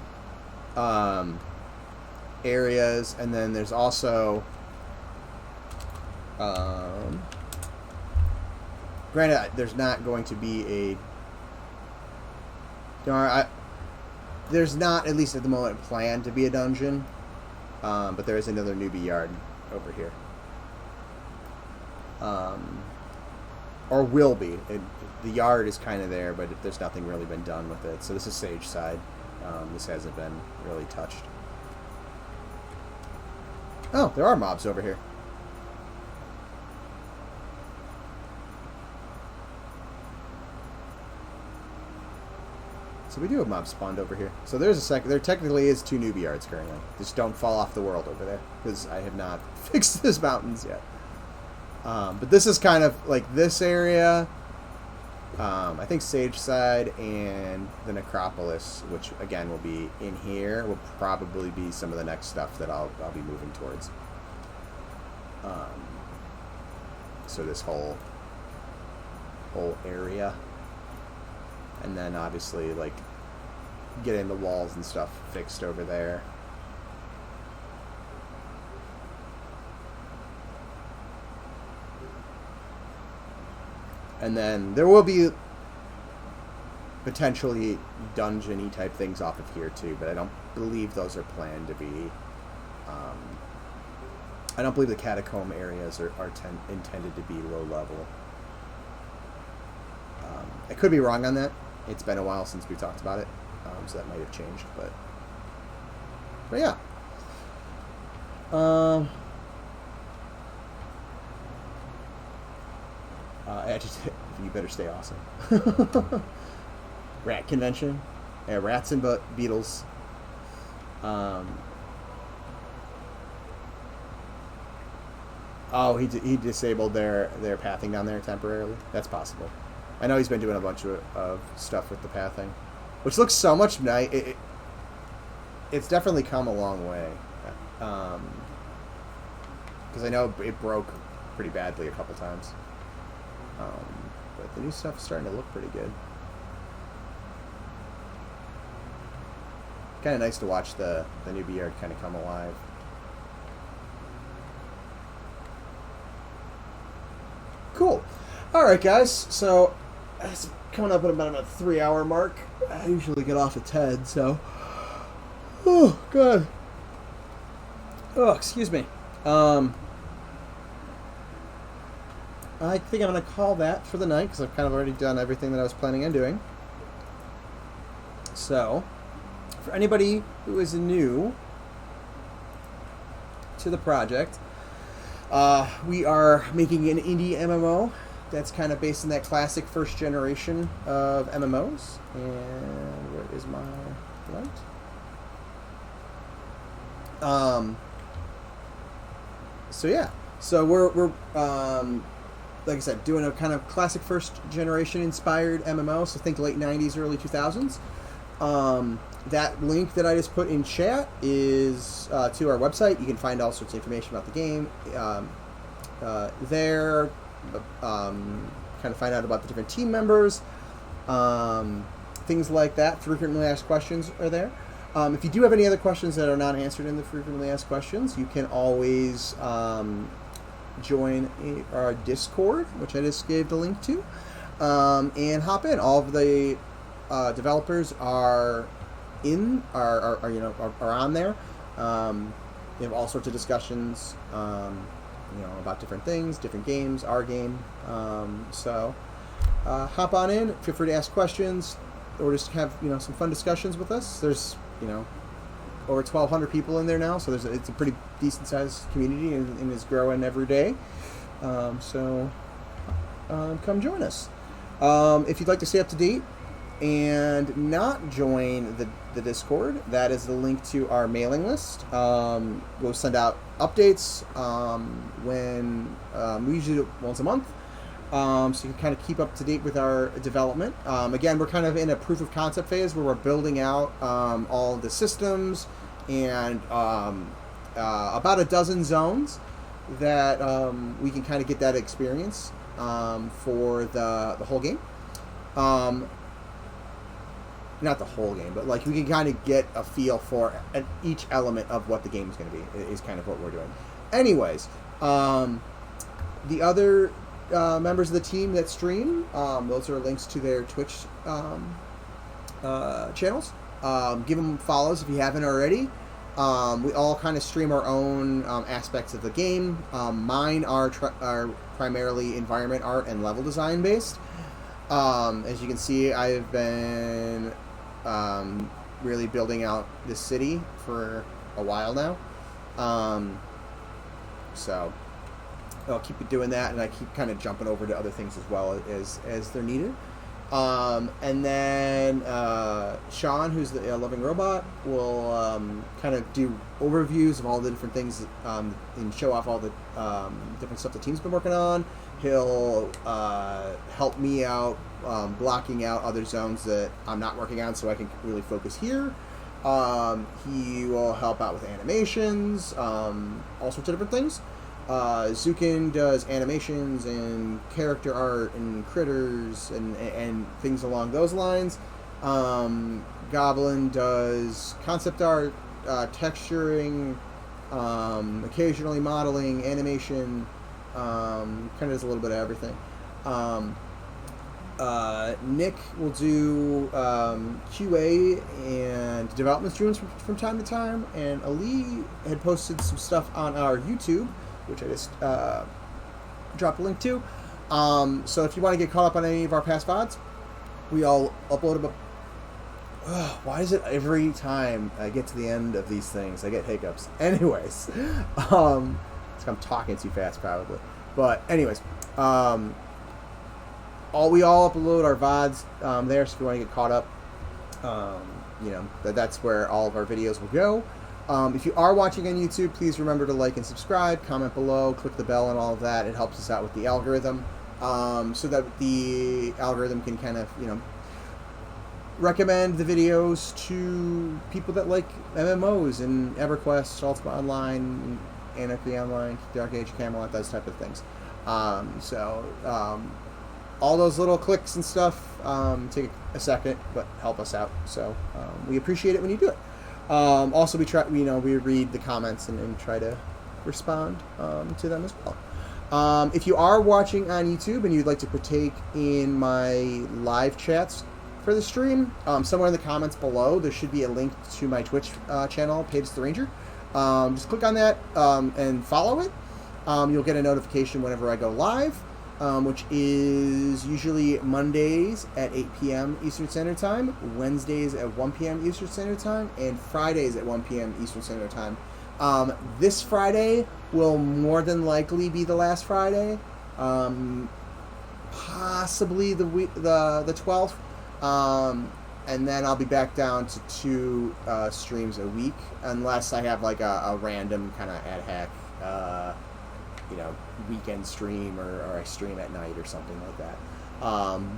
areas, and then there's also granted, there's not going to be a... there's not, at least at the moment, planned to be a dungeon. But there is another newbie yard over here. Or will be. The yard is kind of there, but there's nothing really been done with it. So this is Sage side. This hasn't been really touched. Oh, there are mobs over here. So we do have mobs spawned over here. So there's a second. There technically is 2 newbie yards currently. Just don't fall off the world over there, because I have not fixed those mountains yet. But this is kind of like this area. I think Sage side and the Necropolis, which again will be in here, will probably be some of the next stuff that I'll be moving towards. So this whole area. And then obviously, like, getting the walls and stuff fixed over there. And then there will be potentially dungeon-y type things off of here too, but I don't believe those are planned to be. I don't believe the catacomb areas are intended to be low level. I could be wrong on that. It's been a while since we talked about it, so that might have changed. But yeah. You better stay awesome. Rat convention. Yeah, rats and beetles. Oh, he disabled their pathing down there temporarily. That's possible. I know he's been doing a bunch of stuff with the pathing, which looks so much nice. It's definitely come a long way. Because I know it broke pretty badly a couple times. But the new stuff's starting to look pretty good. Kind of nice to watch the new yard kind of come alive. Cool. All right, guys. So it's coming up at about a 3-hour mark. I usually get off at 10, so. Oh God. Oh, excuse me. I think I'm going to call that for the night because I've kind of already done everything that I was planning on doing. So, for anybody who is new to the project, we are making an indie MMO that's kind of based in that classic first generation of MMOs. And where is my light? So yeah, so we're like I said, doing a kind of classic first generation inspired MMO. So think late 90s, early 2000s. That link that I just put in chat is to our website. You can find all sorts of information about the game there. Kind of find out about the different team members, things like that. Frequently asked questions are there. If you do have any other questions that are not answered in the frequently asked questions, you can always join our Discord, which I just gave the link to, and hop in. All of the developers are on there. We have all sorts of discussions, about different things, different games, our game. So hop on in. Feel free to ask questions, or just have some fun discussions with us. There's over 1,200 people in there now, so it's a pretty decent sized community and is growing every day. So come join us. If you'd like to stay up to date and not join the Discord, that is the link to our mailing list. We'll send out updates when we usually do it once a month, so you can kind of keep up to date with our development. Again, we're kind of in a proof of concept phase where we're building out all the systems and about a dozen zones that we can kind of get that experience for the whole game. Not the whole game, but like we can kind of get a feel for each element of what the game is going to be, is kind of what we're doing. Anyways, the other members of the team that stream, those are links to their Twitch channels. Give them follows if you haven't already. We all kind of stream our own aspects of the game. Mine are primarily environment art and level design based. As you can see, I've been really building out this city for a while now. So I'll keep doing that, and I keep kind of jumping over to other things as well as they're needed. And then Sean, who's the Loving Robot, will kind of do overviews of all the different things and show off all the different stuff the team's been working on. He'll help me out blocking out other zones that I'm not working on so I can really focus here. He will help out with animations, all sorts of different things. Zukin does animations and character art and critters and things along those lines. Goblin does concept art, texturing, occasionally modeling, animation, kind of does a little bit of everything. Nick will do QA and development streams from time to time, and Ali had posted some stuff on our YouTube, which I just dropped a link to. So if you want to get caught up on any of our past VODs, we all upload about... why is it every time I get to the end of these things I get hiccups? Anyways, it's I'm talking too fast probably. But anyways, we all upload our VODs there, so if you want to get caught up, you know, that's where all of our videos will go. If you are watching on YouTube, please remember to like and subscribe, comment below, click the bell and all of that. It helps us out with the algorithm, so that the algorithm can kind of, you know, recommend the videos to people that like MMOs and EverQuest, Ultima Online, Anarchy Online, Dark Age, Camelot, those type of things. All those little clicks and stuff take a second, but help us out. So we appreciate it when you do it. Also, we try, you know, we read the comments and try to respond to them as well. If you are watching on YouTube and you'd like to partake in my live chats for the stream, somewhere in the comments below there should be a link to my Twitch channel, Pages the Ranger. Just click on that and follow it. You'll get a notification whenever I go live, which is usually Mondays at 8 p.m. Eastern Standard Time, Wednesdays at 1 p.m. Eastern Standard Time, and Fridays at 1 p.m. Eastern Standard Time. This Friday will more than likely be the last Friday, possibly the 12th, and then I'll be back down to 2 streams a week, unless I have like a random kind of ad hoc, you know, weekend stream, or I stream at night or something like that.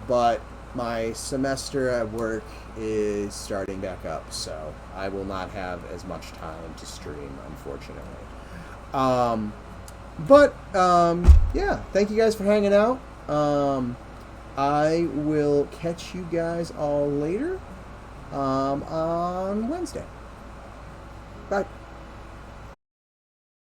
But my semester at work is starting back up, so I will not have as much time to stream, unfortunately. Yeah, thank you guys for hanging out. I will catch you guys all later on Wednesday. Bye.